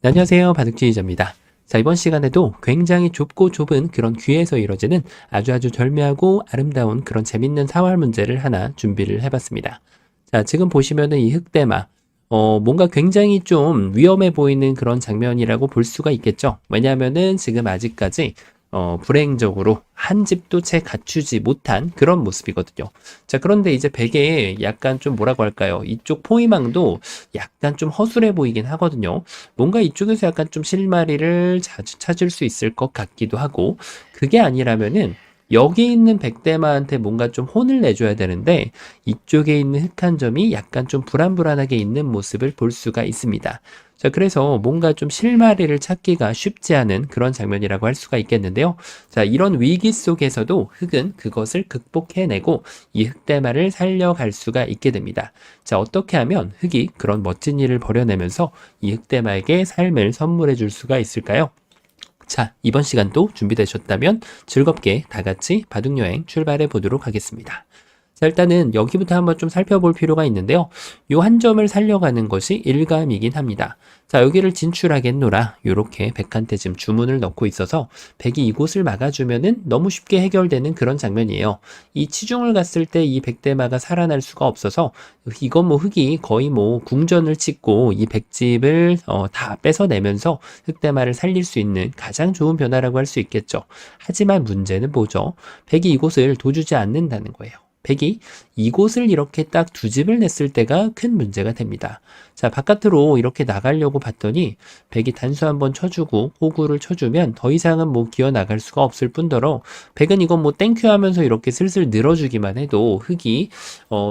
네, 안녕하세요. 바둑지휘자입니다. 자, 이번 시간에도 굉장히 좁고 좁은 그런 귀에서 이루어지는 아주 절묘하고 아름다운 그런 재밌는 사활 문제를 하나 준비를 해봤습니다. 자, 지금 보시면은 이 흑대마, 뭔가 굉장히 좀 위험해 보이는 그런 장면이라고 볼 수가 있겠죠. 왜냐하면은 지금 아직까지 불행적으로 한 집도 채 갖추지 못한 그런 모습이거든요. 자, 그런데 이제 베개에 약간 좀 뭐라고 할까요? 이쪽 포위망도 약간 좀 허술해 보이긴 하거든요. 뭔가 이쪽에서 약간 좀 실마리를 자주 찾을 수 있을 것 같기도 하고, 그게 아니라면은 여기 있는 백대마한테 뭔가 좀 혼을 내줘야 되는데 이쪽에 있는 흑한 점이 약간 좀 불안불안하게 있는 모습을 볼 수가 있습니다. 자, 그래서 뭔가 좀 실마리를 찾기가 쉽지 않은 그런 장면이라고 할 수가 있겠는데요. 자, 이런 위기 속에서도 흑은 그것을 극복해내고 이 흑대마를 살려갈 수가 있게 됩니다. 자, 어떻게 하면 흑이 그런 멋진 일을 벌여내면서 이 흑대마에게 삶을 선물해 줄 수가 있을까요? 자, 이번 시간도 준비되셨다면 즐겁게 다 같이 바둑여행 출발해 보도록 하겠습니다. 자, 일단은 여기부터 한번 좀 살펴볼 필요가 있는데요. 요 한 점을 살려가는 것이 일감이긴 합니다. 자, 여기를 진출하겠노라. 요렇게 백한테 지금 주문을 넣고 있어서 백이 이곳을 막아주면은 너무 쉽게 해결되는 그런 장면이에요. 이 치중을 갔을 때 이 백대마가 살아날 수가 없어서 이건 뭐 흑이 거의 뭐 궁전을 찍고 이 백집을 다 뺏어내면서 흑대마를 살릴 수 있는 가장 좋은 변화라고 할 수 있겠죠. 하지만 문제는 뭐죠? 백이 이곳을 도주지 않는다는 거예요. 백이 이곳을 이렇게 딱 두 집을 냈을 때가 큰 문제가 됩니다. 자, 바깥으로 이렇게 나가려고 봤더니 백이 단수 한번 쳐주고 호구를 쳐주면 더 이상은 뭐 기어 나갈 수가 없을 뿐더러 백은 이건 뭐 땡큐 하면서 이렇게 슬슬 늘어주기만 해도 흑이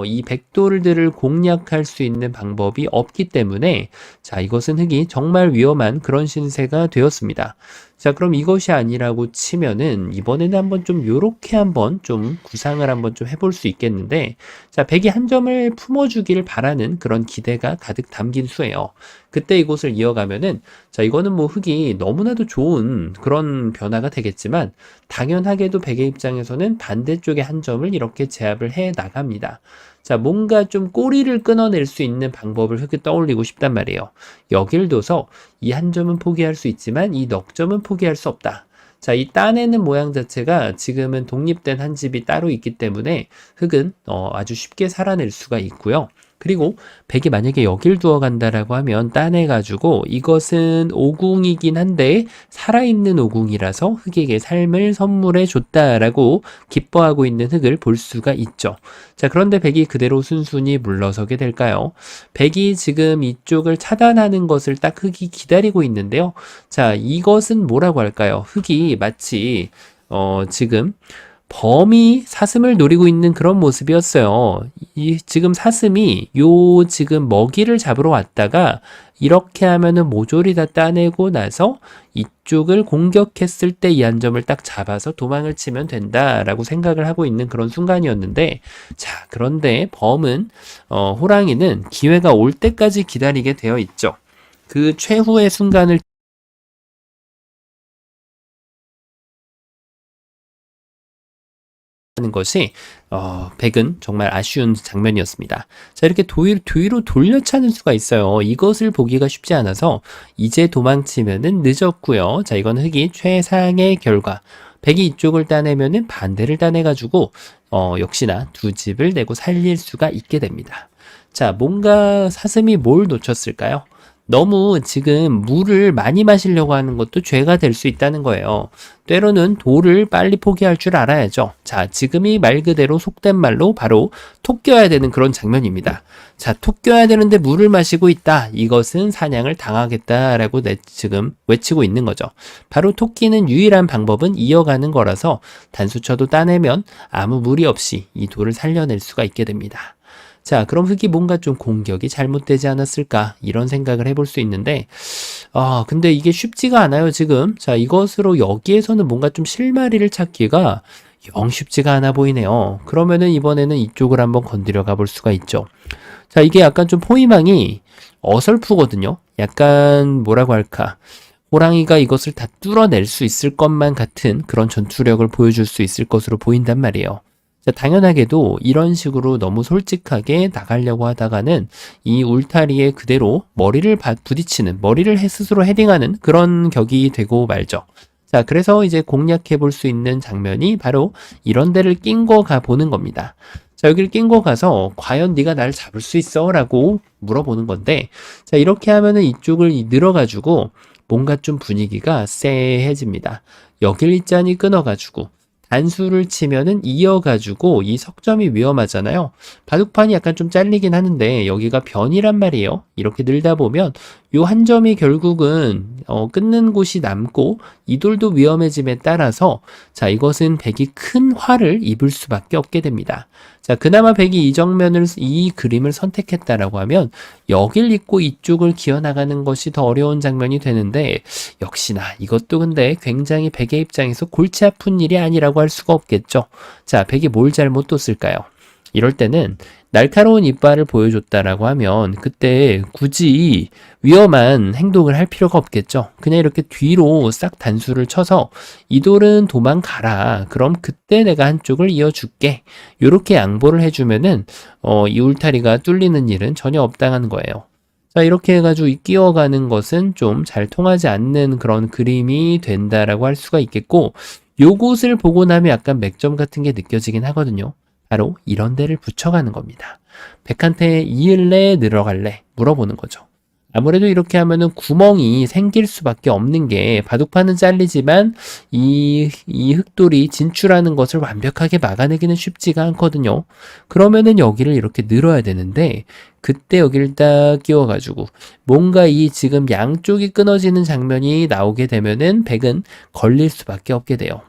이 백돌들을 공략할 수 있는 방법이 없기 때문에 자, 이것은 흑이 정말 위험한 그런 신세가 되었습니다. 자, 그럼 이것이 아니라고 치면은 이번에는 한번 좀 요렇게 한번 좀 구상을 한번 좀 해볼 수 있겠는데 자, 백이 한 점을 품어주길 바라는 그런 기대가 가득 담긴 수예요. 그때 이곳을 이어가면은 자, 이거는 뭐 흑이 너무나도 좋은 그런 변화가 되겠지만 당연하게도 백의 입장에서는 반대쪽의 한 점을 이렇게 제압을 해 나갑니다. 자, 뭔가 좀 꼬리를 끊어낼 수 있는 방법을 흑이 떠올리고 싶단 말이에요. 여길 둬서 이 한 점은 포기할 수 있지만 이 넉 점은 포기할 수 없다. 자, 이 따내는 모양 자체가 지금은 독립된 한 집이 따로 있기 때문에 흑은 아주 쉽게 살아낼 수가 있고요. 그리고 백이 만약에 여길 두어 간다라고 하면 따내가지고 이것은 오궁이긴 한데 살아있는 오궁이라서 흑에게 삶을 선물해 줬다라고 기뻐하고 있는 흑을 볼 수가 있죠. 자, 그런데 백이 그대로 순순히 물러서게 될까요? 백이 지금 이쪽을 차단하는 것을 딱 흑이 기다리고 있는데요. 자, 이것은 뭐라고 할까요? 흑이 마치 지금 범이 사슴을 노리고 있는 그런 모습이었어요. 이 지금 사슴이 요 지금 먹이를 잡으러 왔다가 이렇게 하면은 모조리 다 따내고 나서 이쪽을 공격했을 때 이 한 점을 딱 잡아서 도망을 치면 된다라고 생각을 하고 있는 그런 순간이었는데 자, 그런데 범은 호랑이는 기회가 올 때까지 기다리게 되어 있죠. 그 최후의 순간을 하는 것이 백은 정말 아쉬운 장면이었습니다. 자, 이렇게 뒤로 돌려차는 수가 있어요. 이것을 보기가 쉽지 않아서 이제 도망치면은 늦었고요. 자, 이건 흑이 최상의 결과. 백이 이쪽을 따내면은 반대를 따내가지고 역시나 두 집을 내고 살릴 수가 있게 됩니다. 자, 뭔가 사슴이 뭘 놓쳤을까요? 너무 지금 물을 많이 마시려고 하는 것도 죄가 될 수 있다는 거예요. 때로는 돌을 빨리 포기할 줄 알아야죠. 자, 지금이 말 그대로 속된 말로 바로 톡 껴야 되는 그런 장면입니다. 자, 톡 껴야 되는데 물을 마시고 있다. 이것은 사냥을 당하겠다라고 지금 외치고 있는 거죠. 바로 톡 끼는 유일한 방법은 이어가는 거라서 단수 쳐도 따내면 아무 무리 없이 이 돌을 살려낼 수가 있게 됩니다. 자, 그럼 흑이 뭔가 좀 공격이 잘못되지 않았을까? 이런 생각을 해볼 수 있는데, 근데 이게 쉽지가 않아요, 지금. 자, 이것으로 여기에서는 뭔가 좀 실마리를 찾기가 영 쉽지가 않아 보이네요. 그러면은 이번에는 이쪽을 한번 건드려 가볼 수가 있죠. 자, 이게 약간 좀 포위망이 어설프거든요. 약간 뭐라고 할까? 호랑이가 이것을 다 뚫어낼 수 있을 것만 같은 그런 전투력을 보여줄 수 있을 것으로 보인단 말이에요. 자, 당연하게도 이런 식으로 너무 솔직하게 나가려고 하다가는 이 울타리에 그대로 머리를 부딪히는, 머리를 스스로 헤딩하는 그런 격이 되고 말죠. 자, 그래서 이제 공략해 볼 수 있는 장면이 바로 이런 데를 낀거 가보는 겁니다. 자, 여기를 낀거 가서 과연 네가 날 잡을 수 있어? 라고 물어보는 건데, 자, 이렇게 하면은 이쪽을 늘어가지고 뭔가 좀 분위기가 쎄해집니다. 여길 있자니 끊어가지고 단수를 치면은 이어가지고 이 석점이 위험하잖아요. 바둑판이 약간 좀 잘리긴 하는데 여기가 변이란 말이에요. 이렇게 늘다 보면 요 한 점이 결국은 끊는 곳이 남고 이 돌도 위험해짐에 따라서 자, 이것은 백이 큰 화를 입을 수밖에 없게 됩니다. 자, 그나마 백이 이 그림을 선택했다라고 하면 여길 잇고 이쪽을 기어나가는 것이 더 어려운 장면이 되는데 역시나 이것도 근데 굉장히 백의 입장에서 골치 아픈 일이 아니라고 할 수가 없겠죠. 자, 백이 뭘 잘못 뒀을까요? 이럴 때는 날카로운 이빨을 보여줬다라고 하면 그때 굳이 위험한 행동을 할 필요가 없겠죠. 그냥 이렇게 뒤로 싹 단수를 쳐서 이 돌은 도망가라. 그럼 그때 내가 한쪽을 이어줄게. 이렇게 양보를 해주면은 이 울타리가 뚫리는 일은 전혀 없당한 거예요. 자, 이렇게 해가지고 끼어가는 것은 좀 잘 통하지 않는 그런 그림이 된다라고 할 수가 있겠고, 요곳을 보고 나면 약간 맥점 같은 게 느껴지긴 하거든요. 바로 이런 데를 붙여가는 겁니다. 백한테 이을래 늘어갈래 물어보는 거죠. 아무래도 이렇게 하면은 구멍이 생길 수밖에 없는 게 바둑판은 잘리지만 이 흑돌이 진출하는 것을 완벽하게 막아내기는 쉽지가 않거든요. 그러면은 여기를 이렇게 늘어야 되는데 그때 여기를 딱 끼워가지고 뭔가 이 지금 양쪽이 끊어지는 장면이 나오게 되면은 백은 걸릴 수밖에 없게 돼요.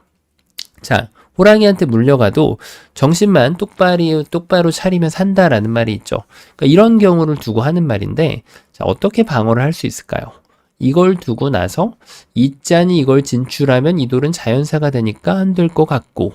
자, 호랑이한테 물려가도 정신만 똑바로 차리면 산다라는 말이 있죠. 그러니까 이런 경우를 두고 하는 말인데, 자, 어떻게 방어를 할 수 있을까요? 이걸 두고 나서 있자니 이걸 진출하면 이 돌은 자연사가 되니까 안 될 것 같고,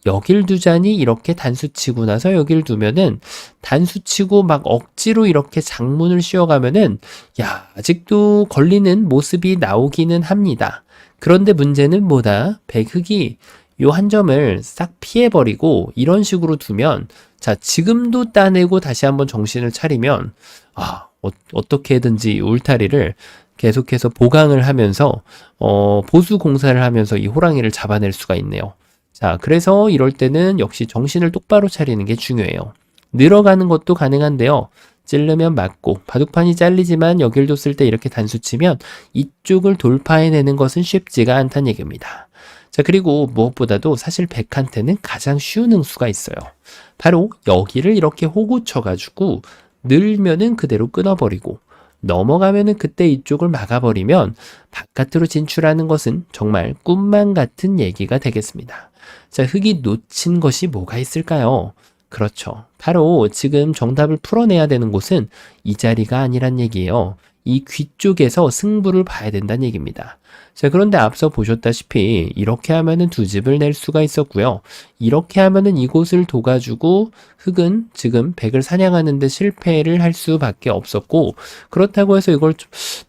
여길 두자니 이렇게 단수치고 나서 여길 두면은 단수치고 막 억지로 이렇게 장문을 씌워가면은 야, 아직도 걸리는 모습이 나오기는 합니다. 그런데 문제는 뭐다? 백흑이 요 한 점을 싹 피해버리고 이런 식으로 두면 자, 지금도 따내고 다시 한번 정신을 차리면 어떻게든지 울타리를 계속해서 보강을 하면서 보수 공사를 하면서 이 호랑이를 잡아낼 수가 있네요. 자, 그래서 이럴 때는 역시 정신을 똑바로 차리는 게 중요해요. 늘어가는 것도 가능한데요. 찌르면 맞고 바둑판이 잘리지만 여길 뒀을 때 이렇게 단수 치면 이쪽을 돌파해내는 것은 쉽지가 않다는 얘기입니다. 자, 그리고 무엇보다도 사실 백한테는 가장 쉬운 응수가 있어요. 바로 여기를 이렇게 호구 쳐가지고 늘면은 그대로 끊어버리고 넘어가면은 그때 이쪽을 막아버리면 바깥으로 진출하는 것은 정말 꿈만 같은 얘기가 되겠습니다. 자, 흑이 놓친 것이 뭐가 있을까요? 그렇죠. 바로 지금 정답을 풀어내야 되는 곳은 이 자리가 아니란 얘기예요. 이 귀 쪽에서 승부를 봐야 된다는 얘기입니다. 자, 그런데 앞서 보셨다시피 이렇게 하면은 두 집을 낼 수가 있었고요. 이렇게 하면은 이곳을 둬가지고 흑은 지금 백을 사냥하는데 실패를 할 수밖에 없었고 그렇다고 해서 이걸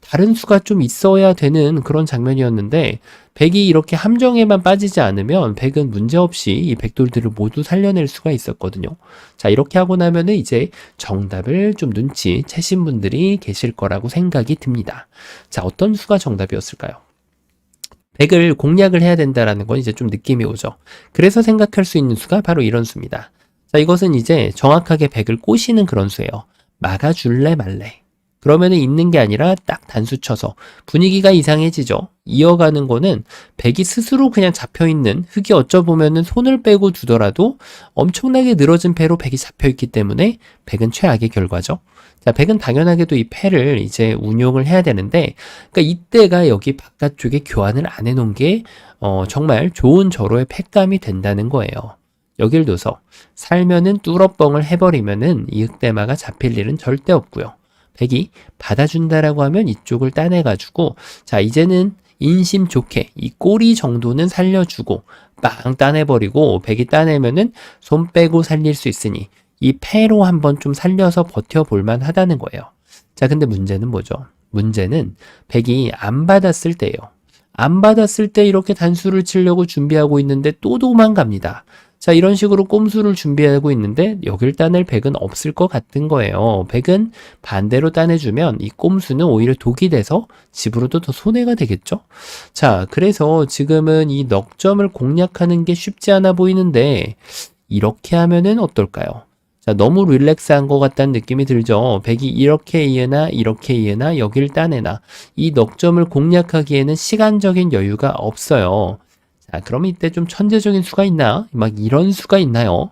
다른 수가 좀 있어야 되는 그런 장면이었는데 백이 이렇게 함정에만 빠지지 않으면 백은 문제없이 이 백돌들을 모두 살려낼 수가 있었거든요. 자, 이렇게 하고 나면은 이제 정답을 좀 눈치채신 분들이 계실 거라고 생각이 듭니다. 자, 어떤 수가 정답이었을까요? 백을 공략을 해야 된다라는 건 이제 좀 느낌이 오죠. 그래서 생각할 수 있는 수가 바로 이런 수입니다. 자, 이것은 이제 정확하게 백을 꼬시는 그런 수예요. 막아줄래 말래. 그러면은 있는 게 아니라 딱 단수 쳐서 분위기가 이상해지죠. 이어가는 거는 백이 스스로 그냥 잡혀있는 흑이 어쩌보면은 손을 빼고 두더라도 엄청나게 늘어진 패로 백이 잡혀있기 때문에 백은 최악의 결과죠. 자, 백은 당연하게도 이 패를 이제 운용을 해야 되는데, 그러니까 이때가 여기 바깥쪽에 교환을 안 해놓은 게 정말 좋은 절호의 패감이 된다는 거예요. 여길 둬서 살면은 뚫어뻥을 해버리면은 이 흑대마가 잡힐 일은 절대 없고요. 백이 받아준다라고 하면 이쪽을 따내가지고 자, 이제는 인심 좋게 이 꼬리 정도는 살려주고 빵 따내버리고 백이 따내면은 손 빼고 살릴 수 있으니 이 패로 한번 좀 살려서 버텨볼만 하다는 거예요. 자, 근데 문제는 뭐죠? 문제는 백이 안 받았을 때예요. 안 받았을 때 이렇게 단수를 치려고 준비하고 있는데 또 도망갑니다. 자, 이런 식으로 꼼수를 준비하고 있는데 여길 따낼 백은 없을 것 같은 거예요. 백은 반대로 따내주면 이 꼼수는 오히려 독이 돼서 집으로도 더 손해가 되겠죠? 자, 그래서 지금은 이 넉점을 공략하는 게 쉽지 않아 보이는데 이렇게 하면은 어떨까요? 자, 너무 릴렉스한 것 같다는 느낌이 들죠. 백이 이렇게 이으나 이렇게 이으나 여길 따내나 이 넉점을 공략하기에는 시간적인 여유가 없어요. 자, 그럼 이때 좀 천재적인 수가 있나? 막 이런 수가 있나요?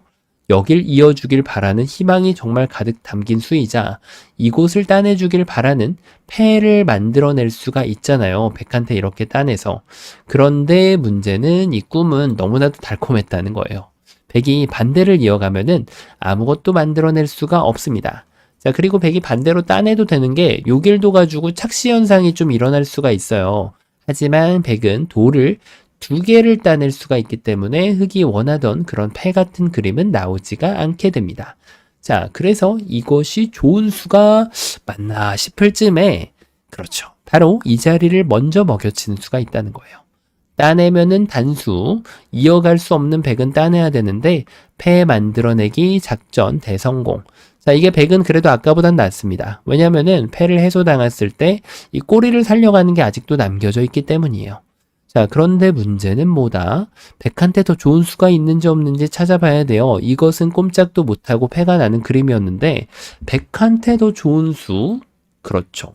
여길 이어주길 바라는 희망이 정말 가득 담긴 수이자 이곳을 따내주길 바라는 패를 만들어낼 수가 있잖아요. 백한테 이렇게 따내서. 그런데 문제는 이 꿈은 너무나도 달콤했다는 거예요. 백이 반대를 이어가면은 아무것도 만들어낼 수가 없습니다. 자, 그리고 백이 반대로 따내도 되는 게 요 길도 가지고 착시 현상이 좀 일어날 수가 있어요. 하지만 백은 돌을 두 개를 따낼 수가 있기 때문에 흑이 원하던 그런 패 같은 그림은 나오지가 않게 됩니다. 자, 그래서 이것이 좋은 수가 맞나 싶을 쯤에 그렇죠. 바로 이 자리를 먼저 먹여치는 수가 있다는 거예요. 따내면은 단수, 이어갈 수 없는 백은 따내야 되는데 패 만들어내기 작전 대성공. 자, 이게 백은 그래도 아까보단 낫습니다. 왜냐면은 패를 해소당했을 때 이 꼬리를 살려가는 게 아직도 남겨져 있기 때문이에요. 자, 그런데 문제는 뭐다? 백한테 더 좋은 수가 있는지 없는지 찾아봐야 돼요. 이것은 꼼짝도 못하고 패가 나는 그림이었는데 백한테 더 좋은 수? 그렇죠.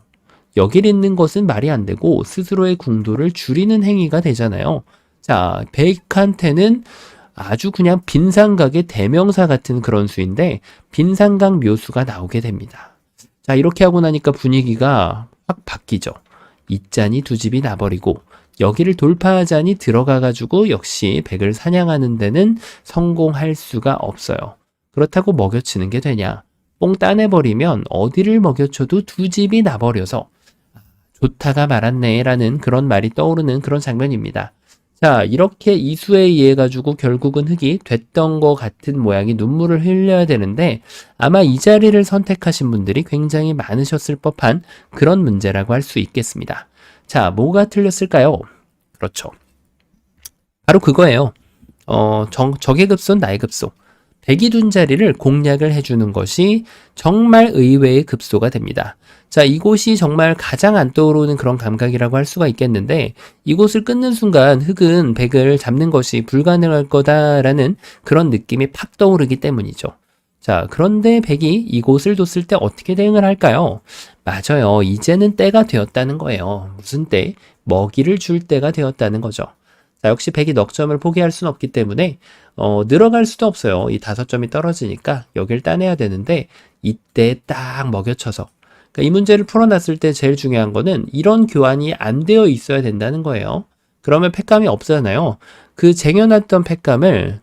여길 있는 것은 말이 안 되고 스스로의 궁도를 줄이는 행위가 되잖아요. 자, 백한테는 아주 그냥 빈상각의 대명사 같은 그런 수인데 빈상각 묘수가 나오게 됩니다. 자, 이렇게 하고 나니까 분위기가 확 바뀌죠. 이짠이 두 집이 나버리고 여기를 돌파하자니 들어가가지고 역시 백을 사냥하는 데는 성공할 수가 없어요. 그렇다고 먹여치는 게 되냐? 뽕 따내버리면 어디를 먹여쳐도 두 집이 나버려서 좋다가 말았네 라는 그런 말이 떠오르는 그런 장면입니다. 자, 이렇게 이수에 의해 가지고 결국은 흑이 됐던 것 같은 모양이 눈물을 흘려야 되는데 아마 이 자리를 선택하신 분들이 굉장히 많으셨을 법한 그런 문제라고 할 수 있겠습니다. 자, 뭐가 틀렸을까요? 그렇죠. 바로 그거예요. 적의 급소는 나의 급소. 백이 둔 자리를 공략을 해주는 것이 정말 의외의 급소가 됩니다. 자, 이곳이 정말 가장 안 떠오르는 그런 감각이라고 할 수가 있겠는데 이곳을 끊는 순간 흑은 백을 잡는 것이 불가능할 거다라는 그런 느낌이 팍 떠오르기 때문이죠. 자, 그런데 백이 이곳을 뒀을 때 어떻게 대응을 할까요? 맞아요. 이제는 때가 되었다는 거예요. 무슨 때? 먹이를 줄 때가 되었다는 거죠. 자, 역시 백이 넉점을 포기할 수는 없기 때문에 늘어갈 수도 없어요. 이 5점이 떨어지니까 여길 따내야 되는데 이때 딱 먹여쳐서 그러니까 이 문제를 풀어놨을 때 제일 중요한 거는 이런 교환이 안 되어 있어야 된다는 거예요. 그러면 팩감이 없잖아요. 그 쟁여놨던 팩감을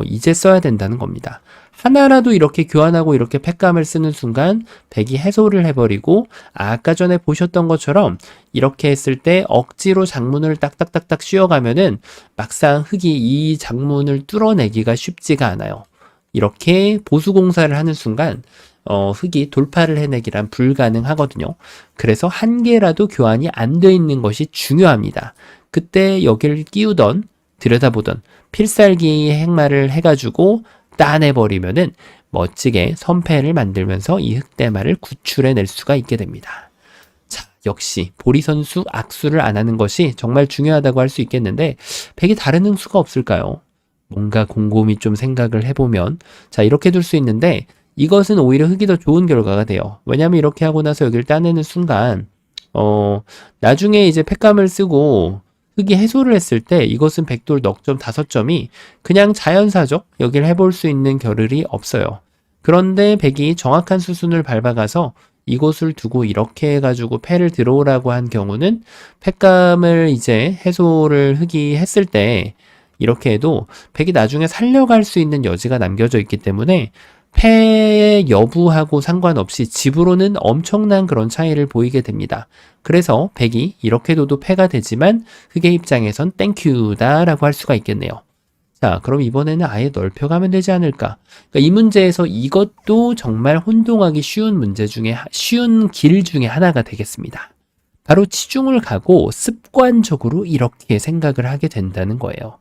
이제 써야 된다는 겁니다. 하나라도 이렇게 교환하고 이렇게 팩감을 쓰는 순간 백이 해소를 해버리고 아까 전에 보셨던 것처럼 이렇게 했을 때 억지로 장문을 딱딱딱딱 씌워가면은 막상 흑이 이 장문을 뚫어내기가 쉽지가 않아요. 이렇게 보수공사를 하는 순간 흑이 돌파를 해내기란 불가능하거든요. 그래서 한 개라도 교환이 안 돼 있는 것이 중요합니다. 그때 여기를 끼우던 들여다보던 필살기 행마를 해가지고 따내버리면은 멋지게 선패를 만들면서 이 흑대마를 구출해낼 수가 있게 됩니다. 자, 역시 보리 선수 악수를 안 하는 것이 정말 중요하다고 할 수 있겠는데 백이 다른 흥수가 없을까요? 뭔가 곰곰이 좀 생각을 해보면 자, 이렇게 둘 수 있는데 이것은 오히려 흑이 더 좋은 결과가 돼요. 왜냐하면 이렇게 하고 나서 여기를 따내는 순간 나중에 이제 팩감을 쓰고 흑이 해소를 했을 때 이것은 백돌 넉점 5점이 그냥 자연사죠. 여기를 해볼 수 있는 겨를이 없어요. 그런데 백이 정확한 수순을 밟아가서 이곳을 두고 이렇게 해가지고 패를 들어오라고 한 경우는 팩감을 이제 해소를 흑이 했을 때 이렇게 해도 백이 나중에 살려갈 수 있는 여지가 남겨져 있기 때문에 패의 여부하고 상관없이 집으로는 엄청난 그런 차이를 보이게 됩니다. 그래서 백이 이렇게 둬도 패가 되지만 흑의 입장에선 땡큐다 라고 할 수가 있겠네요. 자, 그럼 이번에는 아예 넓혀가면 되지 않을까? 그러니까 이 문제에서 이것도 정말 혼동하기 쉬운 문제 중에 쉬운 길 중에 하나가 되겠습니다. 바로 치중을 가고 습관적으로 이렇게 생각을 하게 된다는 거예요.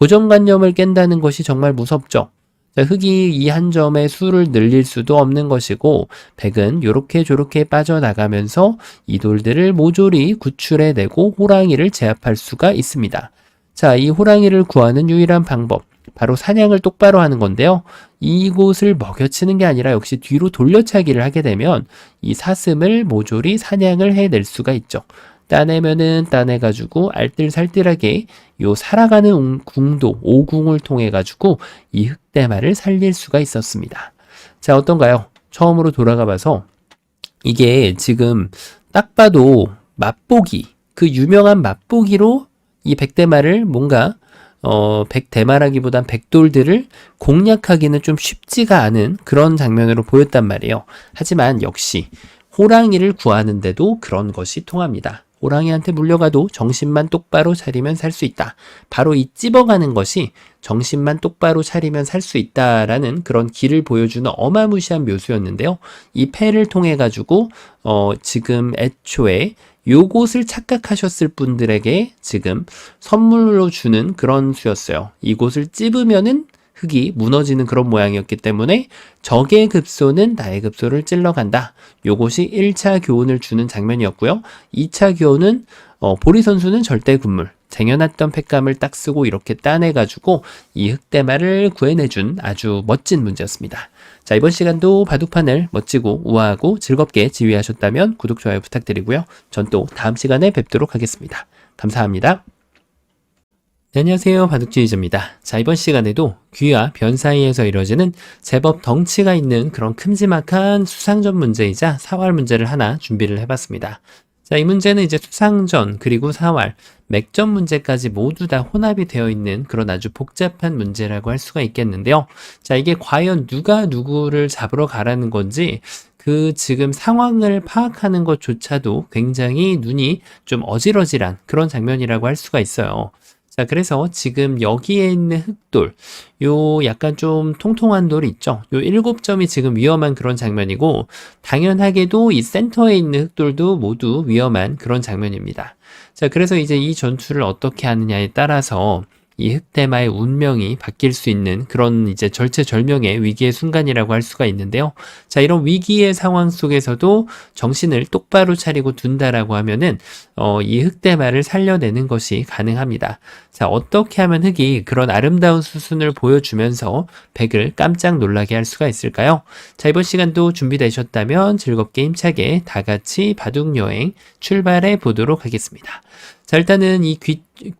고정관념을 깬다는 것이 정말 무섭죠. 자, 흙이 이 한 점의 수를 늘릴 수도 없는 것이고 백은 요렇게 저렇게 빠져나가면서 이 돌들을 모조리 구출해내고 호랑이를 제압할 수가 있습니다. 자, 이 호랑이를 구하는 유일한 방법, 바로 사냥을 똑바로 하는 건데요. 이곳을 먹여치는 게 아니라 역시 뒤로 돌려차기를 하게 되면 이 사슴을 모조리 사냥을 해낼 수가 있죠. 따내면은 따내가지고 알뜰살뜰하게 요 살아가는 궁도, 오궁을 통해가지고 이 흑대마를 살릴 수가 있었습니다. 자, 어떤가요? 처음으로 돌아가 봐서 이게 지금 딱 봐도 맛보기, 그 유명한 맛보기로 이 백대마를 뭔가 백대마라기보단 백돌들을 공략하기는 좀 쉽지가 않은 그런 장면으로 보였단 말이에요. 하지만 역시 호랑이를 구하는데도 그런 것이 통합니다. 호랑이한테 물려가도 정신만 똑바로 차리면 살 수 있다. 바로 이 찝어가는 것이 정신만 똑바로 차리면 살 수 있다라는 그런 길을 보여주는 어마무시한 묘수였는데요. 이 패를 통해 가지고 지금 애초에 요것을 착각하셨을 분들에게 지금 선물로 주는 그런 수였어요. 이곳을 찝으면은 흙이 무너지는 그런 모양이었기 때문에 적의 급소는 나의 급소를 찔러간다. 요것이 1차 교훈을 주는 장면이었고요. 2차 교훈은 보리 선수는 절대 군물, 쟁여놨던 팩감을 딱 쓰고 이렇게 따내가지고 이 흑대마를 구해내준 아주 멋진 문제였습니다. 자, 이번 시간도 바둑판을 멋지고 우아하고 즐겁게 지휘하셨다면 구독, 좋아요 부탁드리고요. 전 또 다음 시간에 뵙도록 하겠습니다. 감사합니다. 네, 안녕하세요. 바둑지휘자입니다. 자, 이번 시간에도 귀와 변 사이에서 이루어지는 제법 덩치가 있는 그런 큼지막한 수상전 문제이자 사활 문제를 하나 준비를 해봤습니다. 자, 이 문제는 이제 수상전 그리고 사활, 맥전 문제까지 모두 다 혼합이 되어 있는 그런 아주 복잡한 문제라고 할 수가 있겠는데요. 자, 이게 과연 누가 누구를 잡으러 가라는 건지 그 지금 상황을 파악하는 것조차도 굉장히 눈이 좀 어질어질한 그런 장면이라고 할 수가 있어요. 자, 그래서 지금 여기에 있는 흑돌, 요 약간 좀 통통한 돌이 있죠. 요 7점이 지금 위험한 그런 장면이고, 당연하게도 이 센터에 있는 흑돌도 모두 위험한 그런 장면입니다. 자, 그래서 이제 이 전투를 어떻게 하느냐에 따라서 이 흑대마의 운명이 바뀔 수 있는 그런 이제 절체절명의 위기의 순간이라고 할 수가 있는데요. 자, 이런 위기의 상황 속에서도 정신을 똑바로 차리고 둔다라고 하면은 이 흑대마를 살려내는 것이 가능합니다. 자, 어떻게 하면 흑이 그런 아름다운 수순을 보여주면서 백을 깜짝 놀라게 할 수가 있을까요? 자, 이번 시간도 준비되셨다면 즐겁게 힘차게 다 같이 바둑여행 출발해 보도록 하겠습니다. 자, 일단은 이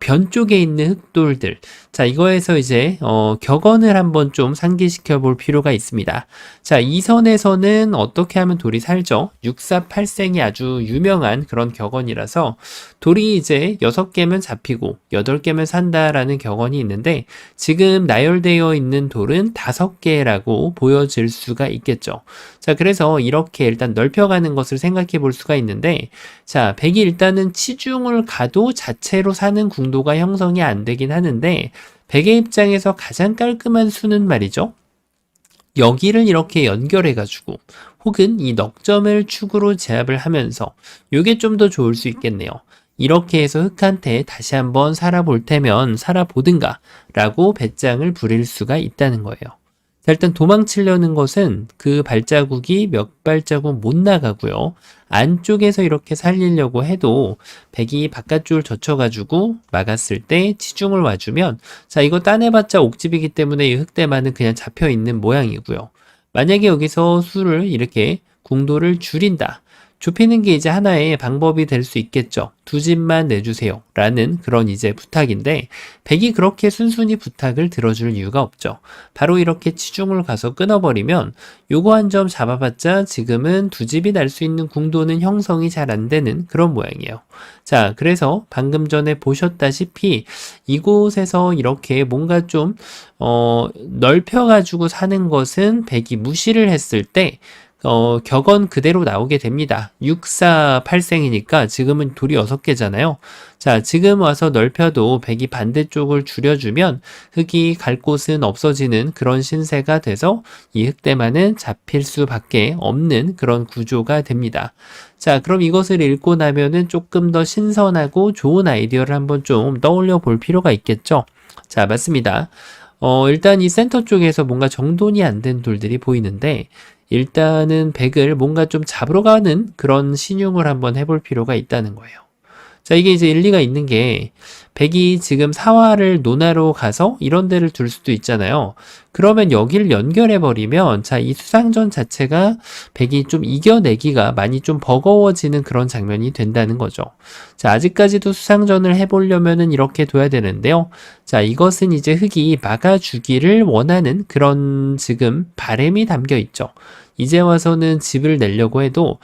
변 쪽에 있는 흑돌들, 자, 이거에서 이제 격언을 한번 좀 상기시켜 볼 필요가 있습니다. 자, 이 선에서는 어떻게 하면 돌이 살죠? 648생이 아주 유명한 그런 격언이라서 돌이 이제 6개면 잡히고 8개면 산다라는 격언이 있는데 지금 나열되어 있는 돌은 5개라고 보여질 수가 있겠죠. 자, 그래서 이렇게 일단 넓혀가는 것을 생각해 볼 수가 있는데, 자, 백이 일단은 치중을 가도 자체로 사는 궁도가 형성이 안 되긴 하는데 백의 입장에서 가장 깔끔한 수는 말이죠. 여기를 이렇게 연결해가지고 혹은 이 넉점을 축으로 제압을 하면서 이게 좀 더 좋을 수 있겠네요. 이렇게 해서 흑한테 다시 한번 살아볼 테면 살아보든가 라고 배짱을 부릴 수가 있다는 거예요. 자, 일단 도망치려는 것은 그 발자국이 몇 발자국 못 나가고요. 안쪽에서 이렇게 살리려고 해도 백이 바깥쪽을 젖혀가지고 막았을 때 치중을 와주면, 자, 이거 따내봤자 옥집이기 때문에 이 흑대마는 그냥 잡혀있는 모양이고요. 만약에 여기서 수를 이렇게 궁도를 줄인다. 좁히는 게 이제 하나의 방법이 될 수 있겠죠. 2집만 내주세요 라는 그런 이제 부탁인데 백이 그렇게 순순히 부탁을 들어줄 이유가 없죠. 바로 이렇게 치중을 가서 끊어버리면 요거 한 점 잡아봤자 지금은 2집이 날 수 있는 궁도는 형성이 잘 안 되는 그런 모양이에요. 자, 그래서 방금 전에 보셨다시피 이곳에서 이렇게 뭔가 좀 넓혀가지고 사는 것은 백이 무시를 했을 때 격언 그대로 나오게 됩니다. 648생이니까 지금은 돌이 6개잖아요. 자, 지금 와서 넓혀도 백이 반대쪽을 줄여주면 흙이 갈 곳은 없어지는 그런 신세가 돼서 이 흙대만은 잡힐 수밖에 없는 그런 구조가 됩니다. 자, 그럼 이것을 읽고 나면은 조금 더 신선하고 좋은 아이디어를 한번 좀 떠올려 볼 필요가 있겠죠? 자, 맞습니다. 일단 이 센터 쪽에서 뭔가 정돈이 안 된 돌들이 보이는데, 일단은 백을 뭔가 좀 잡으러 가는 그런 신용을 한번 해볼 필요가 있다는 거예요. 자, 이게 이제 일리가 있는 게, 백이 지금 사화를 논하러 가서 이런 데를 둘 수도 있잖아요. 그러면 여기를 연결해버리면, 자, 이 수상전 자체가 백이 좀 이겨내기가 많이 좀 버거워지는 그런 장면이 된다는 거죠. 자, 아직까지도 수상전을 해보려면은 이렇게 둬야 되는데요. 자, 이것은 이제 흙이 막아주기를 원하는 그런 지금 바람이 담겨 있죠. 이제 와서는 집을 내려고 해도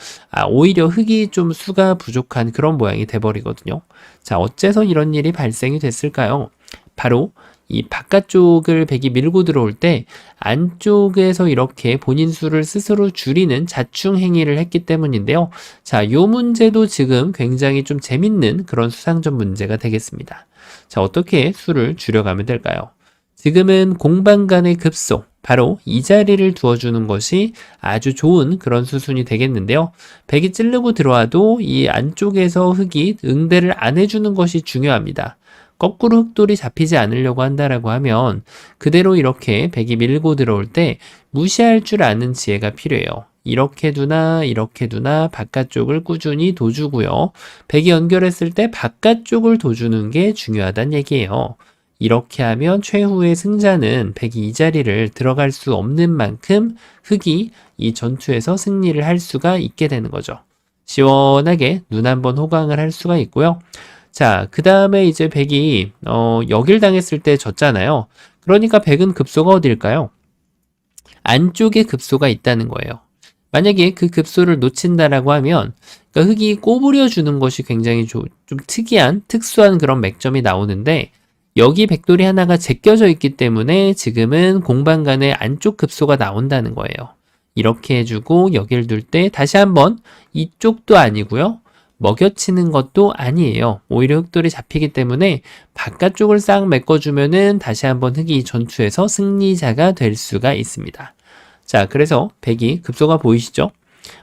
오히려 흙이 좀 수가 부족한 그런 모양이 돼버리거든요. 자, 어째서 이런 일이 발생이 됐을까요? 바로 이 바깥쪽을 백이 밀고 들어올 때 안쪽에서 이렇게 본인 수를 스스로 줄이는 자충 행위를 했기 때문인데요. 자, 요 문제도 지금 굉장히 좀 재밌는 그런 수상전 문제가 되겠습니다. 자, 어떻게 수를 줄여가면 될까요? 지금은 공방 간의 급소, 바로 이 자리를 두어주는 것이 아주 좋은 그런 수순이 되겠는데요. 백이 찌르고 들어와도 이 안쪽에서 흙이 응대를 안 해주는 것이 중요합니다. 거꾸로 흙돌이 잡히지 않으려고 한다라고 하면 그대로 이렇게 백이 밀고 들어올 때 무시할 줄 아는 지혜가 필요해요. 이렇게 두나 바깥쪽을 꾸준히 둬주고요. 백이 연결했을 때 바깥쪽을 둬주는 게 중요하다는 얘기예요. 이렇게 하면 최후의 승자는 백이 이 자리를 들어갈 수 없는 만큼 흙이 이 전투에서 승리를 할 수가 있게 되는 거죠. 시원하게 눈 한번 호강을 할 수가 있고요. 자, 그 다음에 이제 백이 역일 당했을 때 졌잖아요. 그러니까 백은 급소가 어딜까요? 안쪽에 급소가 있다는 거예요. 만약에 그 급소를 놓친다라고 하면 그러니까 흙이 꼬부려 주는 것이 굉장히 좀 특이한 특수한 그런 맥점이 나오는데 여기 백돌이 하나가 제껴져 있기 때문에 지금은 공방 간의 안쪽 급소가 나온다는 거예요. 이렇게 해주고 여기를 둘 때 다시 한번 이쪽도 아니고요. 먹여치는 것도 아니에요. 오히려 흙돌이 잡히기 때문에 바깥쪽을 싹 메꿔주면은 다시 한번 흙이 전투에서 승리자가 될 수가 있습니다. 자, 그래서 백이 급소가 보이시죠?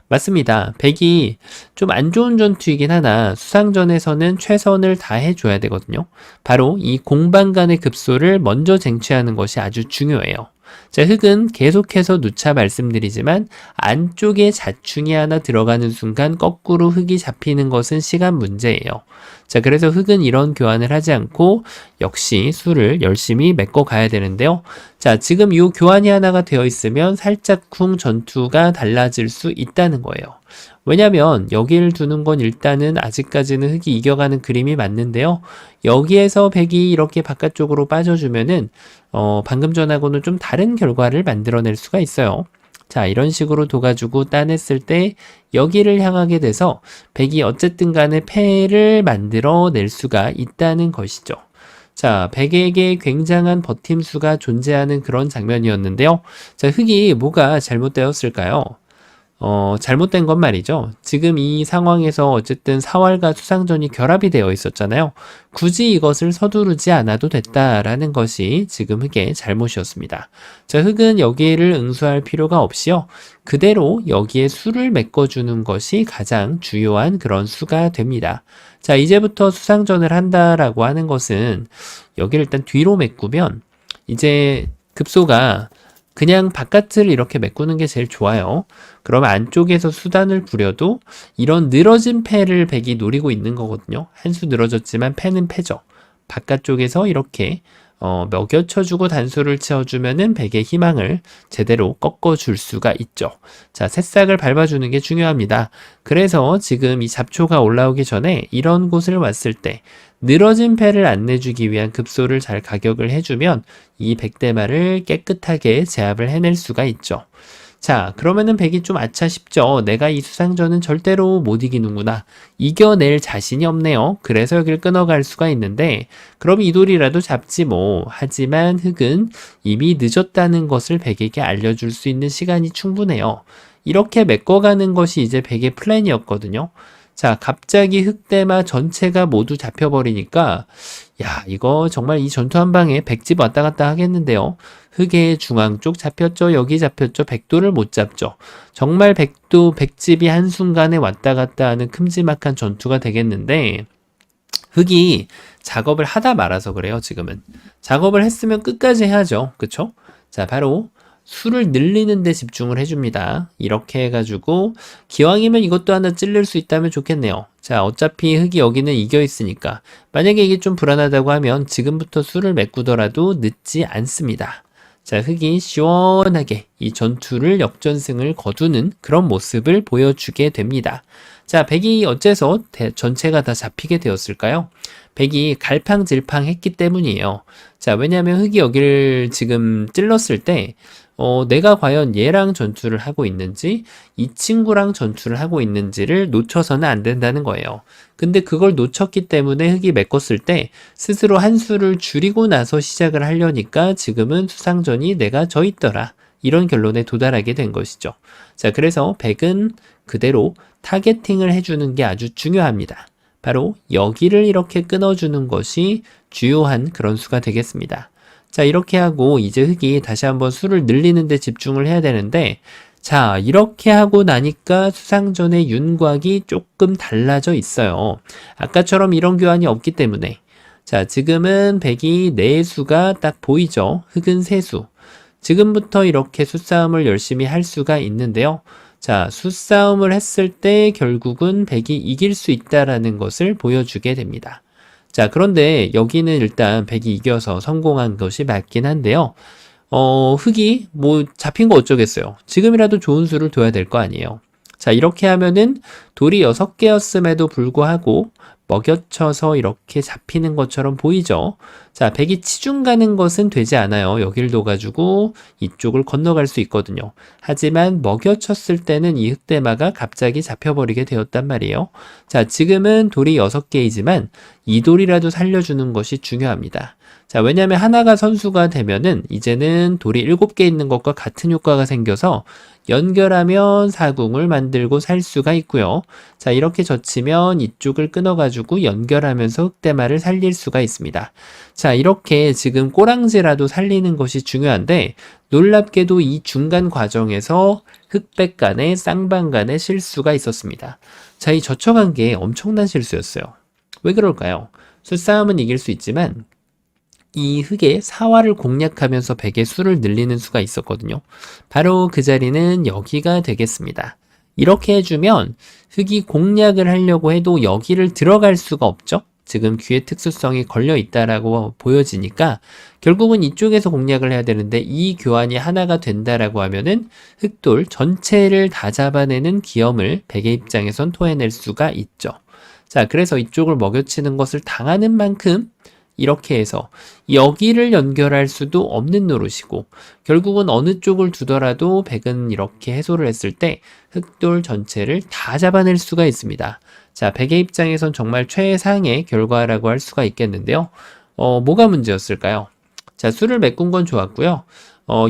맞습니다. 백이 좀 안 좋은 전투이긴 하나 수상전에서는 최선을 다해줘야 되거든요. 바로 이 공방 간의 급소를 먼저 쟁취하는 것이 아주 중요해요. 자, 흙은 계속해서 누차 말씀드리지만 안쪽에 자충이 하나 들어가는 순간 거꾸로 흙이 잡히는 것은 시간 문제예요. 자, 그래서 흙은 이런 교환을 하지 않고 역시 수를 열심히 메꿔 가야 되는데요. 자, 지금 이 교환이 하나가 되어 있으면 살짝쿵 전투가 달라질 수 있다는 거예요. 왜냐면 여기를 두는 건 일단은 아직까지는 흙이 이겨가는 그림이 맞는데요. 여기에서 백이 이렇게 바깥쪽으로 빠져주면은 방금 전하고는 좀 다른 결과를 만들어낼 수가 있어요. 자, 이런 식으로 둬가지고 따냈을 때 여기를 향하게 돼서 백이 어쨌든 간에 패를 만들어낼 수가 있다는 것이죠. 자, 백에게 굉장한 버팀수가 존재하는 그런 장면이었는데요. 자, 흙이 뭐가 잘못되었을까요? 잘못된 건 말이죠. 지금 이 상황에서 어쨌든 사활과 수상전이 결합이 되어 있었잖아요. 굳이 이것을 서두르지 않아도 됐다라는 것이 지금 흙의 잘못이었습니다. 자, 흙은 여기를 응수할 필요가 없이요. 그대로 여기에 수를 메꿔주는 것이 가장 주요한 그런 수가 됩니다. 자, 이제부터 수상전을 한다라고 하는 것은 여기를 일단 뒤로 메꾸면 이제 급소가 그냥 바깥을 이렇게 메꾸는 게 제일 좋아요. 그러면 안쪽에서 수단을 부려도 이런 늘어진 패를 백이 노리고 있는 거거든요. 한 수 늘어졌지만 패는 패죠. 바깥쪽에서 이렇게 먹여쳐주고 단수를 채워주면은 백의 희망을 제대로 꺾어줄 수가 있죠. 자, 새싹을 밟아주는 게 중요합니다. 그래서 지금 이 잡초가 올라오기 전에 이런 곳을 왔을 때 늘어진 패를 안 내주기 위한 급소를 잘 가격을 해주면 이 백대마를 깨끗하게 제압을 해낼 수가 있죠. 자, 그러면은 백이 좀 아차 싶죠. 내가 이 수상전은 절대로 못 이기는구나. 이겨낼 자신이 없네요. 그래서 여기를 끊어갈 수가 있는데 그럼 이 돌이라도 잡지 뭐. 하지만 흙은 이미 늦었다는 것을 백에게 알려줄 수 있는 시간이 충분해요. 이렇게 메꿔가는 것이 이제 백의 플랜이었거든요. 자, 갑자기 흑대마 전체가 모두 잡혀버리니까 야, 이거 정말 이 전투 한 방에 백집 왔다 갔다 하겠는데요. 흑의 중앙 쪽 잡혔죠. 여기 잡혔죠. 백도를 못 잡죠. 정말 백도, 백집이 한순간에 왔다 갔다 하는 큼지막한 전투가 되겠는데 흑이 작업을 하다 말아서 그래요, 지금은. 작업을 했으면 끝까지 해야죠. 그쵸? 자, 바로 수를 늘리는 데 집중을 해줍니다. 이렇게 해가지고 기왕이면 이것도 하나 찔릴 수 있다면 좋겠네요. 자, 어차피 흑이 여기는 이겨 있으니까 만약에 이게 좀 불안하다고 하면 지금부터 수를 메꾸더라도 늦지 않습니다. 자, 흑이 시원하게 이 전투를 역전승을 거두는 그런 모습을 보여주게 됩니다. 자, 백이 어째서 전체가 다 잡히게 되었을까요? 백이 갈팡질팡 했기 때문이에요. 자, 왜냐하면 흑이 여기를 지금 찔렀을 때 내가 과연 얘랑 전투를 하고 있는지 이 친구랑 전투를 하고 있는지를 놓쳐서는 안 된다는 거예요. 근데 그걸 놓쳤기 때문에 흑이 메꿨을 때 스스로 한 수를 줄이고 나서 시작을 하려니까 지금은 수상전이 내가 져 있더라. 이런 결론에 도달하게 된 것이죠. 자, 그래서 백은 그대로 타겟팅을 해주는 게 아주 중요합니다. 바로 여기를 이렇게 끊어주는 것이 주요한 그런 수가 되겠습니다. 자, 이렇게 하고 이제 흑이 다시 한번 수를 늘리는 데 집중을 해야 되는데 자, 이렇게 하고 나니까 수상전의 윤곽이 조금 달라져 있어요. 아까처럼 이런 교환이 없기 때문에 자, 지금은 백이 4수가 딱 보이죠. 흑은 3수. 지금부터 이렇게 수싸움을 열심히 할 수가 있는데요. 자, 수싸움을 했을 때 결국은 백이 이길 수 있다라는 것을 보여주게 됩니다. 자, 그런데 여기는 일단 백이 이겨서 성공한 것이 맞긴 한데요. 흑이 뭐 잡힌 거 어쩌겠어요. 지금이라도 좋은 수를 둬야 될 거 아니에요. 자, 이렇게 하면은 돌이 6개였음에도 불구하고 먹여쳐서 이렇게 잡히는 것처럼 보이죠. 자, 백이 치중 가는 것은 되지 않아요. 여길 둬가지고 이쪽을 건너갈 수 있거든요. 하지만 먹여쳤을 때는 이 흑대마가 갑자기 잡혀버리게 되었단 말이에요. 자, 지금은 돌이 6개이지만 이 돌이라도 살려주는 것이 중요합니다. 자, 왜냐하면 하나가 선수가 되면은 이제는 돌이 7개 있는 것과 같은 효과가 생겨서 연결하면 사궁을 만들고 살 수가 있고요. 자, 이렇게 젖히면 이쪽을 끊어가지고 연결하면서 흑대마를 살릴 수가 있습니다. 자, 이렇게 지금 꼬랑지라도 살리는 것이 중요한데 놀랍게도 이 중간 과정에서 흑백 간의 쌍방 간의 실수가 있었습니다. 자, 이 젖혀간 게 엄청난 실수였어요. 왜 그럴까요? 수싸움은 이길 수 있지만 이 흑의 사화를 공략하면서 백의 수를 늘리는 수가 있었거든요. 바로 그 자리는 여기가 되겠습니다. 이렇게 해주면 흑이 공략을 하려고 해도 여기를 들어갈 수가 없죠. 지금 귀의 특수성이 걸려 있다라고 보여지니까 결국은 이쪽에서 공략을 해야 되는데 이 교환이 하나가 된다라고 하면은 흑돌 전체를 다 잡아내는 기염을 백의 입장에선 토해낼 수가 있죠. 자, 그래서 이쪽을 먹여치는 것을 당하는 만큼 이렇게 해서 여기를 연결할 수도 없는 노릇이고 결국은 어느 쪽을 두더라도 백은 이렇게 해소를 했을 때 흑돌 전체를 다 잡아낼 수가 있습니다. 자, 백의 입장에선 정말 최상의 결과라고 할 수가 있겠는데요. 뭐가 문제였을까요? 자, 수를 메꾼 건 좋았고요.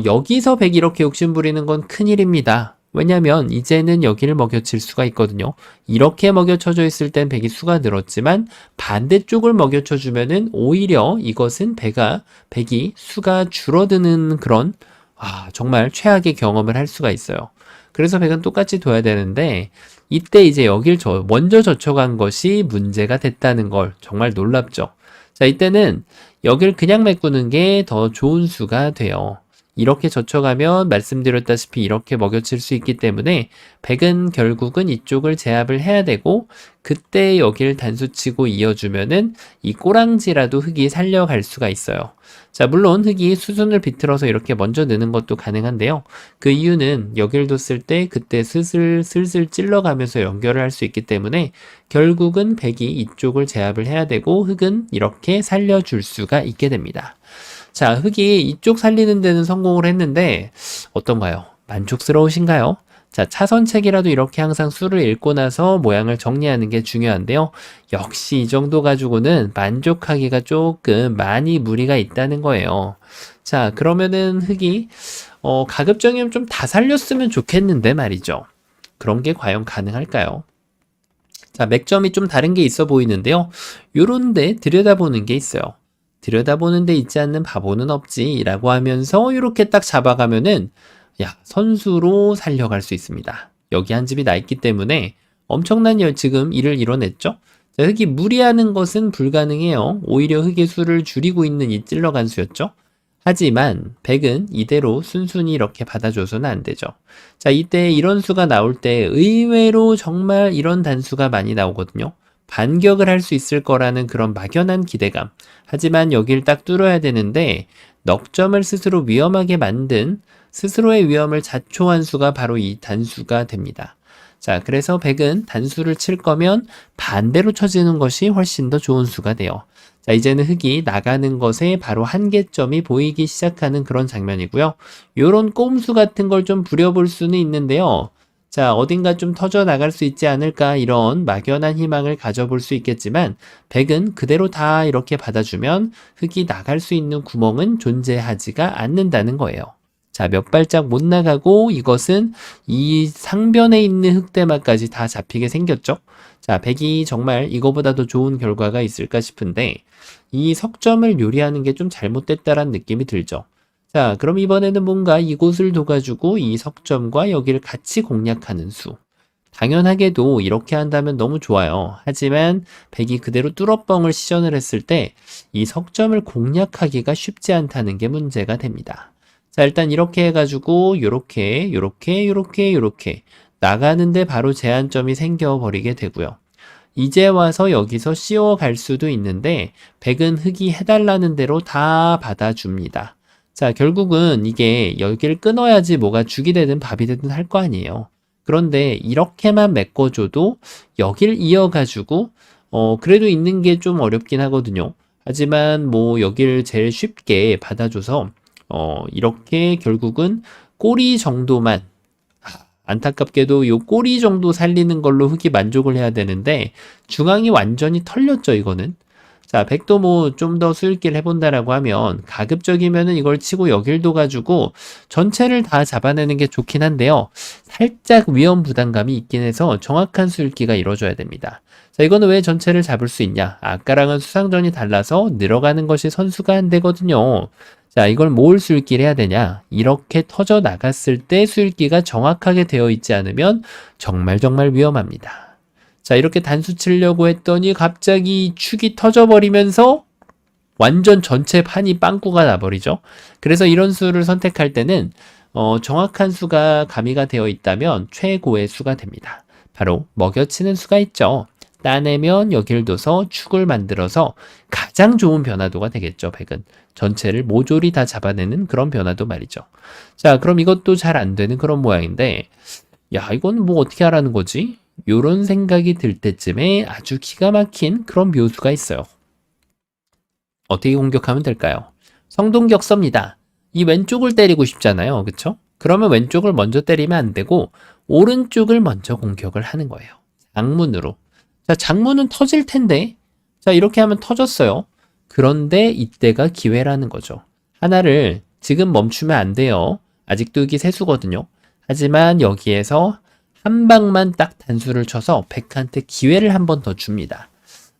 여기서 백이 이렇게 욕심부리는 건 큰일입니다. 왜냐면 이제는 여기를 먹여칠 수가 있거든요. 이렇게 먹여쳐져 있을 땐 백이 수가 늘었지만 반대쪽을 먹여쳐주면은 오히려 이것은 백이 수가 줄어드는 그런 정말 최악의 경험을 할 수가 있어요. 그래서 백은 똑같이 둬야 되는데 이때 이제 여길 먼저 젖혀간 것이 문제가 됐다는 걸 정말 놀랍죠. 자, 이때는 여길 그냥 메꾸는 게 더 좋은 수가 돼요. 이렇게 젖혀가면 말씀드렸다시피 이렇게 먹여칠 수 있기 때문에 백은 결국은 이쪽을 제압을 해야 되고 그때 여길 단수치고 이어주면은 이 꼬랑지라도 흑이 살려갈 수가 있어요. 자, 물론 흑이 수순을 비틀어서 이렇게 먼저 넣는 것도 가능한데요. 그 이유는 여길 뒀을 때 그때 슬슬 찔러가면서 연결을 할 수 있기 때문에 결국은 백이 이쪽을 제압을 해야 되고 흑은 이렇게 살려줄 수가 있게 됩니다. 자, 흑이 이쪽 살리는 데는 성공을 했는데 어떤가요? 만족스러우신가요? 자, 차선책이라도 이렇게 항상 수를 읽고 나서 모양을 정리하는 게 중요한데요. 역시 이 정도 가지고는 만족하기가 조금 많이 무리가 있다는 거예요. 자, 그러면은 흑이 가급적이면 좀 다 살렸으면 좋겠는데 말이죠. 그런 게 과연 가능할까요? 자, 맥점이 좀 다른 게 있어 보이는데요. 요런데 들여다보는 게 있어요. 들여다보는 데 있지 않는 바보는 없지 라고 하면서 이렇게 딱 잡아가면은 야, 선수로 살려갈 수 있습니다. 여기 한 집이 나 있기 때문에 엄청난 지금 일을 이뤄냈죠. 자, 흙이 무리하는 것은 불가능해요. 오히려 흙의 수를 줄이고 있는 이 찔러간 수였죠. 하지만 100은 이대로 순순히 이렇게 받아줘서는 안 되죠. 자, 이때 이런 수가 나올 때 의외로 정말 이런 단수가 많이 나오거든요. 반격을 할 수 있을 거라는 그런 막연한 기대감. 하지만 여길 딱 뚫어야 되는데 넉 점을 스스로 위험하게 만든 스스로의 위험을 자초한 수가 바로 이 단수가 됩니다. 자, 그래서 100은 단수를 칠 거면 반대로 쳐지는 것이 훨씬 더 좋은 수가 돼요. 자, 이제는 흙이 나가는 것에 바로 한계점이 보이기 시작하는 그런 장면이고요. 요런 꼼수 같은 걸 좀 부려볼 수는 있는데요. 자, 어딘가 좀 터져 나갈 수 있지 않을까 이런 막연한 희망을 가져볼 수 있겠지만 100은 그대로 다 이렇게 받아주면 흙이 나갈 수 있는 구멍은 존재하지가 않는다는 거예요. 자, 몇 발짝 못 나가고 이것은 이 상변에 있는 흙대마까지 다 잡히게 생겼죠. 자, 100이 정말 이거보다 더 좋은 결과가 있을까 싶은데 이 석점을 요리하는 게 좀 잘못됐다라는 느낌이 들죠. 자, 그럼 이번에는 뭔가 이곳을 둬가지고 이 석점과 여기를 같이 공략하는 수. 당연하게도 이렇게 한다면 너무 좋아요. 하지만 100이 그대로 뚫어뻥을 시전을 했을 때 이 석점을 공략하기가 쉽지 않다는 게 문제가 됩니다. 자, 일단 이렇게 해가지고 요렇게 나가는데 바로 제한점이 생겨버리게 되고요. 이제 와서 여기서 씌워갈 수도 있는데 100은 흙이 해달라는 대로 다 받아줍니다. 자, 결국은 이게 여기를 끊어야지 뭐가 죽이 되든 밥이 되든 할 거 아니에요. 그런데 이렇게만 메꿔줘도 여길 이어가지고 그래도 있는 게 좀 어렵긴 하거든요. 하지만 뭐 여길 제일 쉽게 받아줘서 이렇게 결국은 꼬리 정도만 안타깝게도 요 꼬리 정도 살리는 걸로 흙이 만족을 해야 되는데 중앙이 완전히 털렸죠, 이거는. 자, 100도 뭐 좀 더 수읽기를 해본다라고 하면 가급적이면은 이걸 치고 여길도 가지고 전체를 다 잡아내는 게 좋긴 한데요. 살짝 위험 부담감이 있긴 해서 정확한 수읽기가 이루어져야 됩니다. 자, 이거는 왜 전체를 잡을 수 있냐? 아까랑은 수상전이 달라서 늘어가는 것이 선수가 안 되거든요. 자, 이걸 뭘 수읽기를 해야 되냐? 이렇게 터져 나갔을 때 수읽기가 정확하게 되어 있지 않으면 정말 위험합니다. 자, 이렇게 단수 치려고 했더니 갑자기 축이 터져버리면서 완전 전체 판이 빵꾸가 나버리죠. 그래서 이런 수를 선택할 때는 정확한 수가 가미가 되어 있다면 최고의 수가 됩니다. 바로 먹여치는 수가 있죠. 따내면 여길 둬서 축을 만들어서 가장 좋은 변화도가 되겠죠. 100은 전체를 모조리 다 잡아내는 그런 변화도 말이죠. 자, 그럼 이것도 잘 안 되는 그런 모양인데 야, 이건 뭐 어떻게 하라는 거지? 요런 생각이 들 때쯤에 아주 기가 막힌 그런 묘수가 있어요. 어떻게 공격하면 될까요? 성동격서입니다. 이 왼쪽을 때리고 싶잖아요. 그쵸? 그러면 왼쪽을 먼저 때리면 안 되고 오른쪽을 먼저 공격을 하는 거예요. 장문으로. 자, 장문은 터질 텐데 자, 이렇게 하면 터졌어요. 그런데 이때가 기회라는 거죠. 하나를 지금 멈추면 안 돼요. 아직도 이게 세수거든요. 하지만 여기에서 한 방만 딱 단수를 쳐서 100한테 기회를 한 번 더 줍니다.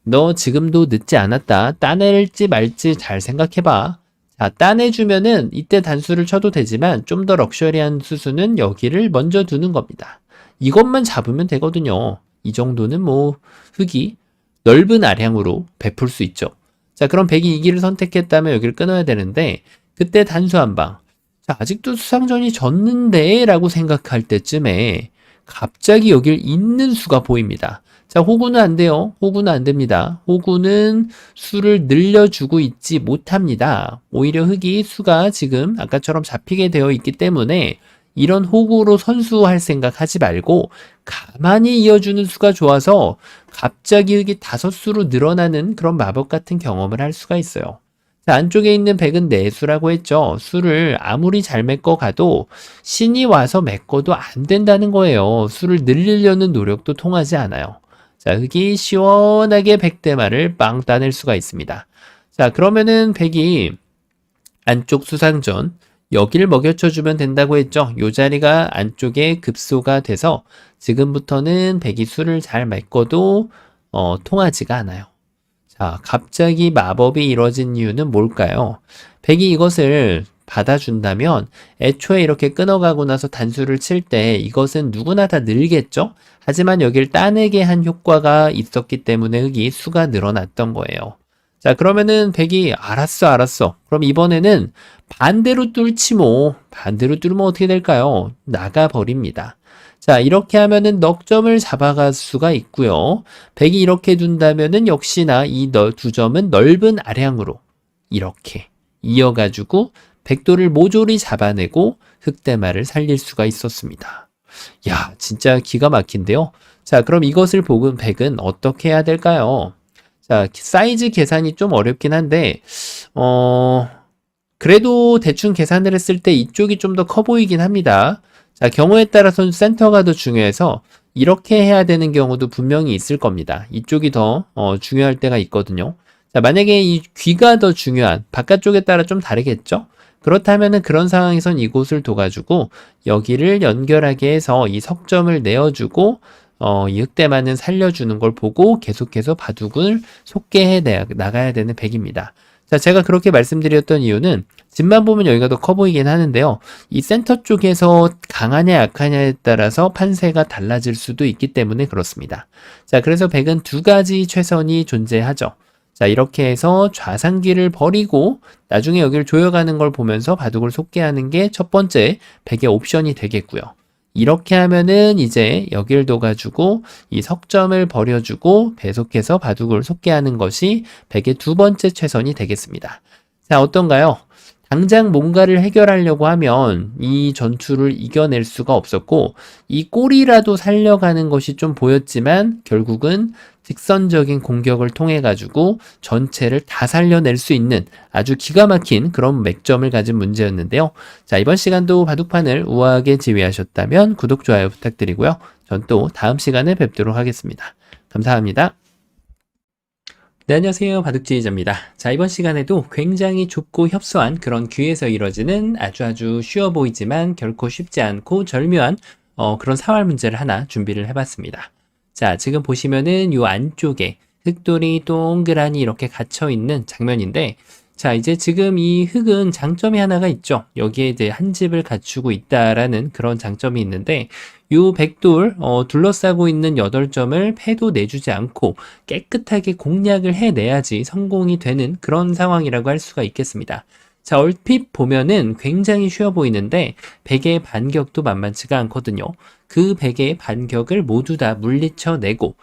너 지금도 늦지 않았다. 따낼지 말지 잘 생각해봐. 자, 따내주면은 이때 단수를 쳐도 되지만 좀 더 럭셔리한 수수는 여기를 먼저 두는 겁니다. 이것만 잡으면 되거든요. 이 정도는 뭐 흙이 넓은 아량으로 베풀 수 있죠. 자, 그럼 100이 이 길을 선택했다면 여기를 끊어야 되는데 그때 단수 한 방. 자, 아직도 수상전이 졌는데 라고 생각할 때쯤에 갑자기 여길 잇는 수가 보입니다. 자, 호구는 안 돼요. 호구는 안 됩니다. 호구는 수를 늘려주고 있지 못합니다. 오히려 흙이 수가 지금 아까처럼 잡히게 되어 있기 때문에 이런 호구로 선수할 생각 하지 말고 가만히 이어주는 수가 좋아서 갑자기 흙이 5수로 늘어나는 그런 마법 같은 경험을 할 수가 있어요. 자, 안쪽에 있는 100은 내수라고 했죠. 수를 아무리 잘 메꿔가도 신이 와서 메꿔도 안 된다는 거예요. 수를 늘리려는 노력도 통하지 않아요. 자, 흙이 시원하게 100대마를 빵 따낼 수가 있습니다. 자, 그러면은 100이 안쪽 수상전 여기를 먹여쳐주면 된다고 했죠. 요 자리가 안쪽에 급소가 돼서 지금부터는 백이 수를 잘 메꿔도 통하지가 않아요. 자, 갑자기 마법이 이루어진 이유는 뭘까요? 백이 이것을 받아준다면 애초에 이렇게 끊어가고 나서 단수를 칠 때 이것은 누구나 다 늘겠죠? 하지만 여길 따내게 한 효과가 있었기 때문에 흑이 수가 늘어났던 거예요. 자, 그러면은 백이 알았어. 그럼 이번에는 반대로 뚫지 뭐. 반대로 뚫으면 어떻게 될까요? 나가버립니다. 자, 이렇게 하면은 넉 점을 잡아갈 수가 있고요. 백이 이렇게 둔다면은 역시나 이 두 점은 넓은 아량으로 이렇게 이어가지고 백도를 모조리 잡아내고 흑대마를 살릴 수가 있었습니다. 야, 진짜 기가 막힌데요. 자, 그럼 이것을 보은 백은 어떻게 해야 될까요? 자, 사이즈 계산이 좀 어렵긴 한데, 그래도 대충 계산을 했을 때 이쪽이 좀 더 커 보이긴 합니다. 자, 경우에 따라서는 센터가 더 중요해서 이렇게 해야 되는 경우도 분명히 있을 겁니다. 이쪽이 더 중요할 때가 있거든요. 자, 만약에 이 귀가 더 중요한 바깥쪽에 따라 좀 다르겠죠? 그렇다면은 그런 상황에선 이곳을 둬가지고 여기를 연결하게 해서 이 석점을 내어주고 이 흑대만은 살려주는 걸 보고 계속해서 바둑을 속개해 나가야 되는 백입니다. 자, 제가 그렇게 말씀드렸던 이유는 집만 보면 여기가 더 커 보이긴 하는데요. 이 센터 쪽에서 강하냐 약하냐에 따라서 판세가 달라질 수도 있기 때문에 그렇습니다. 자, 그래서 백은 두 가지 최선이 존재하죠. 자, 이렇게 해서 좌상기를 버리고 나중에 여기를 조여가는 걸 보면서 바둑을 속개하는 게 첫 번째 백의 옵션이 되겠고요. 이렇게 하면은 이제 여길 둬가지고 이 석점을 버려주고 계속해서 바둑을 속개하는 것이 백의 두 번째 최선이 되겠습니다. 자, 어떤가요? 당장 뭔가를 해결하려고 하면 이 전투를 이겨낼 수가 없었고 이 꼬리라도 살려가는 것이 좀 보였지만 결국은 직선적인 공격을 통해 가지고 전체를 다 살려낼 수 있는 아주 기가 막힌 그런 맥점을 가진 문제였는데요. 자, 이번 시간도 바둑판을 우아하게 지휘하셨다면 구독, 좋아요 부탁드리고요. 전 또 다음 시간에 뵙도록 하겠습니다. 감사합니다. 네, 안녕하세요. 바둑지휘자입니다. 자, 이번 시간에도 굉장히 좁고 협소한 그런 귀에서 이루어지는 아주 쉬워 보이지만 결코 쉽지 않고 절묘한 그런 사활 문제를 하나 준비를 해봤습니다. 자, 지금 보시면은 요 안쪽에 흑돌이 동그라니 이렇게 갇혀 있는 장면인데, 자, 이제 지금 이 흑은 장점이 하나가 있죠. 여기에 이제 한 집을 갖추고 있다라는 그런 장점이 있는데, 요 백돌 둘러싸고 있는 8점을 패도 내주지 않고 깨끗하게 공략을 해내야지 성공이 되는 그런 상황이라고 할 수가 있겠습니다. 자, 얼핏 보면은 굉장히 쉬워 보이는데 백의 반격도 만만치가 않거든요. 그 백의 반격을 모두 다 물리쳐내고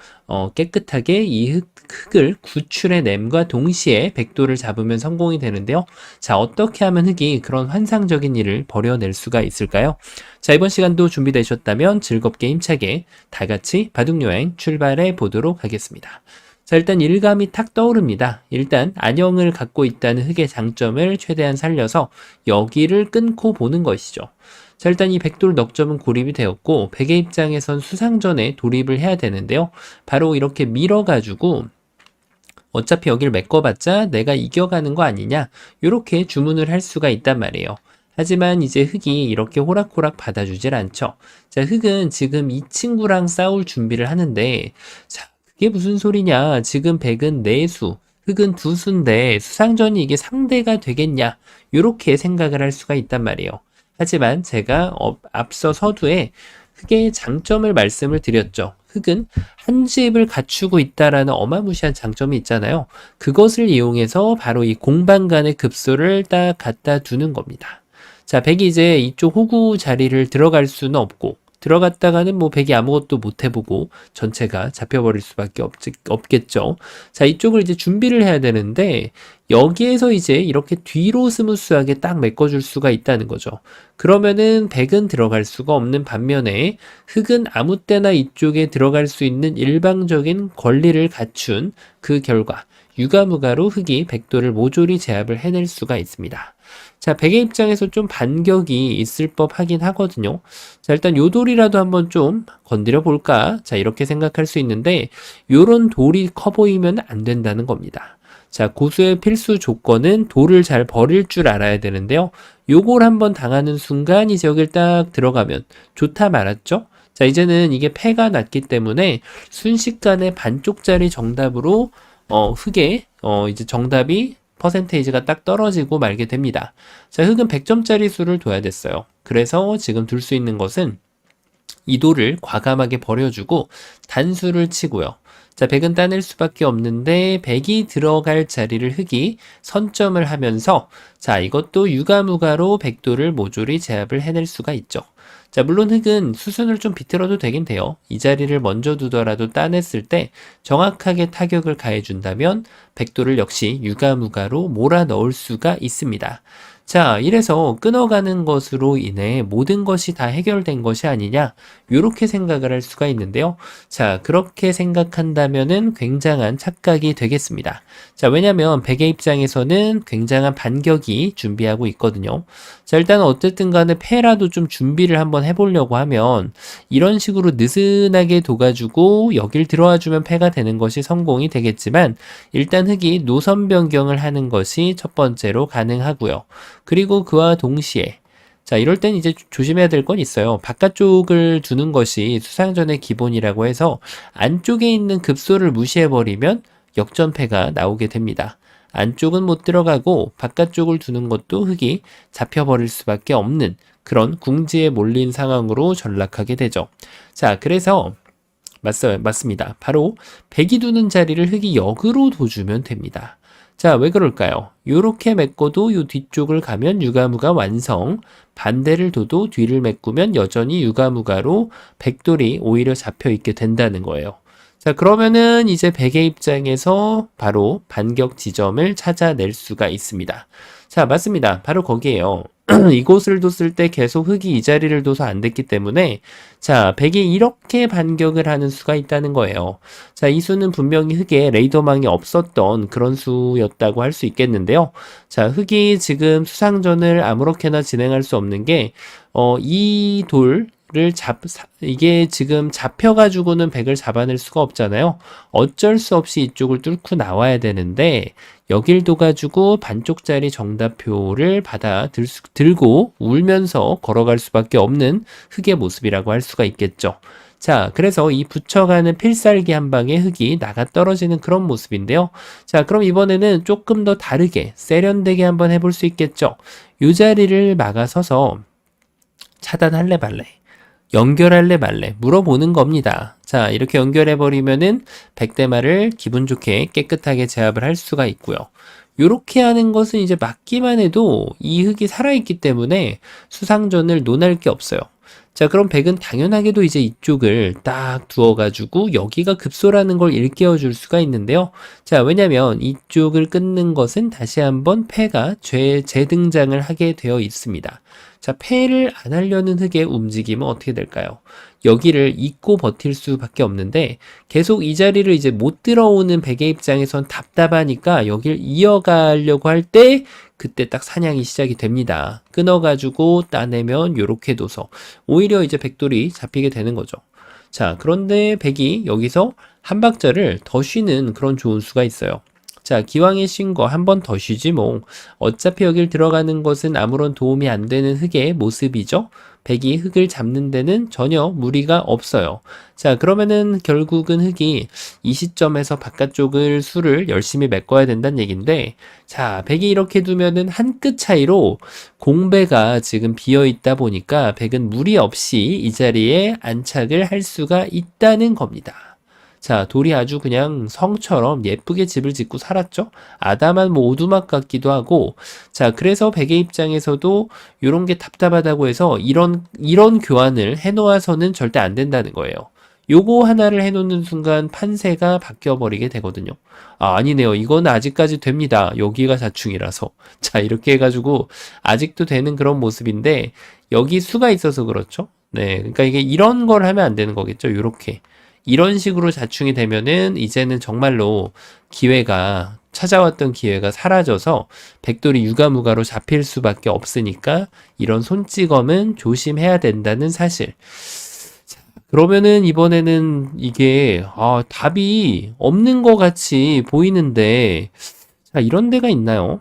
깨끗하게 이 흑을 구출해냄과 동시에 백도를 잡으면 성공이 되는데요. 자, 어떻게 하면 흑이 그런 환상적인 일을 벌여낼 수가 있을까요? 자, 이번 시간도 준비되셨다면 즐겁게 힘차게 다 같이 바둑여행 출발해 보도록 하겠습니다. 자, 일단 일감이 탁 떠오릅니다. 일단 안형을 갖고 있다는 흑의 장점을 최대한 살려서 여기를 끊고 보는 것이죠. 자, 일단 이 백돌 넉점은 고립이 되었고 백의 입장에선 수상전에 돌입을 해야 되는데요. 바로 이렇게 밀어가지고 어차피 여기를 메꿔봤자 내가 이겨가는 거 아니냐, 이렇게 주문을 할 수가 있단 말이에요. 하지만 이제 흑이 이렇게 호락호락 받아주질 않죠. 자, 흑은 지금 이 친구랑 싸울 준비를 하는데, 자, 그게 무슨 소리냐? 지금 백은 4수, 흑은 2수인데 수상전이 이게 상대가 되겠냐? 이렇게 생각을 할 수가 있단 말이에요. 하지만 제가 앞서 서두에 흑의 장점을 말씀을 드렸죠. 흑은 한 집을 갖추고 있다라는 어마무시한 장점이 있잖아요. 그것을 이용해서 바로 이 공방 간의 급소를 딱 갖다 두는 겁니다. 자, 백이 이제 이쪽 호구 자리를 들어갈 수는 없고, 들어갔다가는 뭐 백이 아무것도 못 해보고 전체가 잡혀버릴 수밖에 없겠죠. 자, 이쪽을 이제 준비를 해야 되는데 여기에서 이제 이렇게 뒤로 스무스하게 딱 메꿔줄 수가 있다는 거죠. 그러면은 백은 들어갈 수가 없는 반면에 흑은 아무 때나 이쪽에 들어갈 수 있는 일방적인 권리를 갖춘 그 결과 유가무가로 흑이 백도를 모조리 제압을 해낼 수가 있습니다. 자, 백의 입장에서 좀 반격이 있을 법 하긴 하거든요. 자, 일단 요 돌이라도 한번 좀 건드려 볼까? 자, 이렇게 생각할 수 있는데 요런 돌이 커 보이면 안 된다는 겁니다. 자, 고수의 필수 조건은 돌을 잘 버릴 줄 알아야 되는데요. 요걸 한번 당하는 순간 이제 여길 딱 들어가면 좋다 말았죠? 자, 이제는 이게 패가 났기 때문에 순식간에 반쪽짜리 정답으로 흙에 이제 정답이 퍼센테이지가 딱 떨어지고 말게 됩니다. 자, 흙은 100점짜리 수를 둬야 됐어요. 그래서 지금 둘 수 있는 것은 이 돌을 과감하게 버려주고 단수를 치고요. 자, 100은 따낼 수밖에 없는데 100이 들어갈 자리를 흙이 선점을 하면서 자, 이것도 유가무가로 100도를 모조리 제압을 해낼 수가 있죠. 자, 물론 흙은 수순을 좀 비틀어도 되긴 돼요. 이 자리를 먼저 두더라도 따냈을 때 정확하게 타격을 가해준다면 100도를 역시 유가무가로 몰아 넣을 수가 있습니다. 자, 이래서 끊어가는 것으로 인해 모든 것이 다 해결된 것이 아니냐, 이렇게 생각을 할 수가 있는데요. 자, 그렇게 생각한다면은 굉장한 착각이 되겠습니다. 자, 왜냐면 백의 입장에서는 굉장한 반격이 준비하고 있거든요. 자, 일단 어쨌든 간에 패라도 좀 준비를 한번 해보려고 하면 이런 식으로 느슨하게 둬가지고 여길 들어와주면 패가 되는 것이 성공이 되겠지만 일단 흙이 노선 변경을 하는 것이 첫 번째로 가능하고요. 그리고 그와 동시에 자, 이럴 땐 이제 조심해야 될 건 있어요. 바깥쪽을 두는 것이 수상전의 기본이라고 해서 안쪽에 있는 급소를 무시해버리면 역전패가 나오게 됩니다. 안쪽은 못 들어가고 바깥쪽을 두는 것도 흙이 잡혀버릴 수밖에 없는 그런 궁지에 몰린 상황으로 전락하게 되죠. 자, 그래서 맞습니다. 바로 백이 두는 자리를 흙이 역으로 둬주면 됩니다. 자, 왜 그럴까요? 요렇게 메꿔도 요 뒤쪽을 가면 유가무가 완성, 반대를 둬도 뒤를 메꾸면 여전히 유가무가로 백돌이 오히려 잡혀있게 된다는 거예요. 자, 그러면은 이제 백의 입장에서 바로 반격 지점을 찾아낼 수가 있습니다. 자, 맞습니다. 바로 거기에요. 이곳을 뒀을 때 계속 흙이 이 자리를 둬서 안 됐기 때문에 자, 백이 이렇게 반격을 하는 수가 있다는 거예요. 자, 이 수는 분명히 흙에 레이더망이 없었던 그런 수였다고 할 수 있겠는데요. 자, 흙이 지금 수상전을 아무렇게나 진행할 수 없는 게 이 돌 이게 지금 잡혀가지고는 백을 잡아낼 수가 없잖아요. 어쩔 수 없이 이쪽을 뚫고 나와야 되는데 여길 둬가지고 반쪽짜리 정답표를 들고 울면서 걸어갈 수밖에 없는 흙의 모습이라고 할 수가 있겠죠. 자, 그래서 이 붙여가는 필살기 한 방에 흙이 나가 떨어지는 그런 모습인데요. 자, 그럼 이번에는 조금 더 다르게 세련되게 한번 해볼 수 있겠죠. 이 자리를 막아서서 차단할래 말래, 연결할래 말래 물어보는 겁니다. 자, 이렇게 연결해버리면은 백대마를 기분 좋게 깨끗하게 제압을 할 수가 있고요. 요렇게 하는 것은 이제 막기만 해도 이 흙이 살아있기 때문에 수상전을 논할 게 없어요. 자, 그럼 백은 당연하게도 이제 이쪽을 딱 두어가지고 여기가 급소라는 걸 일깨워 줄 수가 있는데요. 자, 왜냐면 이쪽을 끊는 것은 다시 한번 패가 재등장을 하게 되어 있습니다. 자, 패를 안 하려는 흙의 움직임은 어떻게 될까요? 여기를 잇고 버틸 수밖에 없는데 계속 이 자리를 이제 못 들어오는 백의 입장에선 답답하니까 여길 이어가려고 할 때 그때 딱 사냥이 시작이 됩니다. 끊어가지고 따내면 요렇게 둬서 오히려 이제 백돌이 잡히게 되는 거죠. 자, 그런데 백이 여기서 한 박자를 더 쉬는 그런 좋은 수가 있어요. 자, 기왕에 쉰 거 한 번 더 쉬지 뭐. 어차피 여길 들어가는 것은 아무런 도움이 안 되는 흙의 모습이죠. 백이 흙을 잡는 데는 전혀 무리가 없어요. 자, 그러면은 결국은 흙이 이 시점에서 바깥쪽을 수를 열심히 메꿔야 된다는 얘기인데 자, 백이 이렇게 두면은 한 끗 차이로 공배가 지금 비어 있다 보니까 백은 무리 없이 이 자리에 안착을 할 수가 있다는 겁니다. 자, 돌이 아주 그냥 성처럼 예쁘게 집을 짓고 살았죠. 아담한 뭐 오두막 같기도 하고. 자, 그래서 백의 입장에서도 이런 게 답답하다고 해서 이런 교환을 해놓아서는 절대 안 된다는 거예요. 요거 하나를 해놓는 순간 판세가 바뀌어버리게 되거든요. 아, 아니네요. 이건 아직까지 됩니다. 여기가 자충이라서. 자, 이렇게 해가지고 아직도 되는 그런 모습인데 여기 수가 있어서 그렇죠. 네, 그러니까 이게 이런 걸 하면 안 되는 거겠죠. 요렇게. 이런 식으로 자충이 되면은 이제는 정말로 찾아왔던 기회가 사라져서 백돌이 유가무가로 잡힐 수밖에 없으니까 이런 손찌검은 조심해야 된다는 사실. 자, 그러면은 이번에는 이게 답이 없는 것 같이 보이는데 자, 이런 데가 있나요?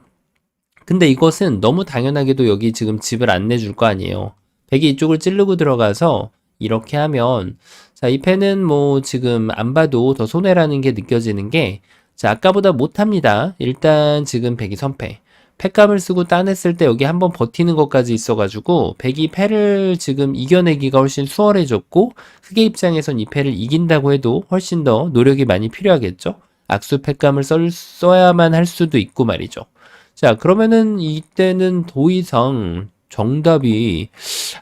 근데 이것은 너무 당연하게도 여기 지금 집을 안 내줄 거 아니에요. 백이 이쪽을 찌르고 들어가서 이렇게 하면, 자, 이 패는 뭐 지금 안 봐도 더 손해라는 게 느껴지는 게, 자, 아까보다 못합니다. 일단 지금 백이 선패. 패감을 쓰고 따냈을 때 여기 한번 버티는 것까지 있어가지고 백이 패를 지금 이겨내기가 훨씬 수월해졌고, 흑의 입장에선 이 패를 이긴다고 해도 훨씬 더 노력이 많이 필요하겠죠. 악수 패감을 써야만 할 수도 있고 말이죠. 자, 그러면은 이때는 더 이상 정답이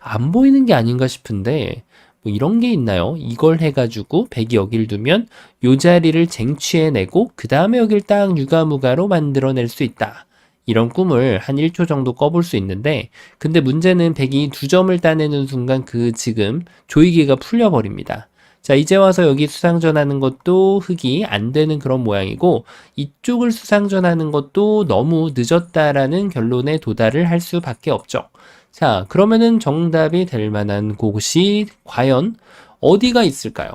안 보이는 게 아닌가 싶은데, 뭐 이런 게 있나요? 이걸 해가지고 백이 여길 두면 요 자리를 쟁취해내고 그 다음에 여길 딱 유가무가로 만들어낼 수 있다. 이런 꿈을 한 1초 정도 꿔볼 수 있는데, 근데 문제는 백이 2점을 따내는 순간 그 지금 조이기가 풀려버립니다. 자, 이제 와서 여기 수상전하는 것도 흑이 안 되는 그런 모양이고, 이쪽을 수상전하는 것도 너무 늦었다라는 결론에 도달을 할 수밖에 없죠. 자, 그러면은 정답이 될 만한 곳이 과연 어디가 있을까요?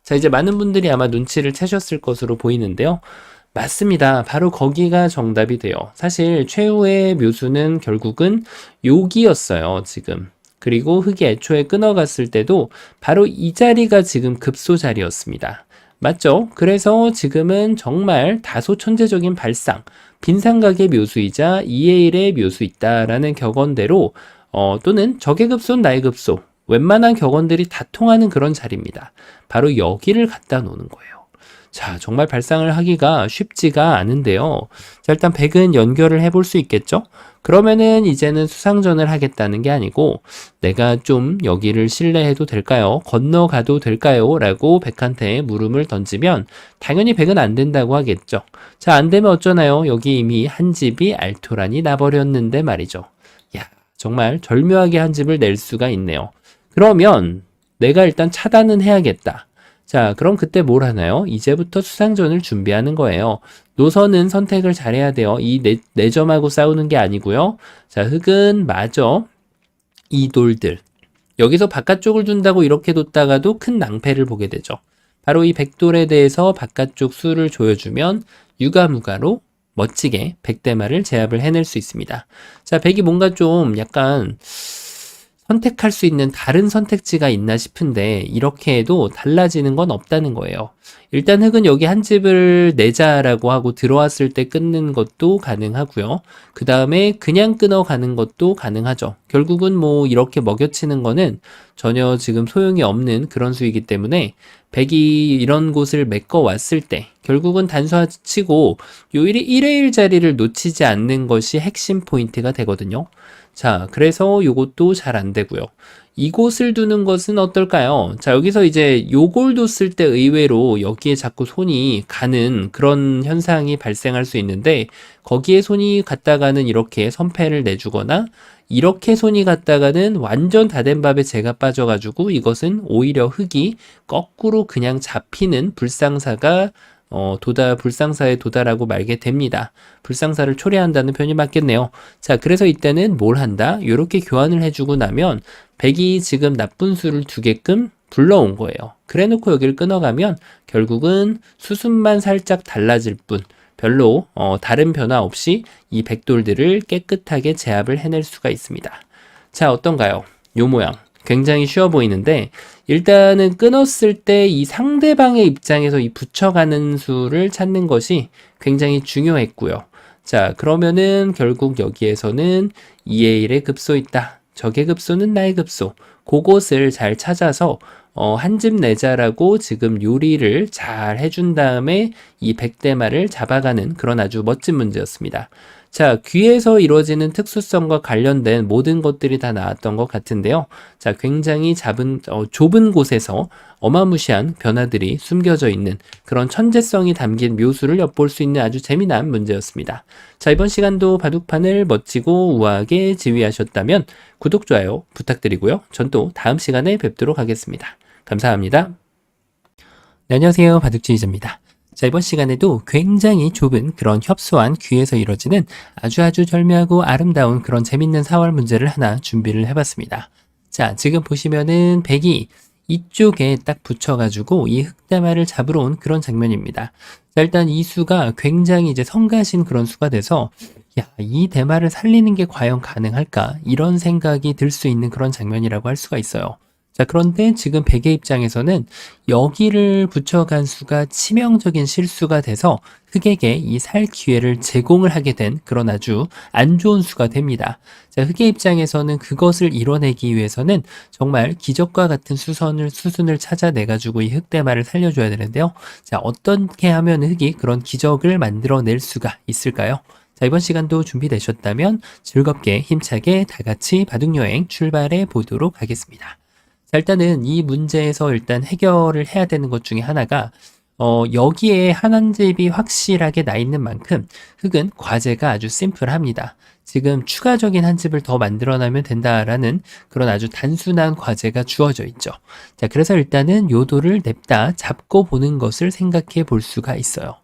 자, 이제 많은 분들이 아마 눈치를 채셨을 것으로 보이는데요. 맞습니다. 바로 거기가 정답이 돼요. 사실 최후의 묘수는 결국은 여기였어요, 지금. 그리고 흑이 애초에 끊어갔을 때도 바로 이 자리가 지금 급소 자리였습니다. 맞죠? 그래서 지금은 정말 다소 천재적인 발상, 빈상각의 묘수이자 2의 1의 묘수 있다라는 격언대로 또는 적의 급소는 나의 급소, 웬만한 격언들이 다 통하는 그런 자리입니다. 바로 여기를 갖다 놓는 거예요. 자, 정말 발상을 하기가 쉽지가 않은데요. 자, 일단 백은 연결을 해볼 수 있겠죠? 그러면은 이제는 수상전을 하겠다는 게 아니고 내가 좀 여기를 신뢰해도 될까요? 건너가도 될까요? 라고 백한테 물음을 던지면 당연히 백은 안 된다고 하겠죠. 자, 안 되면 어쩌나요? 여기 이미 한 집이 알토란이 나버렸는데 말이죠. 야, 정말 절묘하게 한 집을 낼 수가 있네요. 그러면 내가 일단 차단은 해야겠다. 자, 그럼 그때 뭘 하나요? 이제부터 수상전을 준비하는 거예요. 노선은 선택을 잘해야 돼요. 이 네 점하고 싸우는 게 아니고요. 자, 흑은 마저 이 돌들. 여기서 바깥쪽을 둔다고 이렇게 뒀다가도 큰 낭패를 보게 되죠. 바로 이 백돌에 대해서 바깥쪽 수를 조여주면 유가무가로 멋지게 백대마를 제압을 해낼 수 있습니다. 자, 백이 뭔가 좀 약간 선택할 수 있는 다른 선택지가 있나 싶은데 이렇게 해도 달라지는 건 없다는 거예요. 일단 흑은 여기 한 집을 내자라고 하고 들어왔을 때 끊는 것도 가능하고요. 그 다음에 그냥 끊어가는 것도 가능하죠. 결국은 뭐 이렇게 먹여치는 거는 전혀 지금 소용이 없는 그런 수이기 때문에 백이 이런 곳을 메꿔 왔을 때 결국은 단수치고 요 1의 1 자리를 놓치지 않는 것이 핵심 포인트가 되거든요. 자, 그래서 요것도 잘 안 되고요. 이곳을 두는 것은 어떨까요? 자, 여기서 이제 요걸 뒀을 때 의외로 여기에 자꾸 손이 가는 그런 현상이 발생할 수 있는데 거기에 손이 갔다가는 이렇게 선패를 내주거나 이렇게 손이 갔다가는 완전 다 된 밥에 재가 빠져가지고 이것은 오히려 흑이 거꾸로 그냥 잡히는 불상사가 불상사에 도달하고 말게 됩니다. 불상사를 초래한다는 표현이 맞겠네요. 자, 그래서 이때는 뭘 한다? 이렇게 교환을 해주고 나면 백이 지금 나쁜 수를 두게끔 불러온 거예요. 그래 놓고 여기를 끊어가면 결국은 수순만 살짝 달라질 뿐 별로 다른 변화 없이 이 백돌들을 깨끗하게 제압을 해낼 수가 있습니다. 자, 어떤가요? 요 모양. 굉장히 쉬워 보이는데 일단은 끊었을 때 이 상대방의 입장에서 이 붙여가는 수를 찾는 것이 굉장히 중요했고요. 자, 그러면은 결국 여기에서는 2의 1의 급소 있다. 적의 급소는 나의 급소. 그것을 잘 찾아서 한 집 내자라고 지금 요리를 잘 해준 다음에 이 백대마를 잡아가는 그런 아주 멋진 문제였습니다. 자, 귀에서 이루어지는 특수성과 관련된 모든 것들이 다 나왔던 것 같은데요. 자, 굉장히 좁은 곳에서 어마무시한 변화들이 숨겨져 있는 그런 천재성이 담긴 묘수를 엿볼 수 있는 아주 재미난 문제였습니다. 자, 이번 시간도 바둑판을 멋지고 우아하게 지휘하셨다면 구독, 좋아요 부탁드리고요. 전 또 다음 시간에 뵙도록 하겠습니다. 감사합니다. 네, 안녕하세요. 바둑지휘자입니다. 자, 이번 시간에도 굉장히 좁은 그런 협소한 귀에서 이루어지는 아주 절묘하고 아름다운 그런 재밌는 사활 문제를 하나 준비를 해봤습니다. 자, 지금 보시면은 백이 이쪽에 딱 붙여가지고 이 흑대마를 잡으러 온 그런 장면입니다. 자, 일단 이 수가 굉장히 이제 성가신 그런 수가 돼서 야, 이 대마를 살리는 게 과연 가능할까? 이런 생각이 들 수 있는 그런 장면이라고 할 수가 있어요. 자, 그런데 지금 백의 입장에서는 여기를 붙여간 수가 치명적인 실수가 돼서 흑에게 이 살 기회를 제공을 하게 된 그런 아주 안 좋은 수가 됩니다. 자, 흑의 입장에서는 그것을 이뤄내기 위해서는 정말 기적과 같은 수순을 찾아내가지고 이 흑대마를 살려줘야 되는데요. 자, 어떻게 하면 흑이 그런 기적을 만들어낼 수가 있을까요? 자, 이번 시간도 준비되셨다면 즐겁게 힘차게 다 같이 바둑여행 출발해 보도록 하겠습니다. 자, 일단은 이 문제에서 일단 해결을 해야 되는 것 중에 하나가 여기에 한 집이 확실하게 나 있는 만큼 흑은 과제가 아주 심플합니다. 지금 추가적인 한 집을 더 만들어내면 된다라는 그런 아주 단순한 과제가 주어져 있죠. 자, 그래서 일단은 요도를 냅다 잡고 보는 것을 생각해 볼 수가 있어요.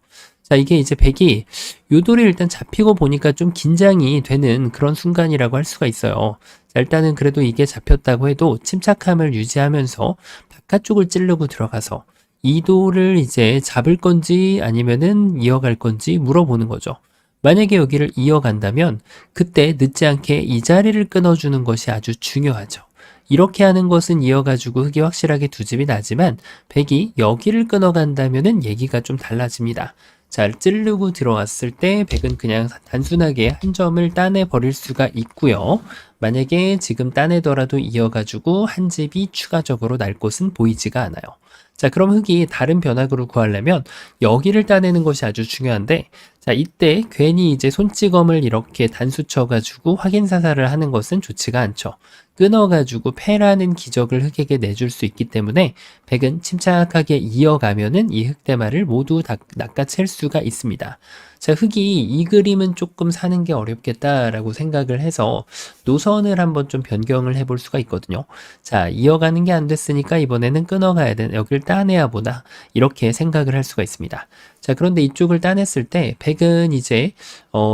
자, 이게 이제 백이 요도를 일단 잡히고 보니까 좀 긴장이 되는 그런 순간이라고 할 수가 있어요. 자, 일단은 그래도 이게 잡혔다고 해도 침착함을 유지하면서 바깥쪽을 찌르고 들어가서 이도를 이제 잡을 건지 아니면은 이어갈 건지 물어보는 거죠. 만약에 여기를 이어간다면 그때 늦지 않게 이 자리를 끊어주는 것이 아주 중요하죠. 이렇게 하는 것은 이어가지고 흑이 확실하게 두 집이 나지만 백이 여기를 끊어간다면은 얘기가 좀 달라집니다. 잘 찌르고 들어왔을 때 백은 그냥 단순하게 한 점을 따내 버릴 수가 있고요. 만약에 지금 따내더라도 이어가지고 한 집이 추가적으로 날 곳은 보이지가 않아요. 자, 그럼 흑이 다른 변화구를 구하려면 여기를 따내는 것이 아주 중요한데, 자, 이때 괜히 이제 손찌검을 이렇게 단수 쳐가지고 확인 사살을 하는 것은 좋지가 않죠. 끊어가지고 패라는 기적을 흑에게 내줄 수 있기 때문에 백은 침착하게 이어가면은 이 흑대마를 모두 다 낚아챌 수가 있습니다. 자, 흑이 이 그림은 조금 사는 게 어렵겠다라고 생각을 해서 노선을 한번 좀 변경을 해볼 수가 있거든요. 자, 이어가는 게 안 됐으니까 이번에는 끊어가야 돼. 여길 따내야 보다. 이렇게 생각을 할 수가 있습니다. 자, 그런데 이쪽을 따냈을 때 백은 이제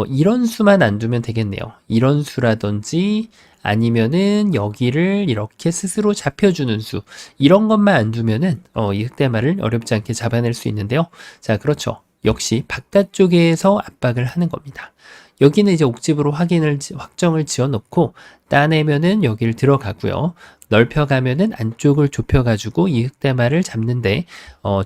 이런 수만 안 두면 되겠네요. 이런 수라든지 아니면은 여기를 이렇게 스스로 잡혀주는 수, 이런 것만 안 두면은 이 흑대마를 어렵지 않게 잡아낼 수 있는데요. 자, 그렇죠. 역시 바깥쪽에서 압박을 하는 겁니다. 여기는 이제 옥집으로 확정을 지어 놓고 따내면은 여기를 들어가고요. 넓혀가면은 안쪽을 좁혀가지고 이 흑대마를 잡는데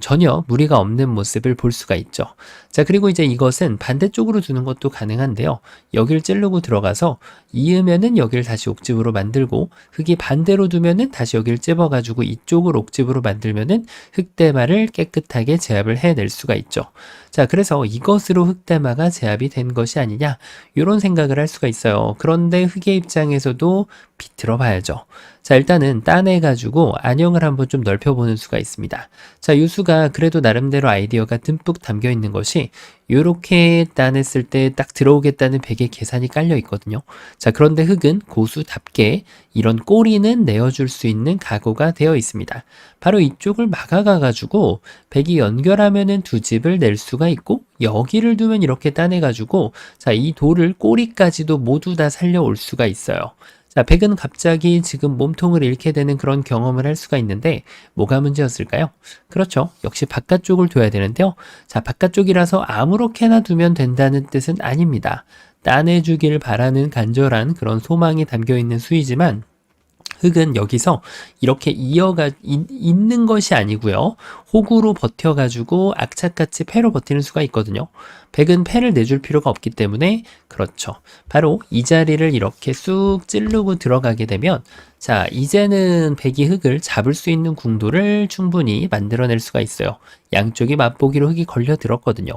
전혀 무리가 없는 모습을 볼 수가 있죠. 자, 그리고 이제 이것은 반대쪽으로 두는 것도 가능한데요. 여기를 찌르고 들어가서 이으면은 여기를 다시 옥집으로 만들고 흑이 반대로 두면은 다시 여기를 찝어가지고 이쪽을 옥집으로 만들면은 흑대마를 깨끗하게 제압을 해낼 수가 있죠. 자, 그래서 이것으로 흑대마가 제압이 된 것이 아니냐 이런 생각을 할 수가 있어요. 그런데 흑의 입장에서도 비틀어 봐야죠. 자, 일단은 따내가지고 안형을 한번 좀 넓혀보는 수가 있습니다. 자, 이 수가 그래도 나름대로 아이디어가 듬뿍 담겨 있는 것이 이렇게 따냈을 때 딱 들어오겠다는 백의 계산이 깔려 있거든요. 자, 그런데 흑은 고수답게 이런 꼬리는 내어줄 수 있는 각오가 되어 있습니다. 바로 이쪽을 막아가가지고 백이 연결하면은 두 집을 낼 수가 있고 여기를 두면 이렇게 따내가지고 자, 이 돌을 꼬리까지도 모두 다 살려올 수가 있어요. 자, 백은 갑자기 지금 몸통을 잃게 되는 그런 경험을 할 수가 있는데 뭐가 문제였을까요? 그렇죠. 역시 바깥쪽을 둬야 되는데요. 자, 바깥쪽이라서 아무렇게나 두면 된다는 뜻은 아닙니다. 따내주길 바라는 간절한 그런 소망이 담겨 있는 수이지만 흑은 여기서 이렇게 있는 것이 아니고요. 호구로 버텨가지고 악착같이 패로 버티는 수가 있거든요. 백은 패를 내줄 필요가 없기 때문에 그렇죠. 바로 이 자리를 이렇게 쑥 찌르고 들어가게 되면 자, 이제는 백이 흑을 잡을 수 있는 궁도를 충분히 만들어낼 수가 있어요. 양쪽이 맛보기로 흑이 걸려들었거든요.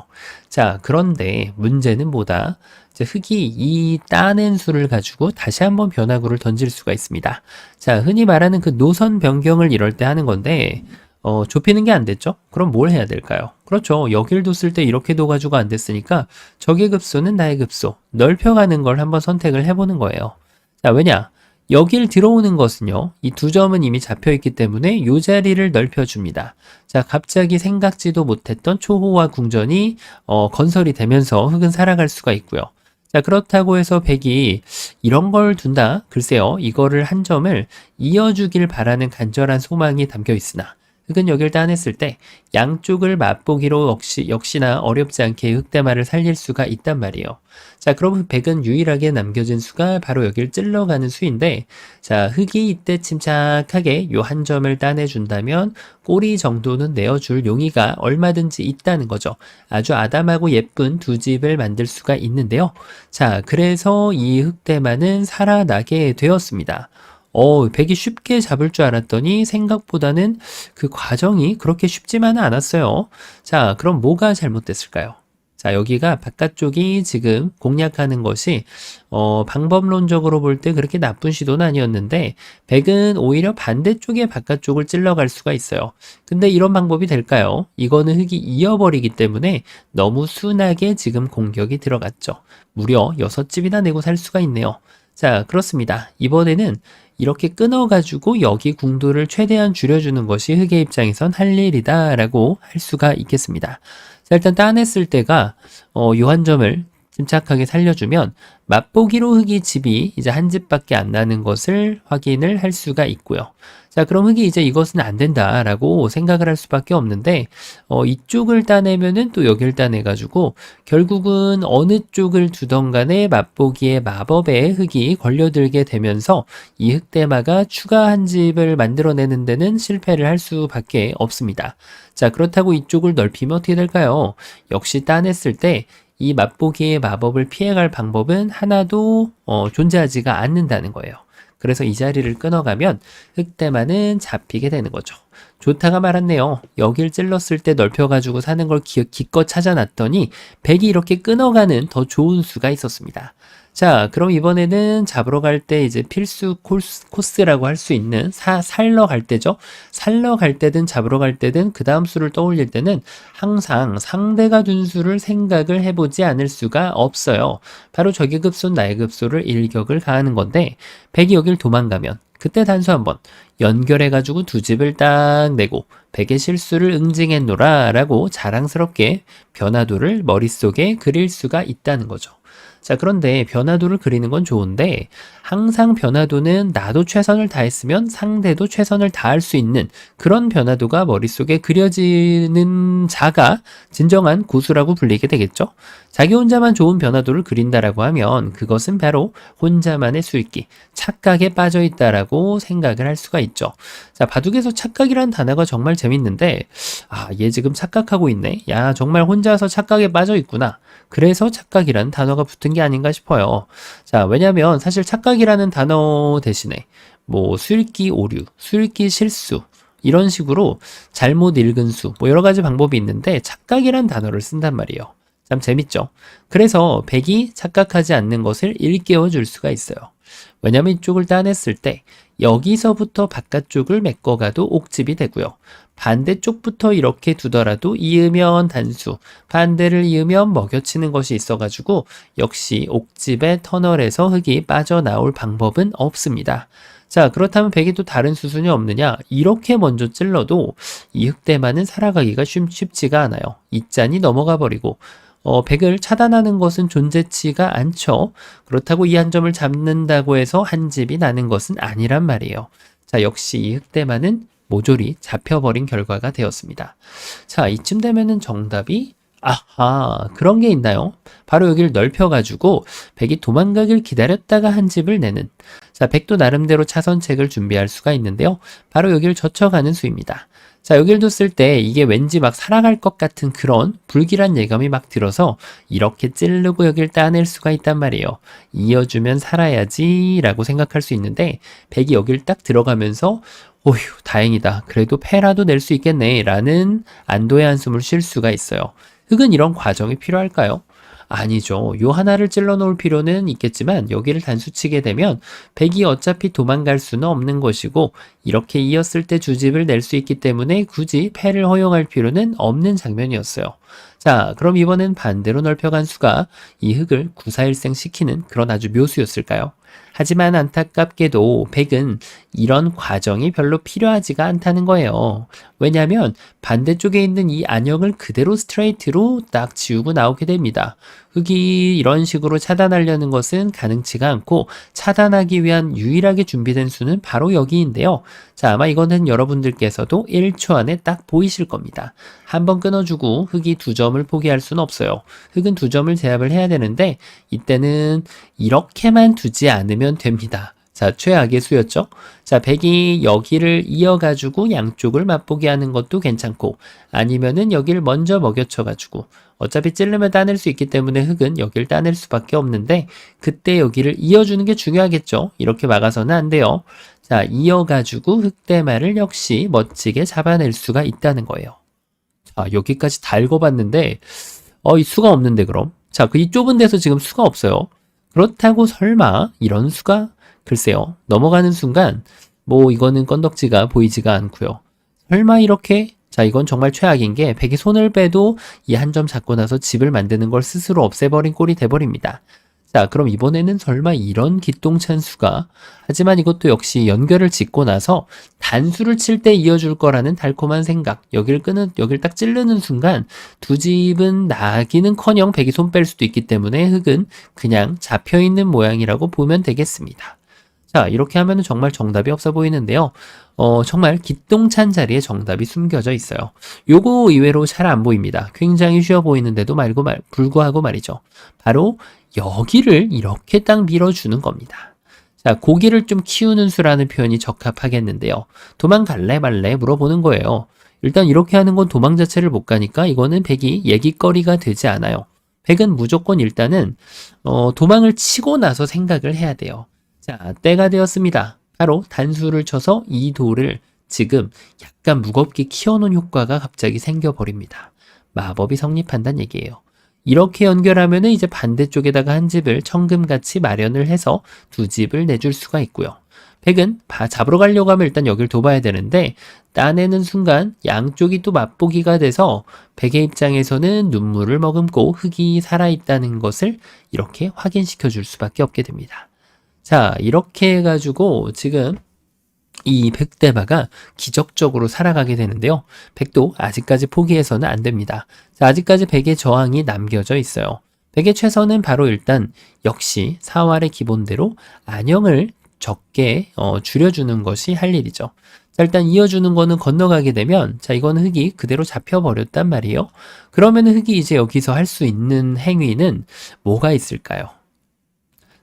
자, 그런데 문제는 뭐다? 이제 흑이 이 따낸 수를 가지고 다시 한번 변화구를 던질 수가 있습니다. 자, 흔히 말하는 그 노선 변경을 이럴 때 하는 건데 좁히는 게 안 됐죠? 그럼 뭘 해야 될까요? 그렇죠. 여길 뒀을 때 이렇게 둬가지고 안 됐으니까 적의 급소는 나의 급소, 넓혀가는 걸 한번 선택을 해보는 거예요. 자, 왜냐? 여길 들어오는 것은요, 이 두 점은 이미 잡혀있기 때문에 이 자리를 넓혀줍니다. 자, 갑자기 생각지도 못했던 초호화 궁전이 건설이 되면서 흑은 살아갈 수가 있고요. 자, 그렇다고 해서 백이 이런 걸 둔다? 글쎄요, 이거를 한 점을 이어주길 바라는 간절한 소망이 담겨 있으나 흙은 여길 따냈을 때 양쪽을 맛보기로 역시나 어렵지 않게 흙대마를 살릴 수가 있단 말이에요. 자, 그럼 백은 유일하게 남겨진 수가 바로 여길 찔러가는 수인데, 자, 흙이 이때 침착하게 요 한 점을 따내준다면 꼬리 정도는 내어줄 용의가 얼마든지 있다는 거죠. 아주 아담하고 예쁜 두 집을 만들 수가 있는데요. 자, 그래서 이 흙대마는 살아나게 되었습니다. 백이 쉽게 잡을 줄 알았더니 생각보다는 그 과정이 그렇게 쉽지만은 않았어요. 자, 그럼 뭐가 잘못됐을까요? 자, 여기가 바깥쪽이 지금 공략하는 것이 방법론적으로 볼 때 그렇게 나쁜 시도는 아니었는데 백은 오히려 반대쪽에 바깥쪽을 찔러갈 수가 있어요. 근데 이런 방법이 될까요? 이거는 흙이 이어버리기 때문에 너무 순하게 지금 공격이 들어갔죠. 무려 6집이나 내고 살 수가 있네요. 자, 그렇습니다. 이번에는 이렇게 끊어가지고 여기 궁도를 최대한 줄여주는 것이 흙의 입장에선 할 일이다라고 할 수가 있겠습니다. 자, 일단 따냈을 때가 요 한 점을 침착하게 살려주면 맛보기로 흙이 집이 이제 한 집밖에 안 나는 것을 확인을 할 수가 있고요. 자, 그럼 흙이 이제 이것은 안 된다라고 생각을 할 수밖에 없는데 이쪽을 따내면은 또 여길 따내가지고 결국은 어느 쪽을 두던 간에 맛보기의 마법에 흙이 걸려들게 되면서 이 흙대마가 추가 한 집을 만들어내는 데는 실패를 할 수밖에 없습니다. 자, 그렇다고 이쪽을 넓히면 어떻게 될까요? 역시 따냈을 때 이 맛보기의 마법을 피해갈 방법은 하나도 존재하지가 않는다는 거예요. 그래서 이 자리를 끊어가면 흙대마는 잡히게 되는 거죠. 좋다가 말았네요. 여길 찔렀을 때 넓혀가지고 사는 걸 기껏 찾아놨더니 백이 이렇게 끊어가는 더 좋은 수가 있었습니다. 자, 그럼 이번에는 잡으러 갈 때 이제 필수 코스라고 할 수 있는 살러 갈 때죠. 살러 갈 때든 잡으러 갈 때든 그 다음 수를 떠올릴 때는 항상 상대가 둔 수를 생각을 해보지 않을 수가 없어요. 바로 적의 급소는 나의 급소를 일격을 가하는 건데 백이 여길 도망가면 그때 단수 한번 연결해가지고 두 집을 딱 내고 백의 실수를 응징했노라 라고 자랑스럽게 변화도를 머릿속에 그릴 수가 있다는 거죠. 자, 그런데 변화도를 그리는 건 좋은데 항상 변화도는 나도 최선을 다했으면 상대도 최선을 다할 수 있는 그런 변화도가 머릿속에 그려지는 자가 진정한 고수라고 불리게 되겠죠. 자기 혼자만 좋은 변화도를 그린다라고 하면 그것은 바로 혼자만의 술기, 착각에 빠져있다라고 생각을 할 수가 있죠. 자, 바둑에서 착각이라는 단어가 정말 재밌는데 얘 지금 착각하고 있네. 야, 정말 혼자서 착각에 빠져있구나. 그래서 착각이라는 단어가 붙은 게 아닌가 싶어요. 자, 왜냐면 사실 착각이라는 단어 대신에 뭐 수읽기 오류, 수읽기 실수 이런 식으로 잘못 읽은 수, 뭐 여러 가지 방법이 있는데 착각이란 단어를 쓴단 말이에요. 참 재밌죠? 그래서 백이 착각하지 않는 것을 일깨워 줄 수가 있어요. 왜냐면 이쪽을 따냈을 때 여기서부터 바깥쪽을 메꿔가도 옥집이 되고요. 반대쪽부터 이렇게 두더라도 이으면 단수, 반대를 이으면 먹여치는 것이 있어가지고 역시 옥집의 터널에서 흙이 빠져나올 방법은 없습니다. 자, 그렇다면 백이 또 다른 수순이 없느냐? 이렇게 먼저 찔러도 이 흙대마는 살아가기가 쉽지가 않아요. 이 짠이 넘어가 버리고 백을 차단하는 것은 존재치가 않죠. 그렇다고 이 한 점을 잡는다고 해서 한 집이 나는 것은 아니란 말이에요. 자, 역시 이 흙대마는 모조리 잡혀버린 결과가 되었습니다. 자, 이쯤 되면은 정답이 그런 게 있나요? 바로 여기를 넓혀가지고 백이 도망가길 기다렸다가 한 집을 내는. 자, 백도 나름대로 차선책을 준비할 수가 있는데요. 바로 여기를 젖혀가는 수입니다. 자, 여길 뒀을 때 이게 왠지 막 살아갈 것 같은 그런 불길한 예감이 막 들어서 이렇게 찌르고 여길 따낼 수가 있단 말이에요. 이어주면 살아야지 라고 생각할 수 있는데 백이 여길 딱 들어가면서 오휴, 다행이다. 그래도 패라도 낼 수 있겠네 라는 안도의 한숨을 쉴 수가 있어요. 흙은 이런 과정이 필요할까요? 아니죠. 요 하나를 찔러 놓을 필요는 있겠지만 여기를 단수치게 되면 백이 어차피 도망갈 수는 없는 것이고 이렇게 이었을 때 주집을 낼 수 있기 때문에 굳이 패를 허용할 필요는 없는 장면이었어요. 자, 그럼 이번엔 반대로 넓혀간 수가 이 흙을 구사일생 시키는 그런 아주 묘수였을까요? 하지만 안타깝게도 백은 이런 과정이 별로 필요하지가 않다는 거예요. 왜냐하면 반대쪽에 있는 이 안형을 그대로 스트레이트로 딱 지우고 나오게 됩니다. 흙이 이런 식으로 차단하려는 것은 가능치가 않고 차단하기 위한 유일하게 준비된 수는 바로 여기인데요. 자, 아마 이거는 여러분들께서도 1초 안에 딱 보이실 겁니다. 한번 끊어주고 흙이 2점을 포기할 수는 없어요. 흙은 2점을 제압을 해야 되는데 이때는 이렇게만 두지 않으면 됩니다. 자, 최악의 수였죠. 자, 백이 여기를 이어가지고 양쪽을 맛보게 하는 것도 괜찮고 아니면은 여기를 먼저 먹여쳐가지고 어차피 찌르면 따낼 수 있기 때문에 흙은 여기를 따낼 수밖에 없는데 그때 여기를 이어주는 게 중요하겠죠. 이렇게 막아서는 안 돼요. 자, 이어가지고 흙대마를 역시 멋지게 잡아낼 수가 있다는 거예요. 자, 여기까지 다 읽어봤는데 이 수가 없는데 그럼? 자, 이 좁은 데서 지금 수가 없어요. 그렇다고 설마 이런 수가? 글쎄요. 넘어가는 순간 이거는 건덕지가 보이지가 않고요. 설마 이렇게? 자, 이건 정말 최악인 게 백이 손을 빼도 이 한 점 잡고 나서 집을 만드는 걸 스스로 없애버린 꼴이 돼버립니다. 자, 그럼 이번에는 설마 이런 기똥찬 수가? 하지만 이것도 역시 연결을 짓고 나서 단수를 칠 때 이어줄 거라는 달콤한 생각. 여길 딱 찌르는 순간 두 집은 나기는커녕 백이 손 뺄 수도 있기 때문에 흙은 그냥 잡혀있는 모양이라고 보면 되겠습니다. 자, 이렇게 하면은 정말 정답이 없어 보이는데요. 정말 기똥찬 자리에 정답이 숨겨져 있어요. 요거 의외로 잘 안 보입니다. 굉장히 쉬워 보이는데도 불구하고 말이죠. 바로 여기를 이렇게 딱 밀어주는 겁니다. 자, 고기를 좀 키우는 수라는 표현이 적합하겠는데요. 도망갈래 말래 물어보는 거예요. 일단 이렇게 하는 건 도망 자체를 못 가니까 이거는 백이 얘기거리가 되지 않아요. 백은 무조건 일단은 도망을 치고 나서 생각을 해야 돼요. 자, 때가 되었습니다. 바로 단수를 쳐서 이 돌을 지금 약간 무겁게 키워놓은 효과가 갑자기 생겨버립니다. 마법이 성립한다는 얘기예요. 이렇게 연결하면 이제 반대쪽에다가 한 집을 청금같이 마련을 해서 두 집을 내줄 수가 있고요. 백은 잡으러 가려고 하면 일단 여길 둬봐야 되는데 따내는 순간 양쪽이 또 맛보기가 돼서 백의 입장에서는 눈물을 머금고 흙이 살아있다는 것을 이렇게 확인시켜 줄 수밖에 없게 됩니다. 자, 이렇게 해가지고 지금 이 백대마가 기적적으로 살아가게 되는데요. 백도 아직까지 포기해서는 안 됩니다. 자, 아직까지 백의 저항이 남겨져 있어요. 백의 최선은 바로 일단 역시 사활의 기본대로 안형을 적게 줄여주는 것이 할 일이죠. 자, 일단 이어주는 거는 건너가게 되면 자, 이거는 흙이 그대로 잡혀버렸단 말이에요. 그러면 흙이 이제 여기서 할 수 있는 행위는 뭐가 있을까요?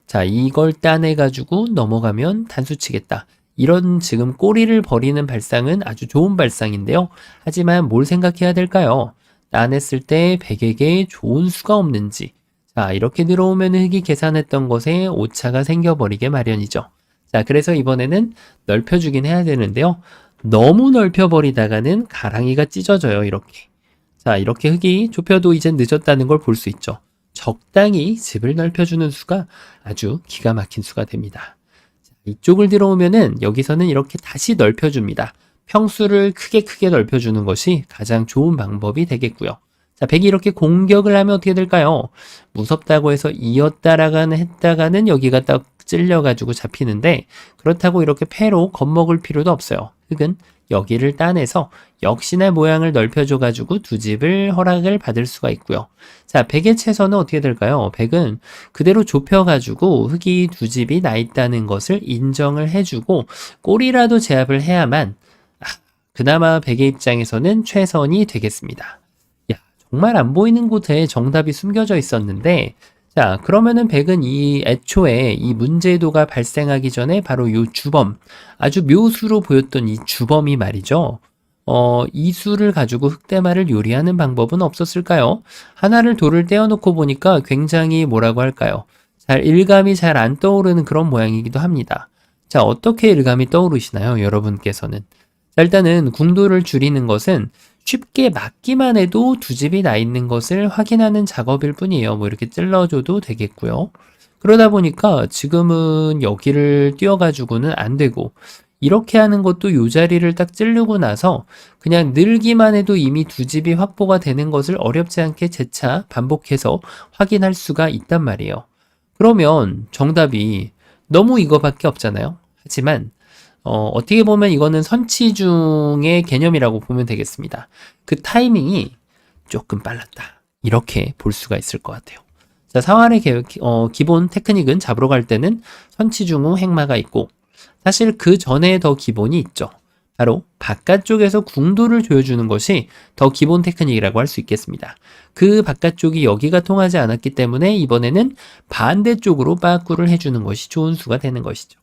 자, 이걸 따내가지고 넘어가면 단수 치겠다. 이런 지금 꼬리를 버리는 발상은 아주 좋은 발상인데요. 하지만 뭘 생각해야 될까요? 따냈을 때 백에게 좋은 수가 없는지. 자, 이렇게 들어오면 흙이 계산했던 것에 오차가 생겨버리게 마련이죠. 자, 그래서 이번에는 넓혀주긴 해야 되는데요. 너무 넓혀버리다가는 가랑이가 찢어져요, 이렇게. 자, 이렇게 흙이 좁혀도 이젠 늦었다는 걸 볼 수 있죠. 적당히 집을 넓혀주는 수가 아주 기가 막힌 수가 됩니다. 자, 이쪽을 들어오면은 여기서는 이렇게 다시 넓혀줍니다. 평수를 크게 넓혀주는 것이 가장 좋은 방법이 되겠고요. 자, 백이 이렇게 공격을 하면 어떻게 될까요? 무섭다고 해서 이었다라가는 했다가는 여기가 딱 찔려가지고 잡히는데 그렇다고 이렇게 패로 겁먹을 필요도 없어요. 흙은 여기를 따내서 역시나 모양을 넓혀줘가지고 두 집을 허락을 받을 수가 있고요. 자, 백의 채선은 어떻게 될까요? 백은 그대로 좁혀가지고 흙이 두 집이 나 있다는 것을 인정을 해주고 꼬리라도 제압을 해야만 그나마 백의 입장에서는 최선이 되겠습니다. 야, 정말 안 보이는 곳에 정답이 숨겨져 있었는데 자, 그러면은 백은 이 애초에 이 문제도가 발생하기 전에 바로 이 주범, 아주 묘수로 보였던 이 주범이 말이죠. 이 수를 가지고 흙대마를 요리하는 방법은 없었을까요? 하나를 돌을 떼어놓고 보니까 굉장히 뭐라고 할까요? 일감이 잘 안 떠오르는 그런 모양이기도 합니다. 자, 어떻게 일감이 떠오르시나요? 여러분께서는. 자, 일단은 궁도를 줄이는 것은 쉽게 막기만 해도 두 집이 나 있는 것을 확인하는 작업일 뿐이에요. 뭐 이렇게 찔러줘도 되겠고요. 그러다 보니까 지금은 여기를 띄워가지고는 안 되고 이렇게 하는 것도 이 자리를 딱 찌르고 나서 그냥 늘기만 해도 이미 두 집이 확보가 되는 것을 어렵지 않게 재차 반복해서 확인할 수가 있단 말이에요. 그러면 정답이 너무 이거밖에 없잖아요. 하지만 어떻게 보면 이거는 선취중의 개념이라고 보면 되겠습니다. 그 타이밍이 조금 빨랐다. 이렇게 볼 수가 있을 것 같아요. 자, 사활의 기본 테크닉은 잡으러 갈 때는 선치중후 행마가 있고, 사실 그 전에 더 기본이 있죠. 바로 바깥쪽에서 궁도를 조여주는 것이 더 기본 테크닉이라고 할 수 있겠습니다. 그 바깥쪽이 여기가 통하지 않았기 때문에 이번에는 반대쪽으로 빠꾸를 해주는 것이 좋은 수가 되는 것이죠.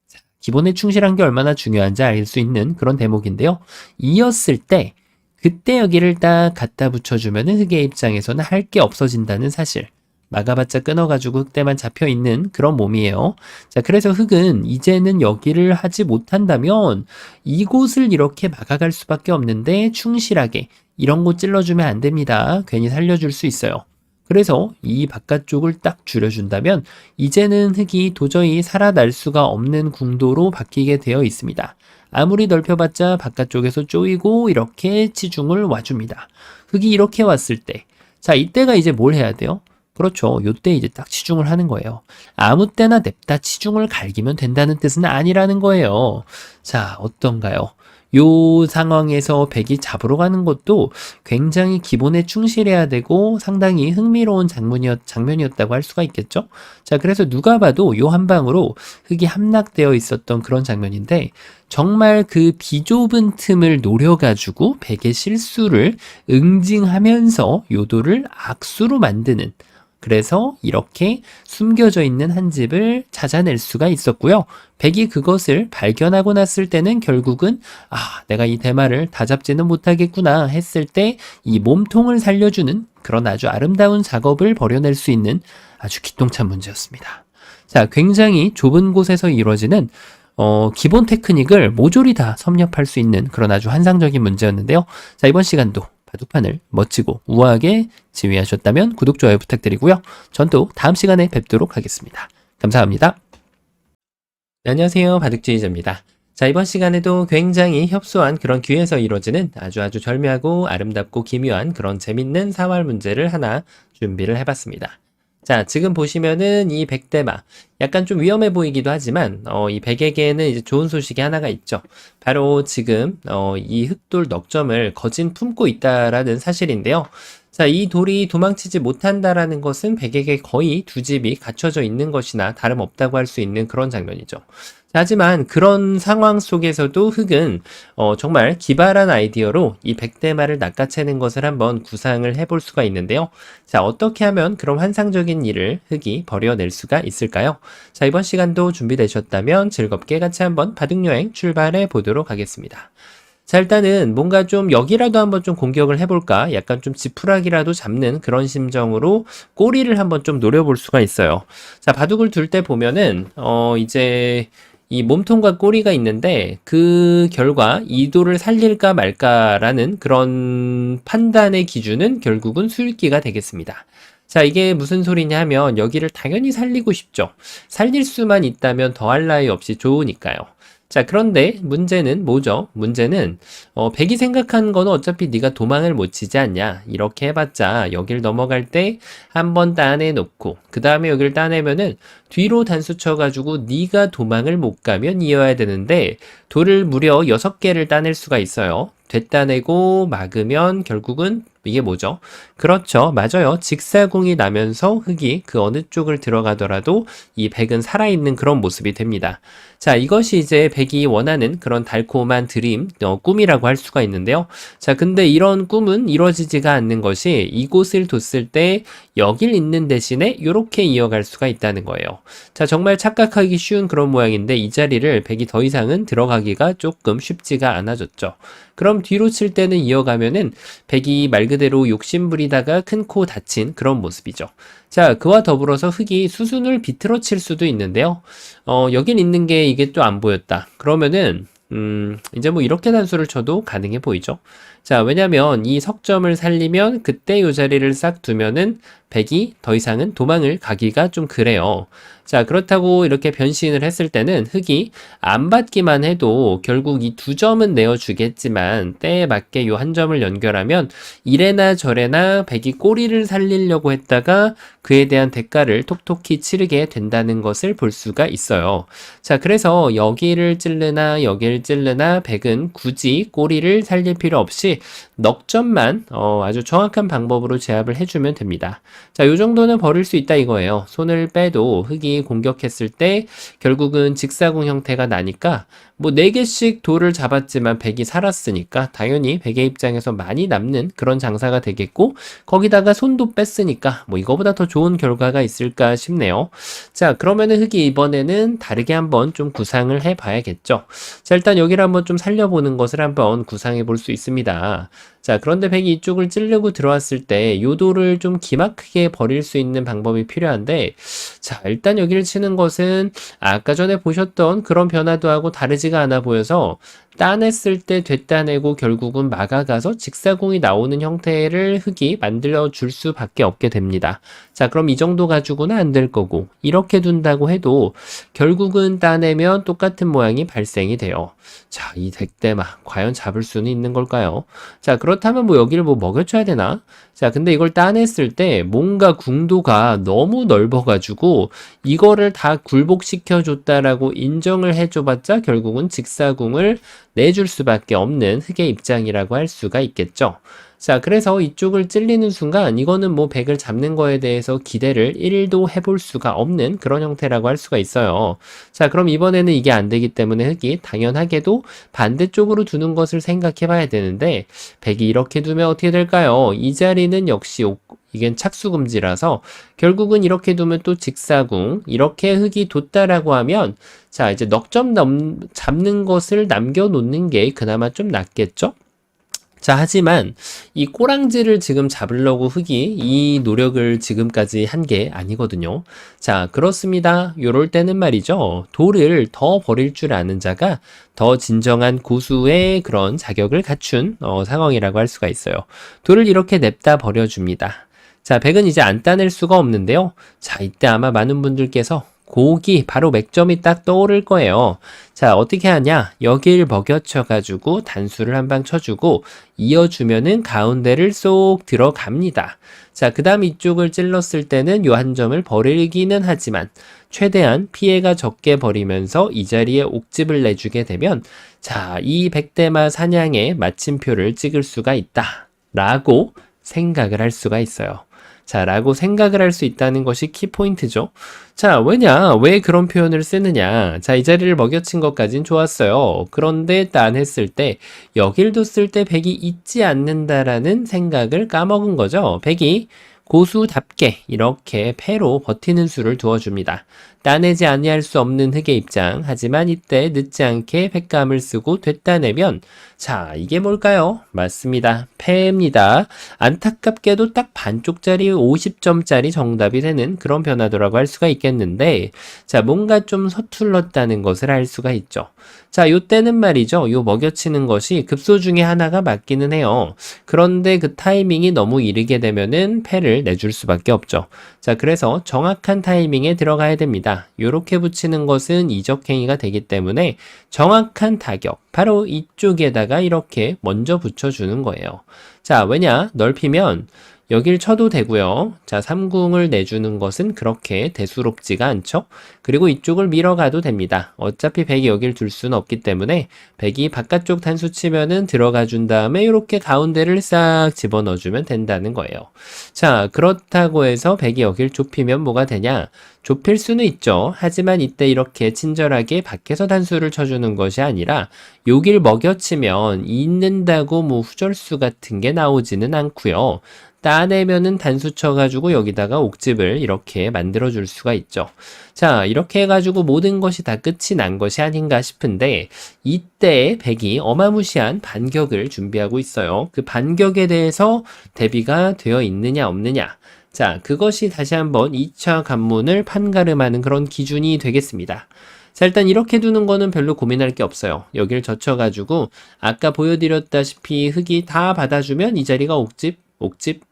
자, 기본에 충실한 게 얼마나 중요한지 알 수 있는 그런 대목인데요. 이었을 때 그때 여기를 딱 갖다 붙여주면은 흑의 입장에서는 할 게 없어진다는 사실. 막아봤자 끊어가지고 흑대만 잡혀있는 그런 몸이에요. 자, 그래서 흑은 이제는 여기를 하지 못한다면 이곳을 이렇게 막아갈 수밖에 없는데 충실하게 이런 곳 찔러주면 안 됩니다. 괜히 살려줄 수 있어요. 그래서 이 바깥쪽을 딱 줄여준다면 이제는 흑이 도저히 살아날 수가 없는 궁도로 바뀌게 되어 있습니다. 아무리 넓혀봤자 바깥쪽에서 쪼이고 이렇게 치중을 와줍니다. 흑이 이렇게 왔을 때, 자, 이때가 이제 뭘 해야 돼요? 그렇죠. 요때 이제 딱 치중을 하는 거예요. 아무 때나 냅다 치중을 갈기면 된다는 뜻은 아니라는 거예요. 자, 어떤가요? 요 상황에서 백이 잡으러 가는 것도 굉장히 기본에 충실해야 되고 상당히 흥미로운 장면이었다고 할 수가 있겠죠. 자, 그래서 누가 봐도 요 한 방으로 흑이 함락되어 있었던 그런 장면인데 정말 그 비좁은 틈을 노려가지고 백의 실수를 응징하면서 요도를 악수로 만드는, 그래서 이렇게 숨겨져 있는 한 집을 찾아낼 수가 있었고요. 백이 그것을 발견하고 났을 때는 결국은 내가 이 대마를 다 잡지는 못하겠구나 했을 때 이 몸통을 살려주는 그런 아주 아름다운 작업을 벌여낼 수 있는 아주 기똥찬 문제였습니다. 자, 굉장히 좁은 곳에서 이루어지는 기본 테크닉을 모조리 다 섭렵할 수 있는 그런 아주 환상적인 문제였는데요. 자, 이번 시간도 바둑판을 멋지고 우아하게 지휘하셨다면 구독, 좋아요 부탁드리고요. 전 또 다음 시간에 뵙도록 하겠습니다. 감사합니다. 네, 안녕하세요. 바둑지휘자입니다. 자, 이번 시간에도 굉장히 협소한 그런 귀에서 이루어지는 아주 절묘하고 아름답고 기묘한 그런 재밌는 사활 문제를 하나 준비를 해봤습니다. 자, 지금 보시면은 이 백대마 약간 좀 위험해 보이기도 하지만 이 백에게는 이제 좋은 소식이 하나가 있죠. 바로 지금 이 흑돌 넉점을 거진 품고 있다라는 사실인데요. 자, 이 돌이 도망치지 못한다라는 것은 백에게 거의 두 집이 갖춰져 있는 것이나 다름없다고 할 수 있는 그런 장면이죠. 하지만 그런 상황 속에서도 흑은 정말 기발한 아이디어로 이 백대마를 낚아채는 것을 한번 구상을 해볼 수가 있는데요. 자, 어떻게 하면 그런 환상적인 일을 흑이 벌여낼 수가 있을까요? 자, 이번 시간도 준비되셨다면 즐겁게 같이 한번 바둑여행 출발해 보도록 하겠습니다. 자, 일단은 뭔가 좀 여기라도 한번 좀 공격을 해볼까? 약간 좀 지푸라기라도 잡는 그런 심정으로 꼬리를 한번 좀 노려볼 수가 있어요. 자, 바둑을 둘 때 보면은 이제 이 몸통과 꼬리가 있는데 그 결과 이 돌을 살릴까 말까라는 그런 판단의 기준은 결국은 수읽기가 되겠습니다. 자, 이게 무슨 소리냐 하면 여기를 당연히 살리고 싶죠. 살릴 수만 있다면 더할 나위 없이 좋으니까요. 자, 그런데 문제는 뭐죠? 문제는 백이 생각한 거는 어차피 네가 도망을 못 치지 않냐, 이렇게 해봤자 여길 넘어갈 때 한번 따내놓고 그 다음에 여기를 따내면은 뒤로 단수 쳐가지고 네가 도망을 못 가면 이어야 되는데 돌을 무려 6개를 따낼 수가 있어요. 되따내고 막으면 결국은 이게 뭐죠? 그렇죠. 맞아요. 직사공이 나면서 흑이 그 어느 쪽을 들어가더라도 이 백은 살아있는 그런 모습이 됩니다. 자, 이것이 이제 백이 원하는 그런 달콤한 드림, 꿈이라고 할 수가 있는데요. 자, 근데 이런 꿈은 이루어지지가 않는 것이 이곳을 뒀을 때 여길 있는 대신에 이렇게 이어갈 수가 있다는 거예요. 자, 정말 착각하기 쉬운 그런 모양인데 이 자리를 백이 더 이상은 들어가기가 조금 쉽지가 않아졌죠. 그럼 뒤로 칠 때는 이어가면은 백이 말 그대로 욕심부리다가 큰 코 다친 그런 모습이죠. 자, 그와 더불어서 흑이 수순을 비틀어 칠 수도 있는데요. 여긴 있는 게 이게 또 안 보였다. 그러면은 이제 뭐 이렇게 단수를 쳐도 가능해 보이죠. 자, 왜냐면 이 석점을 살리면 그때 요 자리를 싹 두면은 백이 더 이상은 도망을 가기가 좀 그래요. 자, 그렇다고 이렇게 변신을 했을 때는 흑이 안 받기만 해도 결국 이 2점은 내어주겠지만 때에 맞게 요 한 점을 연결하면 이래나 저래나 백이 꼬리를 살리려고 했다가 그에 대한 대가를 톡톡히 치르게 된다는 것을 볼 수가 있어요. 자, 그래서 여기를 찌르나 여기를 찌르나 백은 굳이 꼬리를 살릴 필요 없이 없이 넉 점만 아주 정확한 방법으로 제압을 해주면 됩니다. 자, 요 정도는 버릴 수 있다 이거예요. 손을 빼도 흙이 공격했을 때 결국은 직사궁 형태가 나니까 뭐 4개씩 돌을 잡았지만 백이 살았으니까 당연히 백의 입장에서 많이 남는 그런 장사가 되겠고, 거기다가 손도 뺐으니까 뭐 이거보다 더 좋은 결과가 있을까 싶네요. 자, 그러면은 흙이 이번에는 다르게 한번 좀 구상을 해 봐야겠죠. 자, 일단 여기를 한번 좀 살려보는 것을 한번 구상해 볼 수 있습니다. 자, 그런데 백이 이쪽을 찌르고 들어왔을 때 요 돌을 좀 기막히게 버릴 수 있는 방법이 필요한데, 자, 일단 여기를 치는 것은 아까 전에 보셨던 그런 변화도 하고 다르지가 않아 보여서 따냈을 때 되따내고 결국은 막아가서 직사공이 나오는 형태를 흙이 만들어 줄 수밖에 없게 됩니다. 자, 그럼 이 정도 가지고는 안 될 거고, 이렇게 둔다고 해도 결국은 따내면 똑같은 모양이 발생이 돼요. 자, 이 덱대마 과연 잡을 수는 있는 걸까요? 자, 그렇다면 뭐 여기를 뭐 먹여줘야 되나? 자, 근데 이걸 따냈을 때 뭔가 궁도가 너무 넓어가지고 이거를 다 굴복시켜 줬다라고 인정을 해줘봤자 결국은 직사궁을 내줄 수밖에 없는 흙의 입장이라고 할 수가 있겠죠. 자, 그래서 이쪽을 찔리는 순간 이거는 뭐 백을 잡는 거에 대해서 기대를 1도 해볼 수가 없는 그런 형태라고 할 수가 있어요. 자, 그럼 이번에는 이게 안 되기 때문에 흙이 당연하게도 반대쪽으로 두는 것을 생각해 봐야 되는데, 백이 이렇게 두면 어떻게 될까요? 이 자리는 역시 이게 착수금지라서 결국은 이렇게 두면 또 직사궁, 이렇게 흙이 뒀다라고 하면 자, 이제 넉 점 잡는 것을 남겨놓는 게 그나마 좀 낫겠죠? 자, 하지만 이 꼬랑지를 지금 잡으려고 흙이 이 노력을 지금까지 한 게 아니거든요. 자, 그렇습니다. 요럴 때는 말이죠. 돌을 더 버릴 줄 아는 자가 더 진정한 고수의 그런 자격을 갖춘 상황이라고 할 수가 있어요. 돌을 이렇게 냅다 버려줍니다. 자, 백은 이제 안 따낼 수가 없는데요. 자, 이때 아마 많은 분들께서 고기, 바로 맥점이 딱 떠오를 거예요. 자, 어떻게 하냐? 여길 먹여쳐가지고 단수를 한 방 쳐주고 이어주면은 가운데를 쏙 들어갑니다. 자, 그 다음 이쪽을 찔렀을 때는 요 한 점을 버리기는 하지만 최대한 피해가 적게 버리면서 이 자리에 옥집을 내주게 되면 자, 이 백대마 사냥의 마침표를 찍을 수가 있다 라고 생각을 할 수가 있어요. 자, 라고 생각을 할 수 있다는 것이 키포인트죠. 자, 왜 그런 표현을 쓰느냐. 자, 이 자리를 먹여친 것까진 좋았어요. 그런데 딴했을 때, 여길 뒀을 때 백이 있지 않는다라는 생각을 까먹은 거죠. 백이 고수답게 이렇게 패로 버티는 수를 두어줍니다. 따내지 아니할 수 없는 흙의 입장. 하지만 이때 늦지 않게 팩감을 쓰고 되따내면 자, 이게 뭘까요? 맞습니다. 패입니다. 안타깝게도 딱 반쪽짜리 50점짜리 정답이 되는 그런 변화도라고 할 수가 있겠는데, 자, 뭔가 좀 서툴렀다는 것을 알 수가 있죠. 자, 요때는 말이죠. 요 먹여치는 것이 급소 중에 하나가 맞기는 해요. 그런데 그 타이밍이 너무 이르게 되면은 패를 내줄 수밖에 없죠. 자, 그래서 정확한 타이밍에 들어가야 됩니다. 요렇게 붙이는 것은 이적행위가 되기 때문에 정확한 타격, 바로 이쪽에다가 이렇게 먼저 붙여주는 거예요. 자, 왜냐? 넓히면 여길 쳐도 되고요. 자, 3궁을 내주는 것은 그렇게 대수롭지가 않죠. 그리고 이쪽을 밀어가도 됩니다. 어차피 백이 여길 둘 수는 없기 때문에 백이 바깥쪽 단수 치면은 들어가 준 다음에 이렇게 가운데를 싹 집어넣어주면 된다는 거예요. 자, 그렇다고 해서 백이 여길 좁히면 뭐가 되냐? 좁힐 수는 있죠. 하지만 이때 이렇게 친절하게 밖에서 단수를 쳐주는 것이 아니라 여길 먹여치면 있는다고 뭐 후절수 같은 게 나오지는 않고요. 따내면은 단수 쳐가지고 여기다가 옥집을 이렇게 만들어줄 수가 있죠. 자, 이렇게 해가지고 모든 것이 다 끝이 난 것이 아닌가 싶은데, 이때 백이 어마무시한 반격을 준비하고 있어요. 그 반격에 대해서 대비가 되어 있느냐 없느냐. 자, 그것이 다시 한번 2차 관문을 판가름하는 그런 기준이 되겠습니다. 자, 일단 이렇게 두는 거는 별로 고민할 게 없어요. 여기를 젖혀가지고 아까 보여드렸다시피 흙이 다 받아주면 이 자리가 옥집,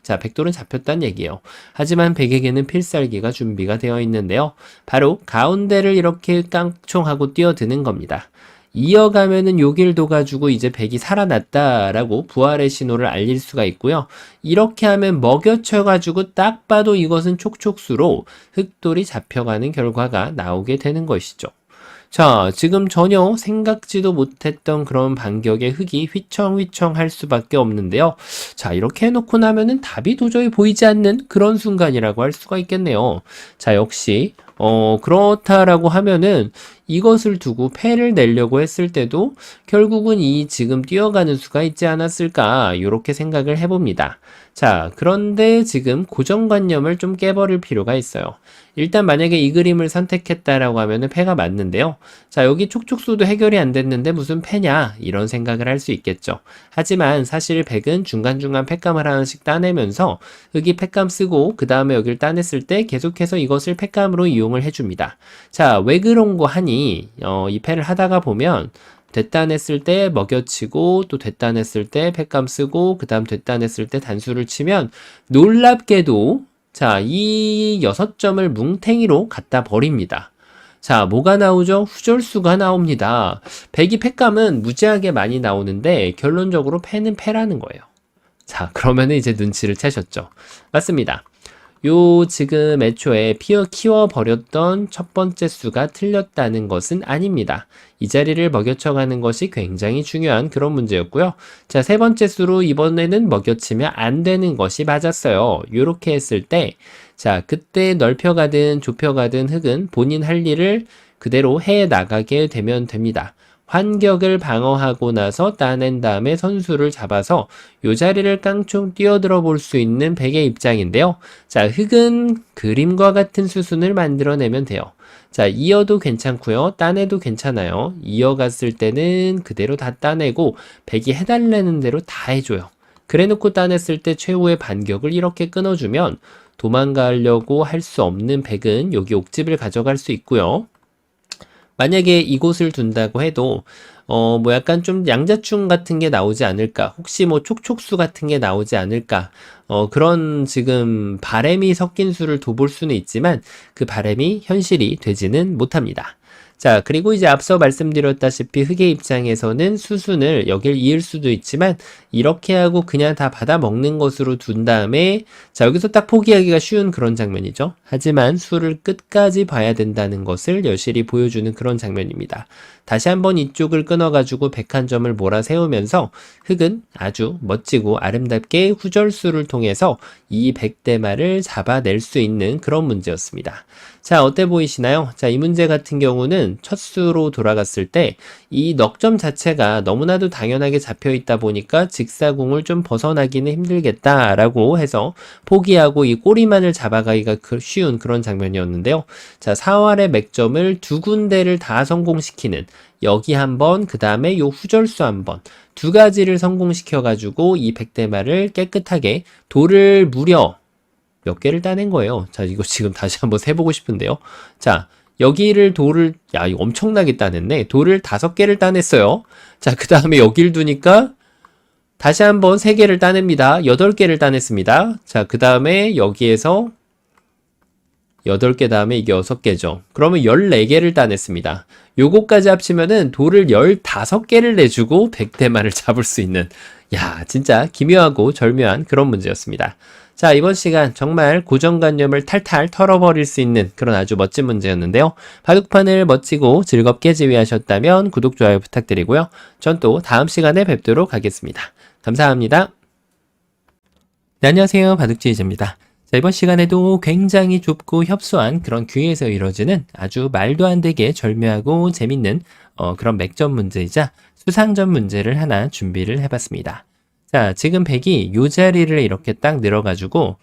자, 백돌은 잡혔다는 얘기예요. 하지만 백에게는 필살기가 준비가 되어 있는데요. 바로 가운데를 이렇게 깡총하고 뛰어드는 겁니다. 이어가면은 요길 둬가지고 이제 백이 살아났다라고 부활의 신호를 알릴 수가 있고요. 이렇게 하면 먹여쳐가지고 딱 봐도 이것은 촉촉수로 흑돌이 잡혀가는 결과가 나오게 되는 것이죠. 자, 지금 전혀 생각지도 못했던 그런 반격의 흙이 휘청휘청 할 수밖에 없는데요. 자, 이렇게 해놓고 나면은 답이 도저히 보이지 않는 그런 순간이라고 할 수가 있겠네요. 자, 역시 그렇다라고 하면은 이것을 두고 패를 내려고 했을 때도 결국은 이 지금 뛰어가는 수가 있지 않았을까, 이렇게 생각을 해봅니다. 자, 그런데 지금 고정관념을 좀 깨버릴 필요가 있어요. 일단 만약에 이 그림을 선택했다라고 하면은 패가 맞는데요. 자, 여기 촉촉수도 해결이 안 됐는데 무슨 패냐, 이런 생각을 할 수 있겠죠. 하지만 사실 백은 중간중간 팩감을 하나씩 따내면서 흙이 팩감 쓰고 그 다음에 여기를 따냈을 때 계속해서 이것을 팩감으로 이용을 해줍니다. 자, 왜 그런 거 하니? 이 패를 하다가 보면 됐다냈을 때 먹여치고 또 됐다냈을 때 팩감 쓰고 그 다음 됐다냈을 때 단수를 치면 놀랍게도 자, 이 6점을 뭉탱이로 갖다 버립니다. 자, 뭐가 나오죠? 후절수가 나옵니다. 백이 팩감은 무지하게 많이 나오는데 결론적으로 패는 패라는 거예요. 자, 그러면은 이제 눈치를 채셨죠? 맞습니다. 요 지금 애초에 키워버렸던 첫 번째 수가 틀렸다는 것은 아닙니다. 이 자리를 먹여쳐가는 것이 굉장히 중요한 그런 문제였고요. 자, 세 번째 수로 이번에는 먹여치면 안 되는 것이 맞았어요. 요렇게 했을 때, 자, 그때 넓혀가든 좁혀가든 흙은 본인 할 일을 그대로 해 나가게 되면 됩니다. 환격을 방어하고 나서 따낸 다음에 선수를 잡아서 요 자리를 깡총 뛰어들어 볼 수 있는 백의 입장인데요. 자, 흙은 그림과 같은 수순을 만들어내면 돼요. 자, 이어도 괜찮고요. 따내도 괜찮아요. 이어갔을 때는 그대로 다 따내고 백이 해달라는 대로 다 해줘요. 그래놓고 따냈을 때 최후의 반격을 이렇게 끊어주면 도망가려고 할 수 없는 백은 여기 옥집을 가져갈 수 있고요. 만약에 이곳을 둔다고 해도 뭐 약간 좀 양자충 같은 게 나오지 않을까, 혹시 뭐 촉촉수 같은 게 나오지 않을까, 그런 지금 바램이 섞인 수를 둬볼 수는 있지만 그 바램이 현실이 되지는 못합니다. 자, 그리고 이제 앞서 말씀드렸다시피 흙의 입장에서는 수순을 여길 이을 수도 있지만 이렇게 하고 그냥 다 받아 먹는 것으로 둔 다음에, 자, 여기서 딱 포기하기가 쉬운 그런 장면이죠. 하지만 수를 끝까지 봐야 된다는 것을 여실히 보여주는 그런 장면입니다. 다시 한번 이쪽을 끊어가지고 101점을 몰아세우면서 흙은 아주 멋지고 아름답게 후절수를 통해서 이 100대마를 잡아낼 수 있는 그런 문제였습니다. 자, 어때 보이시나요? 자, 이 문제 같은 경우는 첫 수로 돌아갔을 때 이 넉점 자체가 너무나도 당연하게 잡혀 있다 보니까 직사궁을 좀 벗어나기는 힘들겠다라고 해서 포기하고 이 꼬리만을 잡아가기가 쉬운 그런 장면이었는데요. 자, 4활의 맥점을 두 군데를 다 성공시키는, 여기 한 번, 그 다음에 요 후절수 한 번, 두 가지를 성공시켜가지고 이 100대마를 깨끗하게 돌을 무려 몇 개를 따낸 거예요. 자, 이거 지금 다시 한번 세보고 싶은데요. 자, 여기를 돌을, 야, 이거 엄청나게 따냈네. 돌을 5개를 따냈어요. 자, 그 다음에 여기를 두니까 다시 한번 3개를 따냅니다. 8개를 따냈습니다. 자, 그 다음에 여기에서 8개 다음에 이게 6개죠. 그러면 14개를 따냈습니다. 요거까지 합치면은 돌을 15개를 내주고 100대마를 잡을 수 있는, 야, 진짜 기묘하고 절묘한 그런 문제였습니다. 자, 이번 시간 정말 고정관념을 탈탈 털어버릴 수 있는 그런 아주 멋진 문제였는데요. 바둑판을 멋지고 즐겁게 지휘하셨다면 구독, 좋아요 부탁드리고요. 전 또 다음 시간에 뵙도록 하겠습니다. 감사합니다. 네, 안녕하세요. 바둑지휘자입니다. 자, 이번 시간에도 굉장히 좁고 협소한 그런 귀에서 이루어지는 아주 말도 안 되게 절묘하고 재밌는 그런 맥점 문제이자 수상점 문제를 하나 준비를 해봤습니다. 자, 지금 백이 요 자리를 이렇게 딱 늘어가지고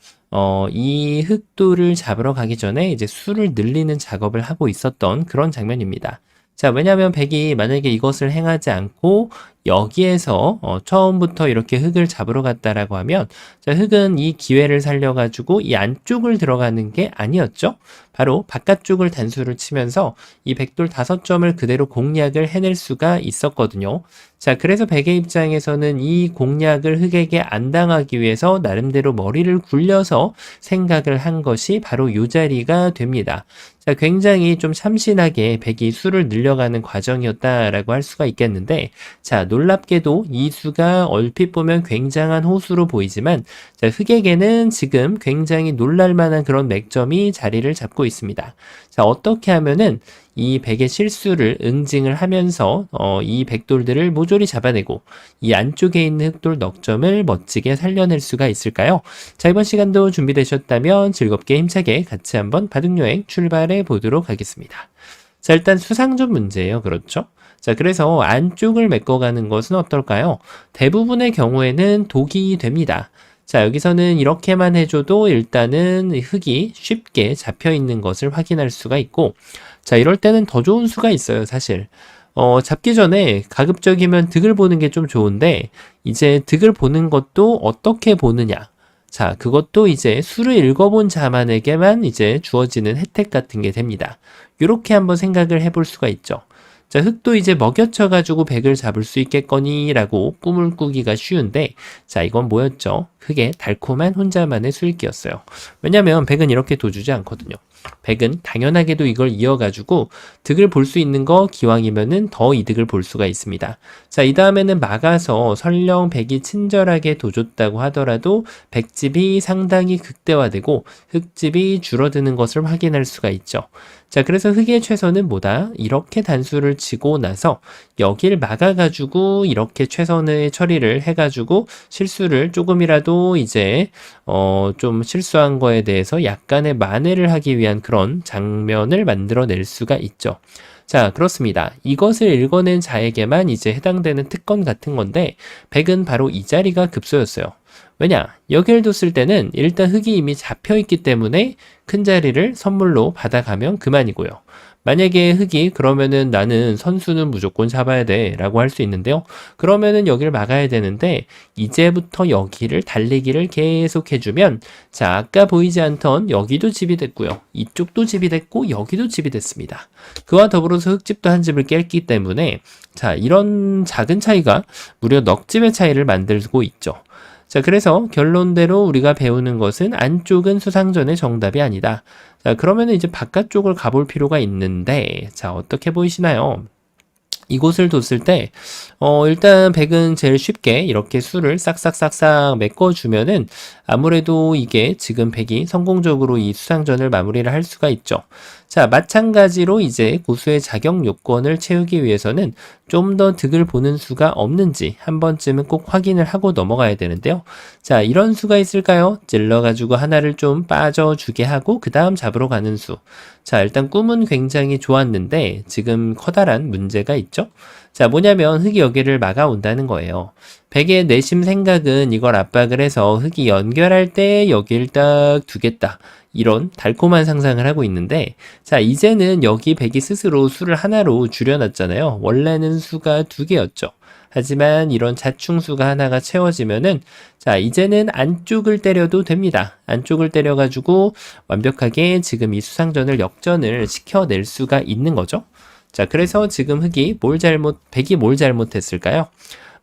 이 흑도를 잡으러 가기 전에 이제 수를 늘리는 작업을 하고 있었던 그런 장면입니다. 자, 왜냐하면 백이 만약에 이것을 행하지 않고 여기에서 처음부터 이렇게 흙을 잡으러 갔다라고 하면, 자, 흙은 이 기회를 살려가지고 이 안쪽을 들어가는 게 아니었죠. 바로 바깥쪽을 단수를 치면서 이 백돌 5점을 그대로 공략을 해낼 수가 있었거든요. 자, 그래서 백의 입장에서는 이 공략을 흙에게 안 당하기 위해서 나름대로 머리를 굴려서 생각을 한 것이 바로 이 자리가 됩니다. 자, 굉장히 좀 참신하게 백이 수를 늘려가는 과정이었다라고 할 수가 있겠는데, 자, 놀랍게도 이 수가 얼핏 보면 굉장한 호수로 보이지만 자, 흑에게는 지금 굉장히 놀랄만한 그런 맥점이 자리를 잡고 있습니다. 자, 어떻게 하면은 이 백의 실수를 응징을 하면서 이 백돌들을 모조리 잡아내고 이 안쪽에 있는 흑돌 넉점을 멋지게 살려낼 수가 있을까요? 자, 이번 시간도 준비되셨다면 즐겁게 힘차게 같이 한번 바둑여행 출발해 보도록 하겠습니다. 자, 일단 수상전 문제예요. 그렇죠? 자, 그래서 안쪽을 메꿔가는 것은 어떨까요? 대부분의 경우에는 독이 됩니다. 자, 여기서는 이렇게만 해줘도 일단은 흑이 쉽게 잡혀 있는 것을 확인할 수가 있고, 자, 이럴 때는 더 좋은 수가 있어요, 사실. 잡기 전에 가급적이면 득을 보는 게 좀 좋은데, 이제 득을 보는 것도 어떻게 보느냐. 자, 그것도 이제 수를 읽어본 자만에게만 이제 주어지는 혜택 같은 게 됩니다. 이렇게 한번 생각을 해볼 수가 있죠. 자, 흑도 이제 먹여쳐가지고 백을 잡을 수 있겠거니 라고 꿈을 꾸기가 쉬운데, 자, 이건 뭐였죠? 흑의 달콤한 혼자만의 수읽기였어요. 왜냐면 백은 이렇게 둬주지 않거든요. 백은 당연하게도 이걸 이어가지고 득을 볼 수 있는 거 기왕이면은 더 이득을 볼 수가 있습니다. 자, 이 다음에는 막아서 설령 백이 친절하게 둬줬다고 하더라도 백집이 상당히 극대화되고 흑집이 줄어드는 것을 확인할 수가 있죠. 자, 그래서 흑의 최선은 뭐다? 이렇게 단수를 치고 나서 여길 막아가지고 이렇게 최선의 처리를 해가지고 실수를 조금이라도 이제 좀 실수한 거에 대해서 약간의 만회를 하기 위한 그런 장면을 만들어낼 수가 있죠. 자, 그렇습니다. 이것을 읽어낸 자에게만 이제 해당되는 특권 같은 건데 백은 바로 이 자리가 급소였어요. 왜냐? 여기를 뒀을 때는 일단 흑이 이미 잡혀있기 때문에 큰 자리를 선물로 받아가면 그만이고요. 만약에 흑이 그러면은 나는 선수는 무조건 잡아야 돼 라고 할 수 있는데요. 그러면은 여기를 막아야 되는데 이제부터 여기를 달리기를 계속 해주면 자, 아까 보이지 않던 여기도 집이 됐고요. 이쪽도 집이 됐고 여기도 집이 됐습니다. 그와 더불어서 흑집도 한 집을 깼기 때문에 자, 이런 작은 차이가 무려 넉집의 차이를 만들고 있죠. 자, 그래서 결론대로 우리가 배우는 것은 안쪽은 수상전의 정답이 아니다. 자, 그러면 이제 바깥쪽을 가볼 필요가 있는데, 자, 어떻게 보이시나요? 이곳을 뒀을 때, 일단 백은 제일 쉽게 이렇게 수를 싹싹싹싹 메꿔주면은 아무래도 이게 지금 백이 성공적으로 이 수상전을 마무리를 할 수가 있죠. 자, 마찬가지로 이제 고수의 자격 요건을 채우기 위해서는 좀 더 득을 보는 수가 없는지 한 번쯤은 꼭 확인을 하고 넘어가야 되는데요. 자, 이런 수가 있을까요? 찔러가지고 하나를 좀 빠져주게 하고 그 다음 잡으러 가는 수. 자, 일단 꿈은 굉장히 좋았는데 지금 커다란 문제가 있죠. 자, 뭐냐면 흑이 여기를 막아온다는 거예요. 백의 내심 생각은 이걸 압박을 해서 흑이 연결할 때 여기를 딱 두겠다. 이런 달콤한 상상을 하고 있는데 자, 이제는 여기 백이 스스로 수를 하나로 줄여놨잖아요. 원래는 수가 2개였죠. 하지만 이런 자충수가 하나가 채워지면은 자, 이제는 안쪽을 때려도 됩니다. 안쪽을 때려가지고 완벽하게 지금 이 수상전을 역전을 시켜낼 수가 있는 거죠. 자, 그래서 지금 백이 뭘 잘못했을까요?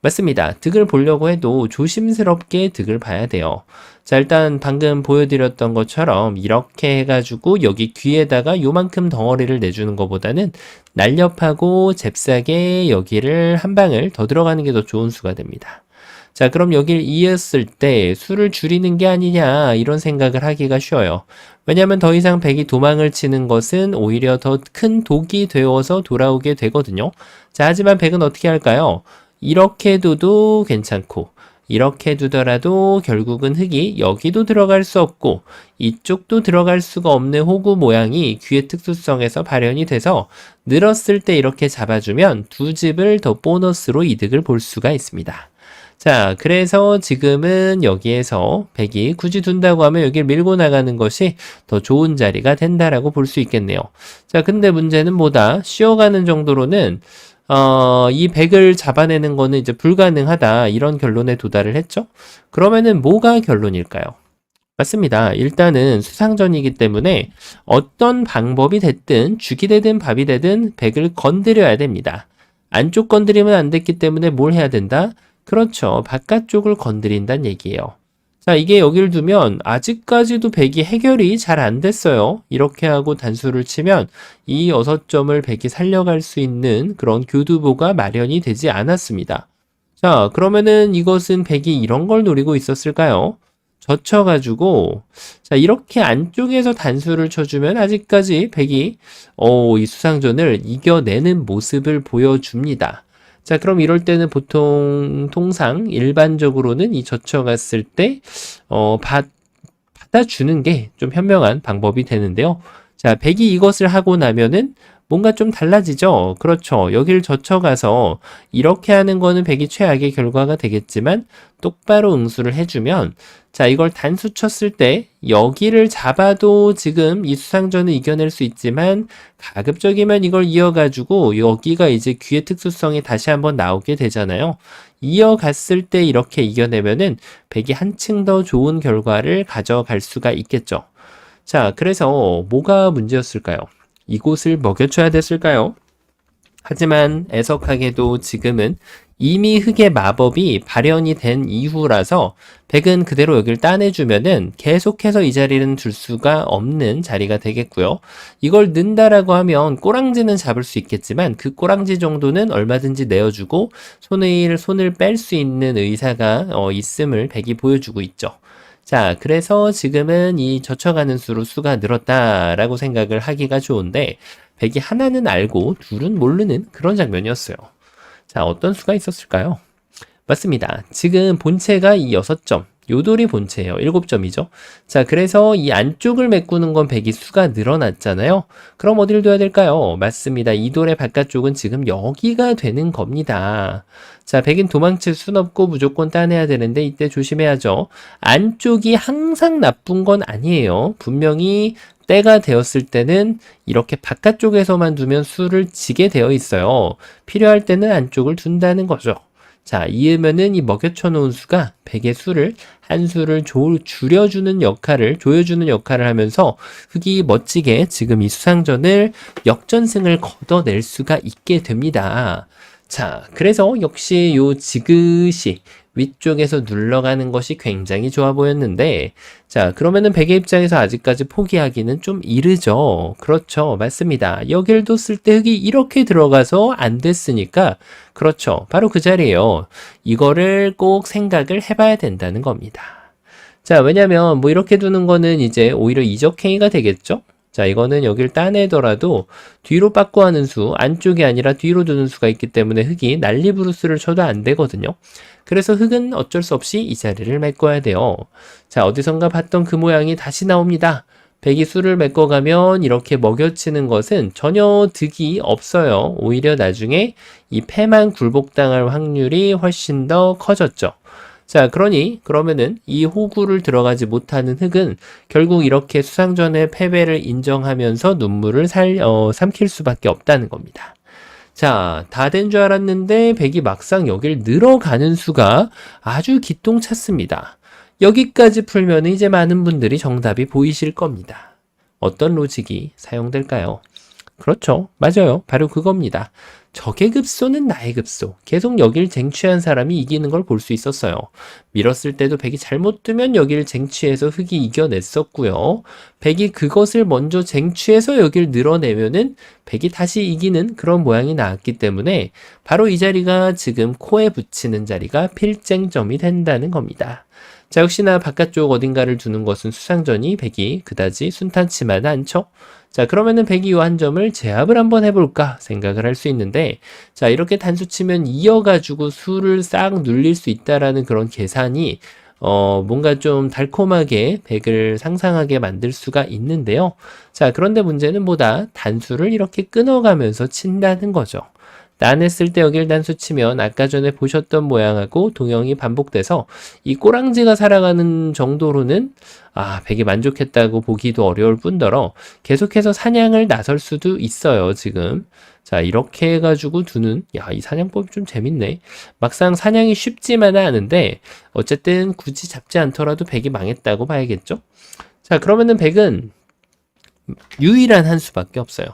맞습니다. 득을 보려고 해도 조심스럽게 득을 봐야 돼요. 자, 일단 방금 보여드렸던 것처럼 이렇게 해가지고 여기 귀에다가 요만큼 덩어리를 내주는 것보다는 날렵하고 잽싸게 여기를 한 방을 더 들어가는 게 더 좋은 수가 됩니다. 자, 그럼 여길 이었을 때 수를 줄이는 게 아니냐 이런 생각을 하기가 쉬워요. 왜냐하면 더 이상 백이 도망을 치는 것은 오히려 더 큰 독이 되어서 돌아오게 되거든요. 자, 하지만 백은 어떻게 할까요? 이렇게 둬도 괜찮고 이렇게 두더라도 결국은 흑이 여기도 들어갈 수 없고 이쪽도 들어갈 수가 없는 호구 모양이 귀의 특수성에서 발현이 돼서 늘었을 때 이렇게 잡아주면 2집을 더 보너스로 이득을 볼 수가 있습니다. 자, 그래서 지금은 여기에서 백이 굳이 둔다고 하면 여기를 밀고 나가는 것이 더 좋은 자리가 된다라고 볼 수 있겠네요. 자, 근데 문제는 뭐다? 쉬어가는 정도로는 이 백을 잡아내는 거는 이제 불가능하다. 이런 결론에 도달을 했죠. 그러면은 뭐가 결론일까요? 맞습니다. 일단은 수상전이기 때문에 어떤 방법이 됐든 죽이 되든 밥이 되든 백을 건드려야 됩니다. 안쪽 건드리면 안 됐기 때문에 뭘 해야 된다? 그렇죠. 바깥쪽을 건드린다는 얘기예요. 자, 이게 여기를 두면 아직까지도 백이 해결이 잘 안 됐어요. 이렇게 하고 단수를 치면 이 6점을 백이 살려갈 수 있는 그런 교두보가 마련이 되지 않았습니다. 자, 그러면은 이것은 백이 이런 걸 노리고 있었을까요? 젖혀가지고, 자, 이렇게 안쪽에서 단수를 쳐주면 아직까지 백이, 이 수상전을 이겨내는 모습을 보여줍니다. 자, 그럼 이럴 때는 보통, 통상, 일반적으로는 이 젖혀갔을 때, 받아주는 게 좀 현명한 방법이 되는데요. 자, 백이 이것을 하고 나면은 뭔가 좀 달라지죠. 그렇죠. 여길 젖혀가서 이렇게 하는 거는 백이 최악의 결과가 되겠지만 똑바로 응수를 해주면 자, 이걸 단수 쳤을 때 여기를 잡아도 지금 이 수상전을 이겨낼 수 있지만 가급적이면 이걸 이어가지고 여기가 이제 귀의 특수성이 다시 한번 나오게 되잖아요. 이어갔을 때 이렇게 이겨내면은 백이 한층 더 좋은 결과를 가져갈 수가 있겠죠. 자, 그래서 뭐가 문제였을까요? 이곳을 먹여줘야 됐을까요? 하지만 애석하게도 지금은 이미 흑의 마법이 발현이 된 이후라서 백은 그대로 여길 따내주면은 계속해서 이 자리는 둘 수가 없는 자리가 되겠고요. 이걸 넣는다라고 하면 꼬랑지는 잡을 수 있겠지만 그 꼬랑지 정도는 얼마든지 내어주고 손을 뺄 수 있는 의사가 있음을 백이 보여주고 있죠. 자, 그래서 지금은 이 젖혀가는 수로 수가 늘었다라고 생각을 하기가 좋은데 백이 하나는 알고 둘은 모르는 그런 장면이었어요. 자, 어떤 수가 있었을까요? 맞습니다. 지금 본체가 이 6점, 요돌이 본체예요. 7점이죠. 자, 그래서 이 안쪽을 메꾸는 건 백이 수가 늘어났잖아요. 그럼 어디를 둬야 될까요? 맞습니다. 이 돌의 바깥쪽은 지금 여기가 되는 겁니다. 자, 백인 도망칠 순 없고 무조건 따내야 되는데 이때 조심해야죠. 안쪽이 항상 나쁜 건 아니에요. 분명히 때가 되었을 때는 이렇게 바깥쪽에서만 두면 수를 지게 되어 있어요. 필요할 때는 안쪽을 둔다는 거죠. 자, 이으면은 이 먹여쳐 놓은 수가 백의 수를 한 수를 줄여주는 역할을, 조여주는 역할을 하면서 흑이 멋지게 지금 이 수상전을 역전승을 걷어낼 수가 있게 됩니다. 자, 그래서 역시 요 지그시 위쪽에서 눌러가는 것이 굉장히 좋아 보였는데, 자, 그러면은 백의 입장에서 아직까지 포기하기는 좀 이르죠. 그렇죠. 맞습니다. 여길 뒀을 때 흑이 이렇게 들어가서 안 됐으니까, 그렇죠. 바로 그 자리예요. 이거를 꼭 생각을 해봐야 된다는 겁니다. 자, 왜냐면 뭐 이렇게 두는 거는 이제 오히려 이적행위가 되겠죠? 자, 이거는 여길 따내더라도 뒤로 빠꾸 하는 수, 안쪽이 아니라 뒤로 두는 수가 있기 때문에 흑이 난리부르스를 쳐도 안 되거든요. 그래서 흑은 어쩔 수 없이 이 자리를 메꿔야 돼요. 자, 어디선가 봤던 그 모양이 다시 나옵니다. 백이 수를 메꿔가면 이렇게 먹여치는 것은 전혀 득이 없어요. 오히려 나중에 이 패만 굴복당할 확률이 훨씬 더 커졌죠. 자, 그러면은 이 호구를 들어가지 못하는 흑은 결국 이렇게 수상전의 패배를 인정하면서 눈물을 삼킬 수밖에 없다는 겁니다. 자, 다 된 줄 알았는데 백이 막상 여길 늘어가는 수가 아주 기똥찼습니다. 여기까지 풀면 이제 많은 분들이 정답이 보이실 겁니다. 어떤 로직이 사용될까요? 그렇죠. 맞아요. 바로 그겁니다. 적의 급소는 나의 급소. 계속 여길 쟁취한 사람이 이기는 걸 볼 수 있었어요. 밀었을 때도 백이 잘못 두면 여길 쟁취해서 흑이 이겨냈었고요. 백이 그것을 먼저 쟁취해서 여길 늘어내면은 백이 다시 이기는 그런 모양이 나왔기 때문에 바로 이 자리가 지금 코에 붙이는 자리가 필쟁점이 된다는 겁니다. 자, 역시나 바깥쪽 어딘가를 두는 것은 수상전이 백이 그다지 순탄치만 않죠. 자, 그러면은 백이 이 한 점을 제압을 한번 해볼까 생각을 할 수 있는데, 자, 이렇게 단수 치면 이어가지고 수를 싹 눌릴 수 있다라는 그런 계산이 뭔가 좀 달콤하게 백을 상상하게 만들 수가 있는데요. 자, 그런데 문제는 뭐다? 단수를 이렇게 끊어가면서 친다는 거죠. 따냈을 때 여길 단수 치면 아까 전에 보셨던 모양하고 동형이 반복돼서 이 꼬랑지가 살아가는 정도로는 백이 만족했다고 보기도 어려울 뿐더러 계속해서 사냥을 나설 수도 있어요, 지금. 자, 이렇게 해가지고 두는, 이 사냥법이 좀 재밌네. 막상 사냥이 쉽지만은 않은데, 어쨌든 굳이 잡지 않더라도 백이 망했다고 봐야겠죠? 자, 그러면은 백은 유일한 한 수밖에 없어요.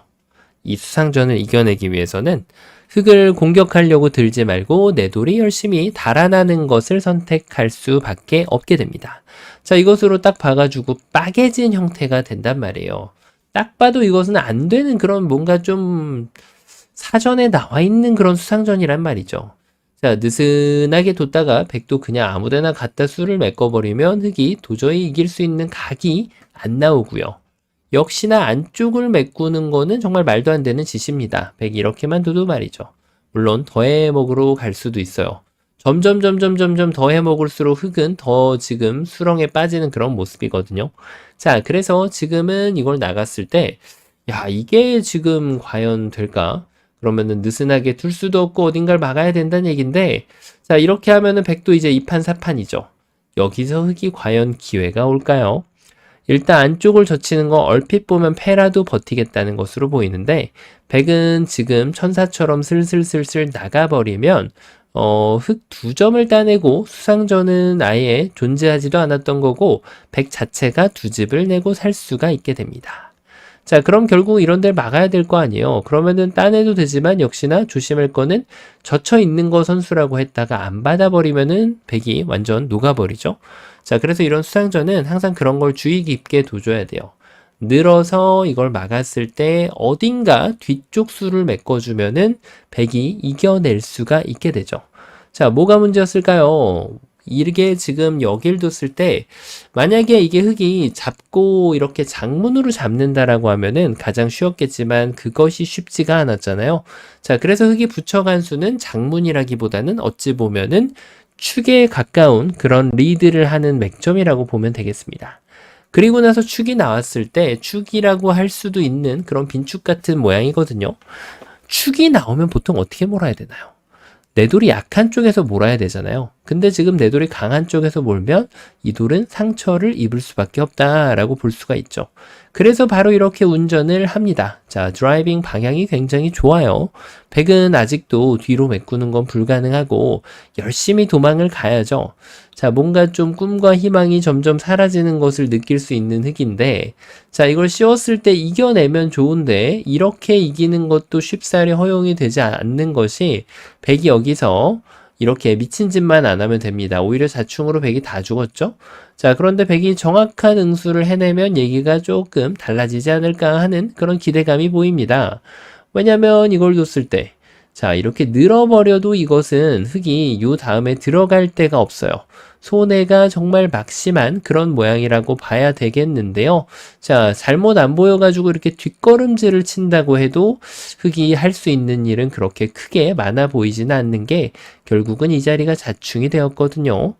이 수상전을 이겨내기 위해서는 흑을 공격하려고 들지 말고 내 돌이 열심히 달아나는 것을 선택할 수밖에 없게 됩니다. 자, 이것으로 딱 봐가지고 빠개진 형태가 된단 말이에요. 딱 봐도 이것은 안 되는 그런 뭔가 좀 사전에 나와 있는 그런 수상전이란 말이죠. 자, 느슨하게 뒀다가 백도 그냥 아무데나 갖다 수를 메꿔버리면 흑이 도저히 이길 수 있는 각이 안 나오고요. 역시나 안쪽을 메꾸는 거는 정말 말도 안 되는 짓입니다. 백이 이렇게만 둬도 말이죠. 물론 더해먹으로 갈 수도 있어요. 점점 더해먹을수록 흑은 더 지금 수렁에 빠지는 그런 모습이거든요. 자, 그래서 지금은 이걸 나갔을 때, 야, 이게 지금 과연 될까? 그러면은 느슨하게 둘 수도 없고 어딘가를 막아야 된다는 얘기인데, 자, 이렇게 하면은 백도 이제 2판 4판이죠. 여기서 흑이 과연 기회가 올까요? 일단 안쪽을 젖히는 거 얼핏 보면 패라도 버티겠다는 것으로 보이는데, 백은 지금 천사처럼 슬슬슬슬 나가버리면 흑 2점을 따내고 수상전은 아예 존재하지도 않았던 거고 백 자체가 2집을 내고 살 수가 있게 됩니다. 자, 그럼 결국 이런 데를 막아야 될 거 아니에요. 그러면은 따내도 되지만 역시나 조심할 거는 젖혀 있는 거 선수라고 했다가 안 받아버리면은 백이 완전 녹아버리죠. 자, 그래서 이런 수상전은 항상 그런 걸 주의 깊게 둬줘야 돼요. 늘어서 이걸 막았을 때 어딘가 뒤쪽 수를 메꿔주면은 백이 이겨낼 수가 있게 되죠. 자, 뭐가 문제였을까요? 이게 지금 여길 뒀을 때 만약에 이게 흑이 잡고 이렇게 장문으로 잡는다라고 하면은 가장 쉬웠겠지만 그것이 쉽지가 않았잖아요. 자, 그래서 흑이 붙여간 수는 장문이라기보다는 어찌 보면은 축에 가까운 그런 리드를 하는 맥점이라고 보면 되겠습니다. 그리고 나서 축이 나왔을 때 축이라고 할 수도 있는 그런 빈축 같은 모양이거든요. 축이 나오면 보통 어떻게 몰아야 되나요? 내 돌이 약한 쪽에서 몰아야 되잖아요. 근데 지금 내 돌이 강한 쪽에서 몰면 이 돌은 상처를 입을 수밖에 없다라고 볼 수가 있죠. 그래서 바로 이렇게 운전을 합니다. 자, 드라이빙 방향이 굉장히 좋아요. 백은 아직도 뒤로 메꾸는 건 불가능하고 열심히 도망을 가야죠. 자, 뭔가 좀 꿈과 희망이 점점 사라지는 것을 느낄 수 있는 흑인데, 자, 이걸 씌웠을 때 이겨내면 좋은데 이렇게 이기는 것도 쉽사리 허용이 되지 않는 것이 백이 여기서 이렇게 미친 짓만 안 하면 됩니다. 오히려 자충으로 백이 다 죽었죠? 자, 그런데 백이 정확한 응수를 해내면 얘기가 조금 달라지지 않을까 하는 그런 기대감이 보입니다. 왜냐면 이걸 뒀을 때, 자, 이렇게 늘어버려도 이것은 흑이 요 다음에 들어갈 데가 없어요. 손해가 정말 막심한 그런 모양이라고 봐야 되겠는데요. 자, 잘못 안 보여가지고 이렇게 뒷걸음질을 친다고 해도 흑이 할 수 있는 일은 그렇게 크게 많아 보이지는 않는 게 결국은 이 자리가 자충이 되었거든요.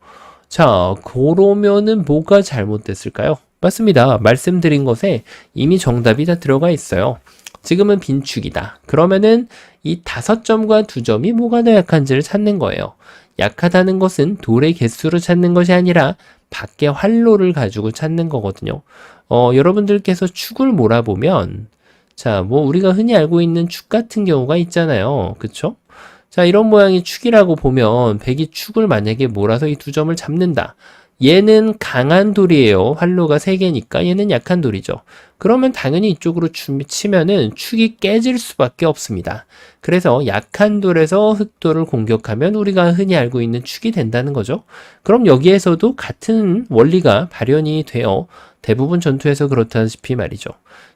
자, 그러면은 뭐가 잘못됐을까요? 맞습니다. 말씀드린 것에 이미 정답이 다 들어가 있어요. 지금은 빈축이다. 그러면은 이 5점과 2점이 뭐가 더 약한지를 찾는 거예요. 약하다는 것은 돌의 개수로 찾는 것이 아니라 밖에 활로를 가지고 찾는 거거든요. 여러분들께서 축을 몰아보면, 자, 뭐 우리가 흔히 알고 있는 축 같은 경우가 있잖아요. 그쵸? 자, 이런 모양의 축이라고 보면 백이 축을 만약에 몰아서 이 2점을 잡는다. 얘는 강한 돌이에요. 활로가 3개니까 얘는 약한 돌이죠. 그러면 당연히 이쪽으로 치면은 축이 깨질 수밖에 없습니다. 그래서 약한 돌에서 흑돌을 공격하면 우리가 흔히 알고 있는 축이 된다는 거죠. 그럼 여기에서도 같은 원리가 발현이 되어 대부분 전투에서 그렇다시피 말이죠.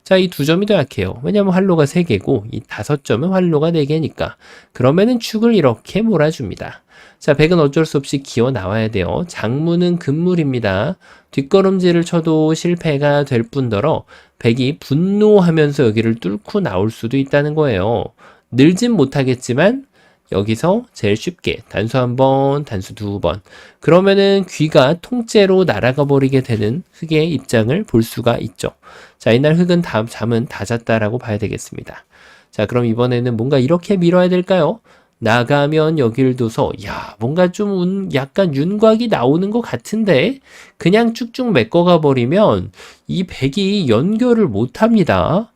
자, 이 2점이 더 약해요. 왜냐하면 활로가 3개고 이 5점은 활로가 4개니까. 그러면은 축을 이렇게 몰아줍니다. 자, 백은 어쩔 수 없이 기어 나와야 돼요. 장문은 금물입니다. 뒷걸음질을 쳐도 실패가 될 뿐더러 백이 분노하면서 여기를 뚫고 나올 수도 있다는 거예요. 늘진 못하겠지만 여기서 제일 쉽게 단수 1번, 단수 2번. 그러면은 귀가 통째로 날아가 버리게 되는 흑의 입장을 볼 수가 있죠. 자, 이날 흑은 잠은 다 잤다라고 봐야 되겠습니다. 자, 그럼 이번에는 뭔가 이렇게 밀어야 될까요? 나가면 여길 둬서 뭔가 좀 약간 윤곽이 나오는 것 같은데 그냥 쭉쭉 메꿔가 버리면 이 백이 연결을 못 합니다.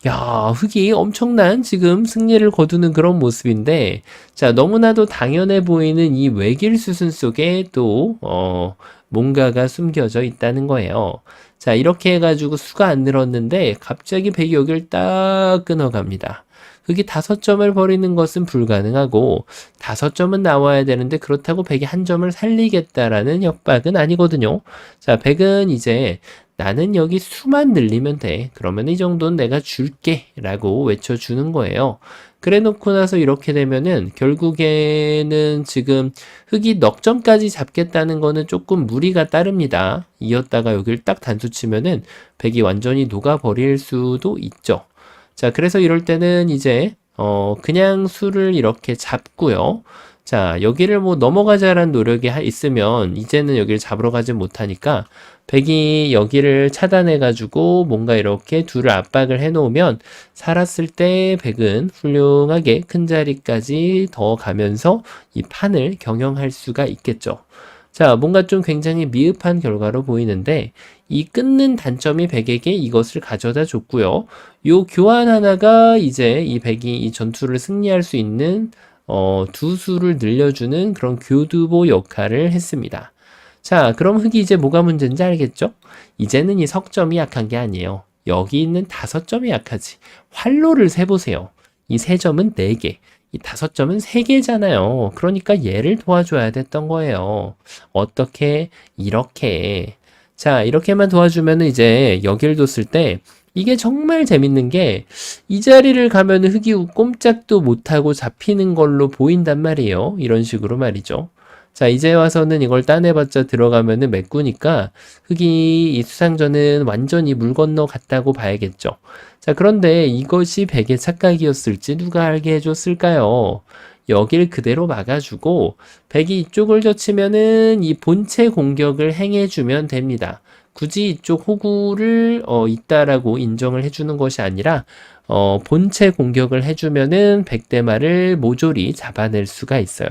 야, 흑이 엄청난 지금 승리를 거두는 그런 모습인데, 자, 너무나도 당연해 보이는 이 외길 수순 속에 또 뭔가가 숨겨져 있다는 거예요. 자, 이렇게 해가지고 수가 안 늘었는데 갑자기 백이 여기를 딱 끊어갑니다. 흑이 5점을 버리는 것은 불가능하고 5점은 나와야 되는데 그렇다고 백이 1점을 살리겠다라는 협박은 아니거든요. 자, 백은 이제 나는 여기 수만 늘리면 돼. 그러면 이 정도는 내가 줄게 라고 외쳐주는 거예요. 그래 놓고 나서 이렇게 되면은 결국에는 지금 흑이 넉 점까지 잡겠다는 거는 조금 무리가 따릅니다. 이었다가 여기를 딱 단수 치면은 백이 완전히 녹아버릴 수도 있죠. 자, 그래서 이럴 때는 이제 그냥 수를 이렇게 잡고요. 자, 여기를 뭐 넘어가자라는 노력이 있으면 이제는 여기를 잡으러 가지 못하니까 백이 여기를 차단해가지고 뭔가 이렇게 둘을 압박을 해놓으면 살았을 때 백은 훌륭하게 큰 자리까지 더 가면서 이 판을 경영할 수가 있겠죠. 자, 뭔가 좀 굉장히 미흡한 결과로 보이는데 이 끊는 단점이 백에게 이것을 가져다 줬고요. 요 교환 하나가 이제 이 백이 이 전투를 승리할 수 있는 두 수를 늘려주는 그런 교두보 역할을 했습니다. 자, 그럼 흑이 이제 뭐가 문제인지 알겠죠? 이제는 이 석점이 약한 게 아니에요. 여기 있는 5점이 약하지. 활로를 세보세요. 이 3점은 4개, 이 5점은 3개잖아요. 그러니까 얘를 도와줘야 됐던 거예요. 어떻게? 이렇게. 자, 이렇게만 도와주면 이제 여기를 뒀을 때 이게 정말 재밌는 게 이 자리를 가면 흑이 꼼짝도 못하고 잡히는 걸로 보인단 말이에요. 이런 식으로 말이죠. 자, 이제 와서는 이걸 따내봤자 들어가면은 메꾸니까 흑이 이 수상전은 완전히 물 건너 갔다고 봐야겠죠. 자, 그런데 이것이 백의 착각이었을지 누가 알게 해줬을까요? 여길 그대로 막아주고 백이 이쪽을 젖히면은 이 본체 공격을 행해주면 됩니다. 굳이 이쪽 호구를 있다라고 인정을 해주는 것이 아니라 본체 공격을 해주면은 백대마를 모조리 잡아낼 수가 있어요.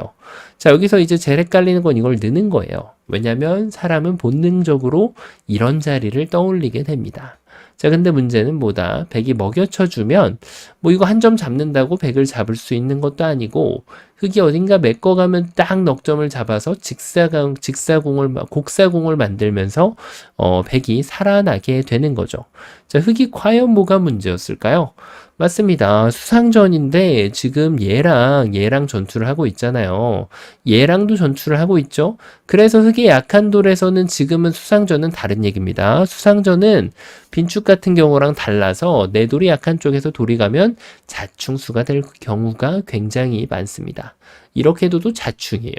자, 여기서 이제 제일 헷갈리는 건 이걸 넣는 거예요. 왜냐면 사람은 본능적으로 이런 자리를 떠올리게 됩니다. 자, 근데 문제는 뭐다? 백이 먹여쳐주면 뭐 이거 한 점 잡는다고 백을 잡을 수 있는 것도 아니고 흑이 어딘가 메꿔가면 딱 넉 점을 잡아서 곡사공을 만들면서 백이 살아나게 되는 거죠. 자, 흑이 과연 뭐가 문제였을까요? 맞습니다. 수상전인데 지금 얘랑 전투를 하고 있잖아요. 얘랑도 전투를 하고 있죠. 그래서 흑의 약한 돌에서는 지금은 수상전은 다른 얘기입니다. 수상전은 빈축 같은 경우랑 달라서 내 돌이 약한 쪽에서 돌이 가면 자충수가 될 경우가 굉장히 많습니다. 이렇게 둬도 자충이에요.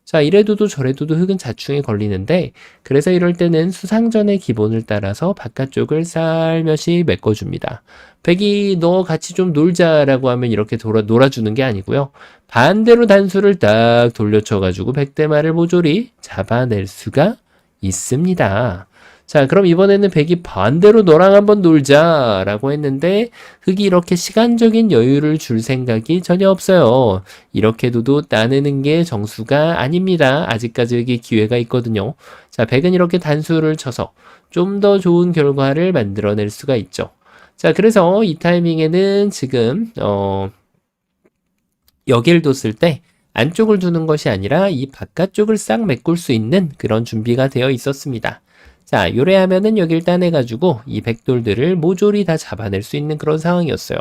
자, 이래도도 저래도도 흑은 자충에 걸리는데 그래서 이럴 때는 수상전의 기본을 따라서 바깥쪽을 살며시 메꿔줍니다. 백이 너 같이 좀 놀자라고 하면 이렇게 놀아주는 게 아니고요. 반대로 단수를 딱 돌려쳐가지고 백대마를 모조리 잡아낼 수가 있습니다. 자, 그럼 이번에는 백이 반대로 너랑 한번 놀자라고 했는데 흑이 이렇게 시간적인 여유를 줄 생각이 전혀 없어요. 이렇게 둬도 따내는 게 정수가 아닙니다. 아직까지 흑이 기회가 있거든요. 자, 백은 이렇게 단수를 쳐서 좀 더 좋은 결과를 만들어낼 수가 있죠. 자, 그래서 이 타이밍에는 지금 여기를 뒀을 때 안쪽을 두는 것이 아니라 이 바깥쪽을 싹 메꿀 수 있는 그런 준비가 되어 있었습니다. 자, 요래하면은 여길 따내가지고 이 백돌들을 모조리 다 잡아낼 수 있는 그런 상황이었어요.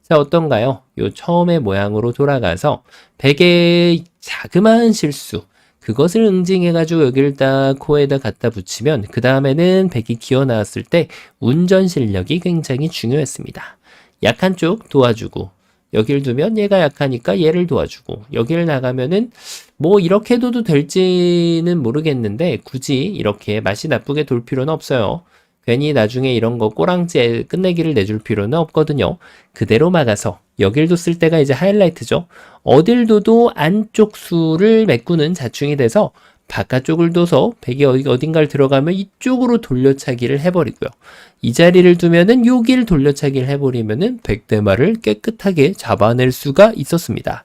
자, 어떤가요? 요 처음의 모양으로 돌아가서 백의 자그마한 실수, 그것을 응징해가지고 여기를 딱 코에다 갖다 붙이면 그 다음에는 백이 기어 나왔을 때 운전 실력이 굉장히 중요했습니다. 약한 쪽 도와주고 여길 두면 얘가 약하니까 얘를 도와주고 여기를 나가면은 뭐 이렇게 둬도 될지는 모르겠는데 굳이 이렇게 맛이 나쁘게 돌 필요는 없어요. 괜히 나중에 이런 거 꼬랑지 끝내기를 내줄 필요는 없거든요. 그대로 막아서 여길 뒀을 때가 이제 하이라이트죠. 어딜 둬도 안쪽 수를 메꾸는 자충이 돼서 바깥쪽을 둬서 백이 어딘가를 들어가면 이쪽으로 돌려차기를 해버리고요. 이 자리를 두면은 여기를 돌려차기를 해버리면은 백대마를 깨끗하게 잡아낼 수가 있었습니다.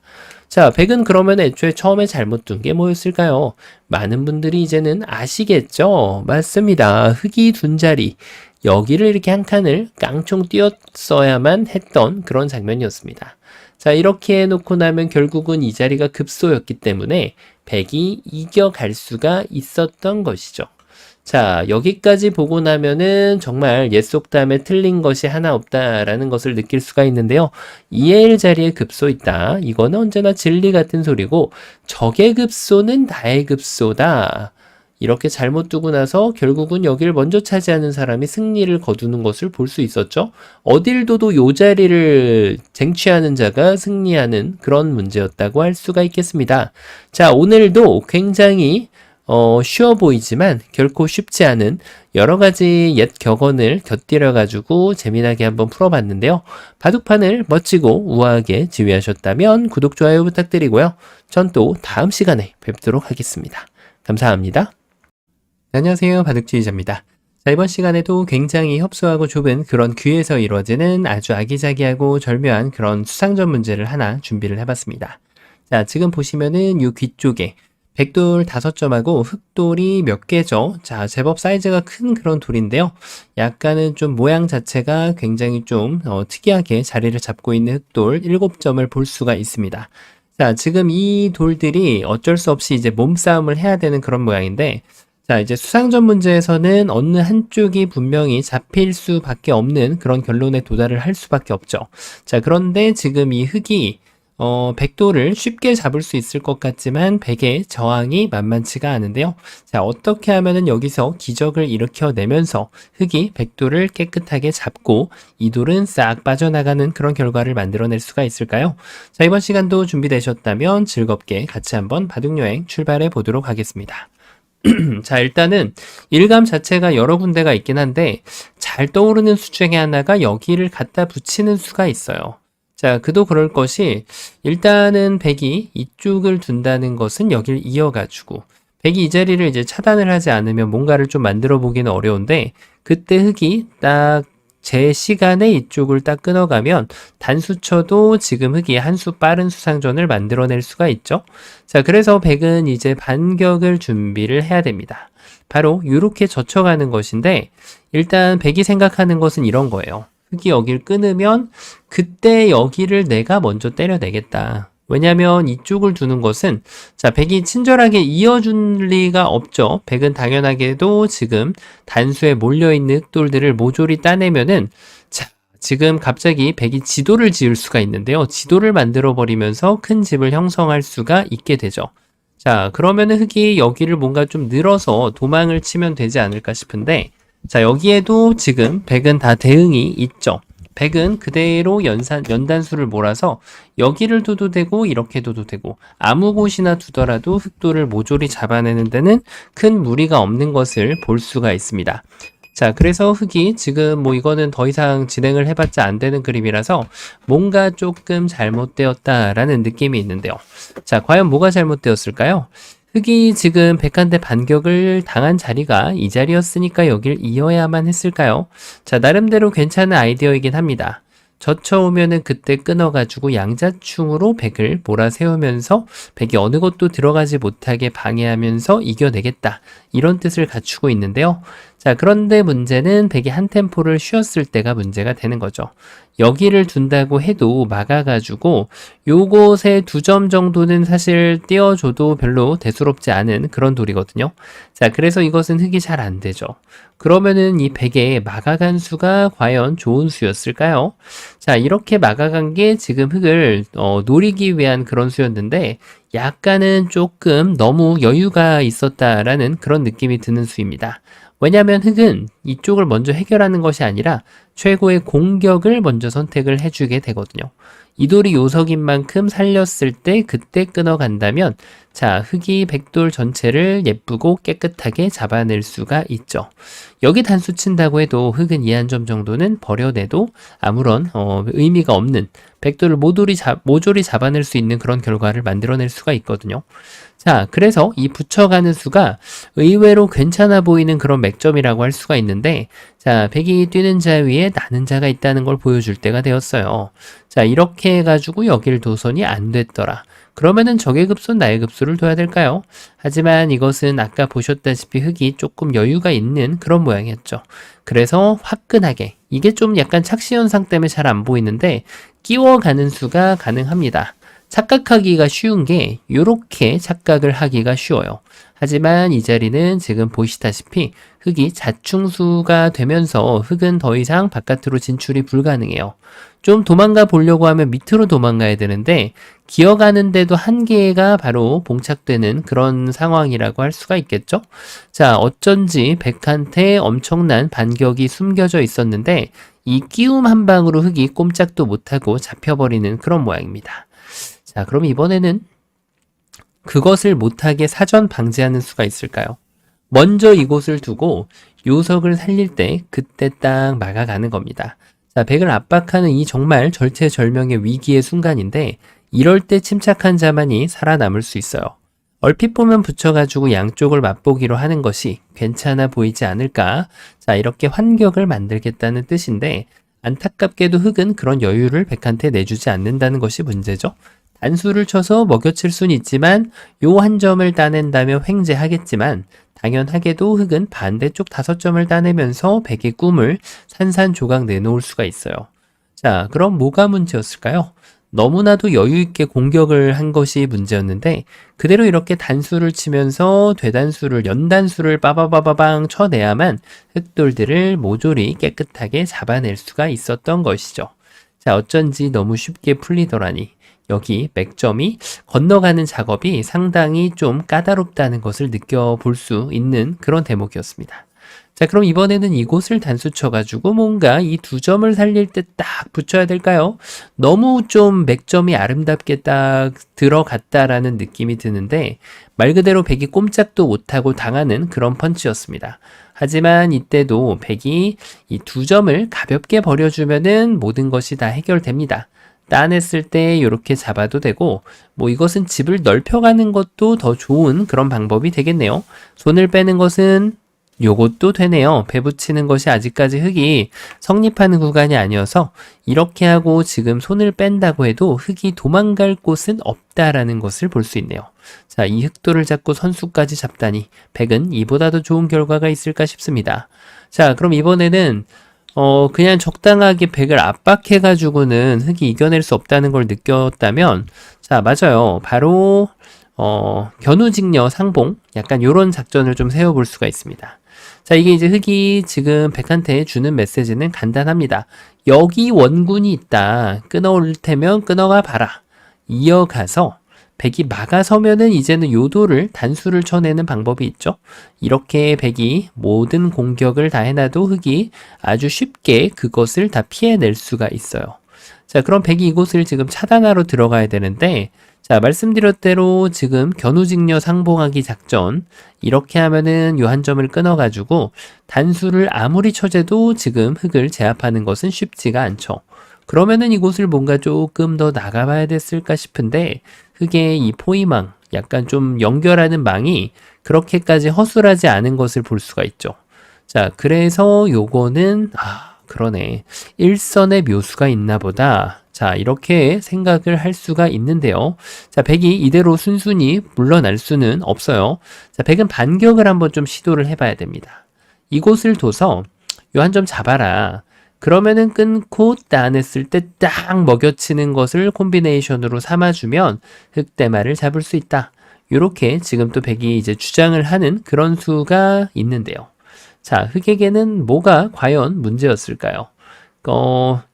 자, 백은 그러면 애초에 처음에 잘못 둔 게 뭐였을까요? 많은 분들이 이제는 아시겠죠? 맞습니다. 흑이 둔 자리. 여기를 이렇게 한 칸을 깡총 띄었어야만 했던 그런 장면이었습니다. 자, 이렇게 해놓고 나면 결국은 이 자리가 급소였기 때문에 백이 이겨갈 수가 있었던 것이죠. 자, 여기까지 보고 나면은 정말 옛 속담에 틀린 것이 하나 없다라는 것을 느낄 수가 있는데요. 2의 1 자리에 급소 있다. 이거는 언제나 진리 같은 소리고, 적의 급소는 나의 급소다. 이렇게 잘못 두고 나서 결국은 여기를 먼저 차지하는 사람이 승리를 거두는 것을 볼 수 있었죠. 어딜 둬도 요 자리를 쟁취하는 자가 승리하는 그런 문제였다고 할 수가 있겠습니다. 자, 오늘도 굉장히 쉬워 보이지만 결코 쉽지 않은 여러 가지 옛 격언을 곁들여 가지고 재미나게 한번 풀어봤는데요. 바둑판을 멋지고 우아하게 지휘하셨다면 구독, 좋아요 부탁드리고요. 전 또 다음 시간에 뵙도록 하겠습니다. 감사합니다. 안녕하세요. 바둑지휘자입니다. 자, 이번 시간에도 굉장히 협소하고 좁은 그런 귀에서 이루어지는 아주 아기자기하고 절묘한 그런 수상전 문제를 하나 준비를 해봤습니다. 자, 지금 보시면은 이 귀 쪽에 백돌 5점하고 흑돌이 몇 개죠? 자, 제법 사이즈가 큰 그런 돌인데요. 약간은 좀 모양 자체가 굉장히 좀 특이하게 자리를 잡고 있는 흑돌 7점을 볼 수가 있습니다. 자, 지금 이 돌들이 어쩔 수 없이 이제 몸싸움을 해야 되는 그런 모양인데, 자, 이제 수상전 문제에서는 어느 한쪽이 분명히 잡힐 수밖에 없는 그런 결론에 도달을 할 수밖에 없죠. 자, 그런데 지금 이 흑이 백도를 쉽게 잡을 수 있을 것 같지만 백의 저항이 만만치가 않은데요. 자, 어떻게 하면은 여기서 기적을 일으켜내면서 흑이 백도를 깨끗하게 잡고 이 돌은 싹 빠져나가는 그런 결과를 만들어낼 수가 있을까요? 자, 이번 시간도 준비되셨다면 즐겁게 같이 한번 바둑여행 출발해 보도록 하겠습니다. 자, 일단은 일감 자체가 여러 군데가 있긴 한데 잘 떠오르는 수 중에 하나가 여기를 갖다 붙이는 수가 있어요. 자, 그도 그럴 것이 일단은 백이 이쪽을 둔다는 것은 여길 이어가지고 백이 이 자리를 이제 차단을 하지 않으면 뭔가를 좀 만들어 보기는 어려운데 그때 흑이 딱 제 시간에 이쪽을 딱 끊어가면 단수 쳐도 지금 흑이 한 수 빠른 수상전을 만들어낼 수가 있죠. 자, 그래서 백은 이제 반격을 준비를 해야 됩니다. 바로 이렇게 젖혀가는 것인데 일단 백이 생각하는 것은 이런 거예요. 흑이 여길 끊으면 그때 여기를 내가 먼저 때려내겠다. 왜냐면 이쪽을 두는 것은 자, 백이 친절하게 이어줄 리가 없죠. 백은 당연하게도 지금 단수에 몰려있는 흑돌들을 모조리 따내면은 자, 지금 갑자기 백이 지도를 지을 수가 있는데요. 지도를 만들어 버리면서 큰 집을 형성할 수가 있게 되죠. 자, 그러면은 흑이 여기를 뭔가 좀 늘어서 도망을 치면 되지 않을까 싶은데 자, 여기에도 지금 백은 다 대응이 있죠. 백은 그대로 연단수를 몰아서 여기를 둬도 되고 이렇게 둬도 되고 아무 곳이나 두더라도 흑돌을 모조리 잡아내는 데는 큰 무리가 없는 것을 볼 수가 있습니다. 자, 그래서 흑이 지금 뭐 이거는 더 이상 진행을 해봤자 안 되는 그림이라서 뭔가 조금 잘못되었다라는 느낌이 있는데요. 자, 과연 뭐가 잘못되었을까요? 흑이 지금 백한테 반격을 당한 자리가 이 자리였으니까 여길 이어야만 했을까요? 자, 나름대로 괜찮은 아이디어이긴 합니다. 젖혀오면은 그때 끊어가지고 양자충으로 백을 몰아세우면서 백이 어느 곳도 들어가지 못하게 방해하면서 이겨내겠다. 이런 뜻을 갖추고 있는데요. 자, 그런데 문제는 백이 한 템포를 쉬었을 때가 문제가 되는 거죠. 여기를 둔다고 해도 막아가지고 요곳에 2점 정도는 사실 띄워줘도 별로 대수롭지 않은 그런 돌이거든요. 자, 그래서 이것은 흑이 잘 안 되죠. 그러면은 이 백에 막아간 수가 과연 좋은 수였을까요? 자, 이렇게 막아간 게 지금 흑을 노리기 위한 그런 수였는데 약간은 조금 너무 여유가 있었다라는 그런 느낌이 드는 수입니다. 왜냐하면 흑은 이쪽을 먼저 해결하는 것이 아니라 최고의 공격을 먼저 선택을 해주게 되거든요. 이 돌이 요석인 만큼 살렸을 때 그때 끊어간다면 자, 흑이 백돌 전체를 예쁘고 깨끗하게 잡아낼 수가 있죠. 여기 단수 친다고 해도 흑은 2한 점 정도는 버려내도 아무런 의미가 없는 백돌을 모조리 잡아낼 수 있는 그런 결과를 만들어낼 수가 있거든요. 자, 그래서 이 붙여가는 수가 의외로 괜찮아 보이는 그런 맥점이라고 할 수가 있는데 자, 백이 뛰는 자 위에 나는 자가 있다는 걸 보여줄 때가 되었어요. 자, 이렇게 해가지고 여길 도선이 안 됐더라. 그러면은 적의 급소, 나의 급소를 둬야 될까요? 하지만 이것은 아까 보셨다시피 흑이 조금 여유가 있는 그런 모양이었죠. 그래서 화끈하게, 이게 좀 약간 착시현상 때문에 잘 안 보이는데 끼워가는 수가 가능합니다. 착각하기가 쉬운 게 요렇게 착각을 하기가 쉬워요. 하지만 이 자리는 지금 보시다시피 흙이 자충수가 되면서 흙은 더 이상 바깥으로 진출이 불가능해요. 좀 도망가 보려고 하면 밑으로 도망가야 되는데 기어가는데도 한계가 바로 봉착되는 그런 상황이라고 할 수가 있겠죠? 자, 어쩐지 백한테 엄청난 반격이 숨겨져 있었는데 이 끼움 한 방으로 흙이 꼼짝도 못하고 잡혀버리는 그런 모양입니다. 자, 그럼 이번에는 그것을 못하게 사전 방지하는 수가 있을까요? 먼저 이곳을 두고 요석을 살릴 때 그때 딱 막아가는 겁니다. 자, 백을 압박하는 이 정말 절체절명의 위기의 순간인데 이럴 때 침착한 자만이 살아남을 수 있어요. 얼핏 보면 붙여가지고 양쪽을 맛보기로 하는 것이 괜찮아 보이지 않을까? 자, 이렇게 환격을 만들겠다는 뜻인데 안타깝게도 흙은 그런 여유를 백한테 내주지 않는다는 것이 문제죠. 단수를 쳐서 먹여칠 수는 있지만 요 한 점을 따낸다면 횡재하겠지만 당연하게도 흙은 반대쪽 5점을 따내면서 백의 꿈을 산산조각 내놓을 수가 있어요. 자, 그럼 뭐가 문제였을까요? 너무나도 여유있게 공격을 한 것이 문제였는데 그대로 이렇게 단수를 치면서 되단수를 연단수를 빠바바바방 쳐내야만 흙돌들을 모조리 깨끗하게 잡아낼 수가 있었던 것이죠. 자, 어쩐지 너무 쉽게 풀리더라니. 여기 맥점이 건너가는 작업이 상당히 좀 까다롭다는 것을 느껴볼 수 있는 그런 대목이었습니다. 자, 그럼 이번에는 이곳을 단수 쳐가지고 뭔가 이 2점을 살릴 때 딱 붙여야 될까요? 너무 좀 맥점이 아름답게 딱 들어갔다라는 느낌이 드는데 말 그대로 백이 꼼짝도 못하고 당하는 그런 펀치였습니다. 하지만 이때도 백이 이 2점을 가볍게 버려주면은 모든 것이 다 해결됩니다. 따냈을 때 이렇게 잡아도 되고 뭐 이것은 집을 넓혀가는 것도 더 좋은 그런 방법이 되겠네요. 손을 빼는 것은 요것도 되네요. 배 붙이는 것이 아직까지 흙이 성립하는 구간이 아니어서 이렇게 하고 지금 손을 뺀다고 해도 흙이 도망갈 곳은 없다라는 것을 볼 수 있네요. 자, 이 흙돌을 잡고 선수까지 잡다니 백은 이보다 더 좋은 결과가 있을까 싶습니다. 자, 그럼 이번에는 그냥 적당하게 백을 압박해가지고는 흙이 이겨낼 수 없다는 걸 느꼈다면, 자, 맞아요. 바로, 견우직녀 상봉, 약간 요런 작전을 좀 세워볼 수가 있습니다. 자, 이게 이제 흙이 지금 백한테 주는 메시지는 간단합니다. 여기 원군이 있다. 끊어올 테면 끊어가 봐라. 이어가서, 백이 막아서면은 이제는 요도를 단수를 쳐내는 방법이 있죠. 이렇게 백이 모든 공격을 다 해놔도 흙이 아주 쉽게 그것을 다 피해낼 수가 있어요. 자, 그럼 백이 이곳을 지금 차단하러 들어가야 되는데, 자, 말씀드렸대로 지금 견우직녀 상봉하기 작전, 이렇게 하면은 요 한 점을 끊어가지고 단수를 아무리 쳐재도 지금 흙을 제압하는 것은 쉽지가 않죠. 그러면은 이곳을 뭔가 조금 더 나가봐야 됐을까 싶은데 흙의 이 포위망, 약간 좀 연결하는 망이 그렇게까지 허술하지 않은 것을 볼 수가 있죠. 자, 그래서 요거는 그러네. 일선의 묘수가 있나 보다. 자, 이렇게 생각을 할 수가 있는데요. 자, 백이 이대로 순순히 물러날 수는 없어요. 자, 백은 반격을 한번 좀 시도를 해봐야 됩니다. 이곳을 둬서 요 한 점 잡아라. 그러면은 끊고 따냈을 때 딱 먹여치는 것을 콤비네이션으로 삼아주면 흑대마를 잡을 수 있다. 요렇게 지금 또 백이 이제 주장을 하는 그런 수가 있는데요. 자, 흑에게는 뭐가 과연 문제였을까요?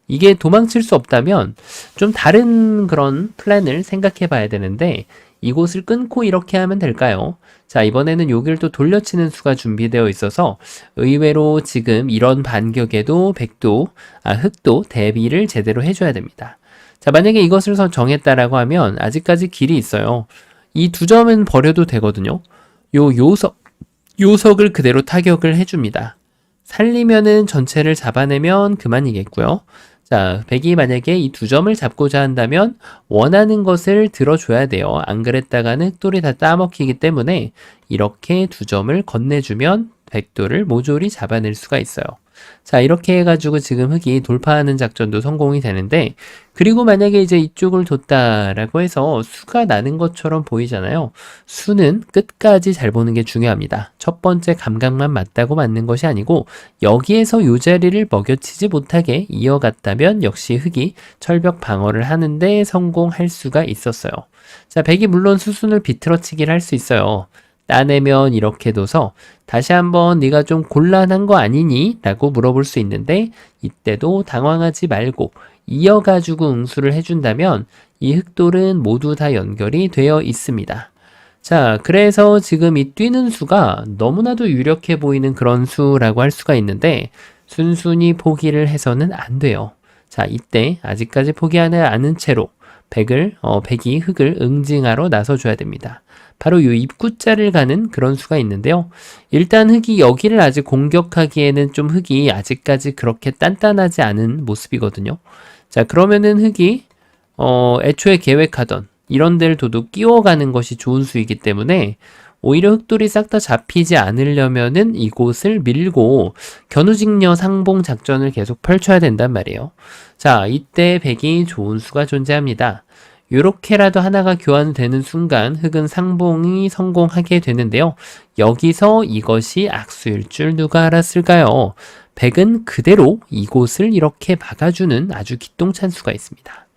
이게 도망칠 수 없다면 좀 다른 그런 플랜을 생각해 봐야 되는데 이곳을 끊고 이렇게 하면 될까요? 자, 이번에는 여기를 또 돌려치는 수가 준비되어 있어서 의외로 지금 이런 반격에도 흑도 대비를 제대로 해줘야 됩니다. 자, 만약에 이것을 정했다라고 하면 아직까지 길이 있어요. 이 2점은 버려도 되거든요. 요석을 그대로 타격을 해줍니다. 살리면은 전체를 잡아내면 그만이겠고요. 자, 백이 만약에 이 2점을 잡고자 한다면 원하는 것을 들어줘야 돼요. 안 그랬다가는 흑돌이 다 따먹히기 때문에 이렇게 2점을 건네주면 백돌을 모조리 잡아낼 수가 있어요. 자, 이렇게 해가지고 지금 흑이 돌파하는 작전도 성공이 되는데, 그리고 만약에 이제 이쪽을 뒀다라고 해서 수가 나는 것처럼 보이잖아요. 수는 끝까지 잘 보는 게 중요합니다. 첫 번째 감각만 맞다고 맞는 것이 아니고, 여기에서 이 자리를 먹여치지 못하게 이어갔다면 역시 흑이 철벽 방어를 하는데 성공할 수가 있었어요. 자, 백이 물론 수순을 비틀어치기를 할 수 있어요. 따내면 이렇게 둬서 다시 한번 네가 좀 곤란한 거 아니니? 라고 물어볼 수 있는데 이때도 당황하지 말고 이어가지고 응수를 해준다면 이 흑돌은 모두 다 연결이 되어 있습니다. 자, 그래서 지금 이 뛰는 수가 너무나도 유력해 보이는 그런 수라고 할 수가 있는데 순순히 포기를 해서는 안 돼요. 자, 이때 아직까지 포기하지 않은 채로 백이 흑을 응징하러 나서줘야 됩니다. 바로 이 입구자를 가는 그런 수가 있는데요. 일단 흑이 여기를 아직 공격하기에는 좀 흑이 아직까지 그렇게 단단하지 않은 모습이거든요. 자, 그러면은 흑이 애초에 계획하던 이런 데를 도둑 끼워가는 것이 좋은 수이기 때문에 오히려 흑돌이 싹 다 잡히지 않으려면은 이곳을 밀고 견우직녀 상봉 작전을 계속 펼쳐야 된단 말이에요. 자, 이때 백이 좋은 수가 존재합니다. 요렇게라도 하나가 교환되는 순간 흑은 상봉이 성공하게 되는데요. 여기서 이것이 악수일 줄 누가 알았을까요? 백은 그대로 이곳을 이렇게 막아주는 아주 기똥찬 수가 있습니다.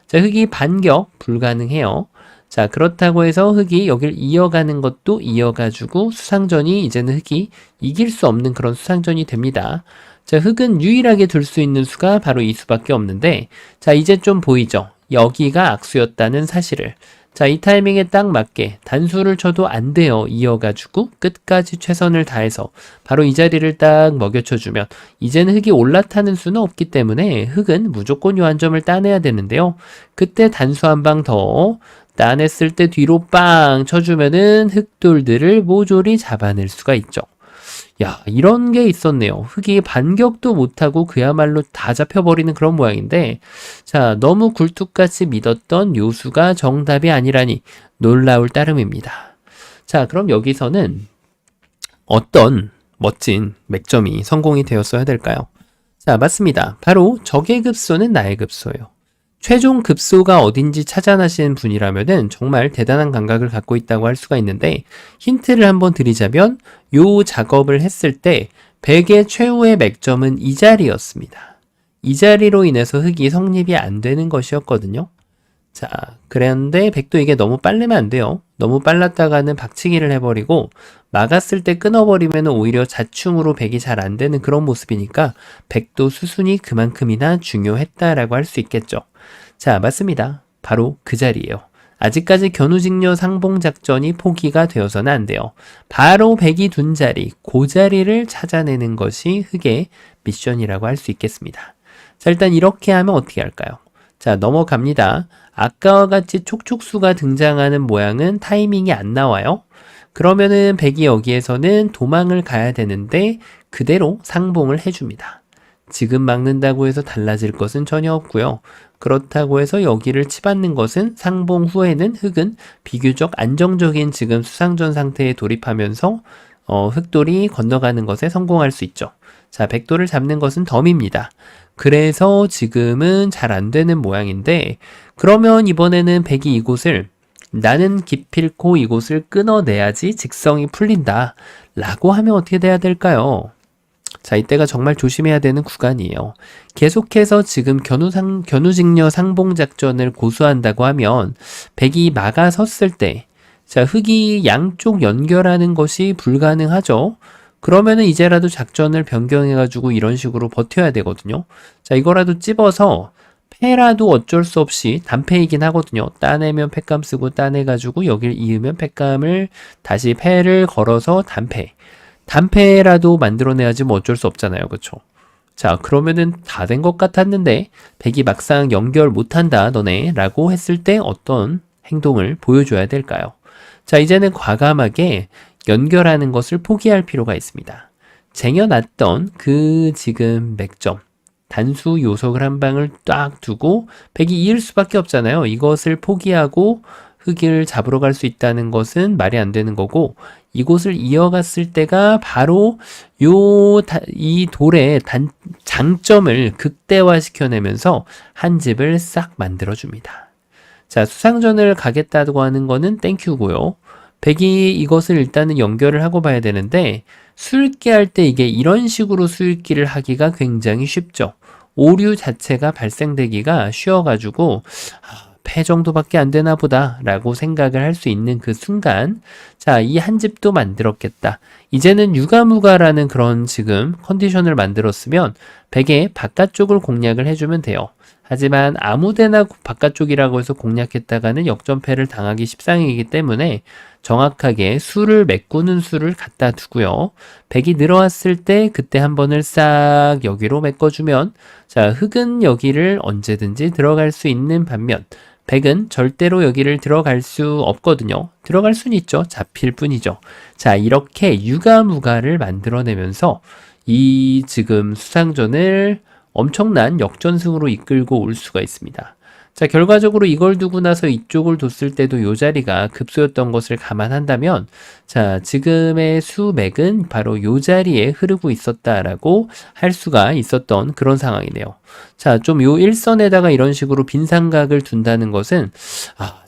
자, 흑이 반격 불가능해요. 자, 그렇다고 해서 흑이 여길 이어가는 것도 이어가지고 수상전이 이제는 흑이 이길 수 없는 그런 수상전이 됩니다. 자, 흑은 유일하게 둘 수 있는 수가 바로 이 수밖에 없는데, 자, 이제 좀 보이죠? 여기가 악수였다는 사실을. 자, 이 타이밍에 딱 맞게 단수를 쳐도 안 돼요. 이어가지고 끝까지 최선을 다해서 바로 이 자리를 딱 먹여쳐주면 이제는 흑이 올라타는 수는 없기 때문에 흑은 무조건 요 한 점을 따내야 되는데요. 그때 단수 한 방 더 따냈을 때 뒤로 빵 쳐주면은 흑돌들을 모조리 잡아낼 수가 있죠. 야, 이런 게 있었네요. 흑이 반격도 못하고 그야말로 다 잡혀버리는 그런 모양인데, 자, 너무 굴뚝같이 믿었던 요수가 정답이 아니라니 놀라울 따름입니다. 자, 그럼 여기서는 어떤 멋진 맥점이 성공이 되었어야 될까요? 자, 맞습니다. 바로 적의 급소는 나의 급소예요. 최종 급소가 어딘지 찾아나신 분이라면은 정말 대단한 감각을 갖고 있다고 할 수가 있는데 힌트를 한번 드리자면 요 작업을 했을 때 백의 최후의 맥점은 이 자리였습니다. 이 자리로 인해서 흑이 성립이 안 되는 것이었거든요. 자, 그런데 백도 이게 너무 빨르면 안 돼요. 너무 빨랐다가는 박치기를 해버리고 막았을 때 끊어버리면 오히려 자충으로 백이 잘 안 되는 그런 모습이니까 백도 수순이 그만큼이나 중요했다라고 할 수 있겠죠. 자, 맞습니다. 바로 그 자리예요. 아직까지 견우직녀 상봉 작전이 포기가 되어서는 안 돼요. 바로 백이 둔 자리, 그 자리를 찾아내는 것이 흑의 미션이라고 할 수 있겠습니다. 자, 일단 이렇게 하면 어떻게 할까요? 자, 넘어갑니다. 아까와 같이 촉촉수가 등장하는 모양은 타이밍이 안 나와요. 그러면은 백이 여기에서는 도망을 가야 되는데 그대로 상봉을 해줍니다. 지금 막는다고 해서 달라질 것은 전혀 없고요. 그렇다고 해서 여기를 치받는 것은 상봉 후에는 흑은 비교적 안정적인 지금 수상전 상태에 돌입하면서 흑돌이 건너가는 것에 성공할 수 있죠. 자, 백돌을 잡는 것은 덤입니다. 그래서 지금은 잘 안 되는 모양인데 그러면 이번에는 백이 이곳을 나는 기필코 이곳을 끊어내야지 직성이 풀린다 라고 하면 어떻게 돼야 될까요? 자, 이때가 정말 조심해야 되는 구간이에요. 계속해서 지금 견우직녀 상봉작전을 고수한다고 하면 백이 막아섰을 때 자, 흑이 양쪽 연결하는 것이 불가능하죠. 그러면은 이제라도 작전을 변경해가지고 이런 식으로 버텨야 되거든요. 자, 이거라도 찝어서 패라도 어쩔 수 없이 단패이긴 하거든요. 따내면 패감 쓰고 따내가지고 여길 이으면 패감을 다시 패를 걸어서 단패. 단패라도 만들어내야지 뭐 어쩔 수 없잖아요. 그쵸? 자, 그러면은 다 된 것 같았는데 백이 막상 연결 못한다 너네 라고 했을 때 어떤 행동을 보여줘야 될까요? 자, 이제는 과감하게 연결하는 것을 포기할 필요가 있습니다. 쟁여놨던 그 지금 맥점 단수 요석을 한 방을 딱 두고 백이 이을 수밖에 없잖아요. 이것을 포기하고 흙을 잡으러 갈 수 있다는 것은 말이 안 되는 거고, 이곳을 이어갔을 때가 바로 이 돌의 장점을 극대화시켜내면서 한 집을 싹 만들어줍니다. 자, 수상전을 가겠다고 하는 거는 땡큐고요. 백이 이것을 일단은 연결을 하고 봐야 되는데, 수읽기 할 때 이게 이런 식으로 수읽기를 하기가 굉장히 쉽죠. 오류 자체가 발생되기가 쉬워가지고 패 정도밖에 안 되나 보다 라고 생각을 할 수 있는 그 순간, 자, 이 한 집도 만들었겠다. 이제는 유가무가라는 그런 지금 컨디션을 만들었으면 백의 바깥쪽을 공략을 해주면 돼요. 하지만 아무데나 바깥쪽이라고 해서 공략했다가는 역전패를 당하기 십상이기 때문에 정확하게 수를 메꾸는 수를 갖다 두고요. 백이 늘어왔을 때 그때 한 번을 싹 여기로 메꿔주면, 자, 흑은 여기를 언제든지 들어갈 수 있는 반면 백은 절대로 여기를 들어갈 수 없거든요. 들어갈 수는 있죠. 잡힐 뿐이죠. 자, 이렇게 유가무가를 만들어내면서 이 지금 수상전을 엄청난 역전승으로 이끌고 올 수가 있습니다. 자, 결과적으로 이걸 두고 나서 이쪽을 뒀을 때도 이 자리가 급소였던 것을 감안한다면, 자, 지금의 수맥은 바로 이 자리에 흐르고 있었다라고 할 수가 있었던 그런 상황이네요. 자, 좀 요 일선에다가 이런 식으로 빈삼각을 둔다는 것은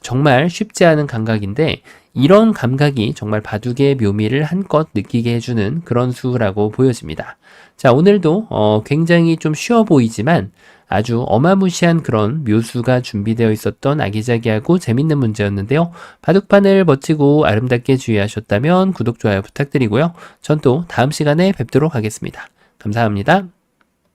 정말 쉽지 않은 감각인데, 이런 감각이 정말 바둑의 묘미를 한껏 느끼게 해주는 그런 수라고 보여집니다. 자, 오늘도 굉장히 좀 쉬워 보이지만 아주 어마무시한 그런 묘수가 준비되어 있었던 아기자기하고 재밌는 문제였는데요. 바둑판을 멋지고 아름답게 주의하셨다면 구독, 좋아요 부탁드리고요. 전 또 다음 시간에 뵙도록 하겠습니다. 감사합니다.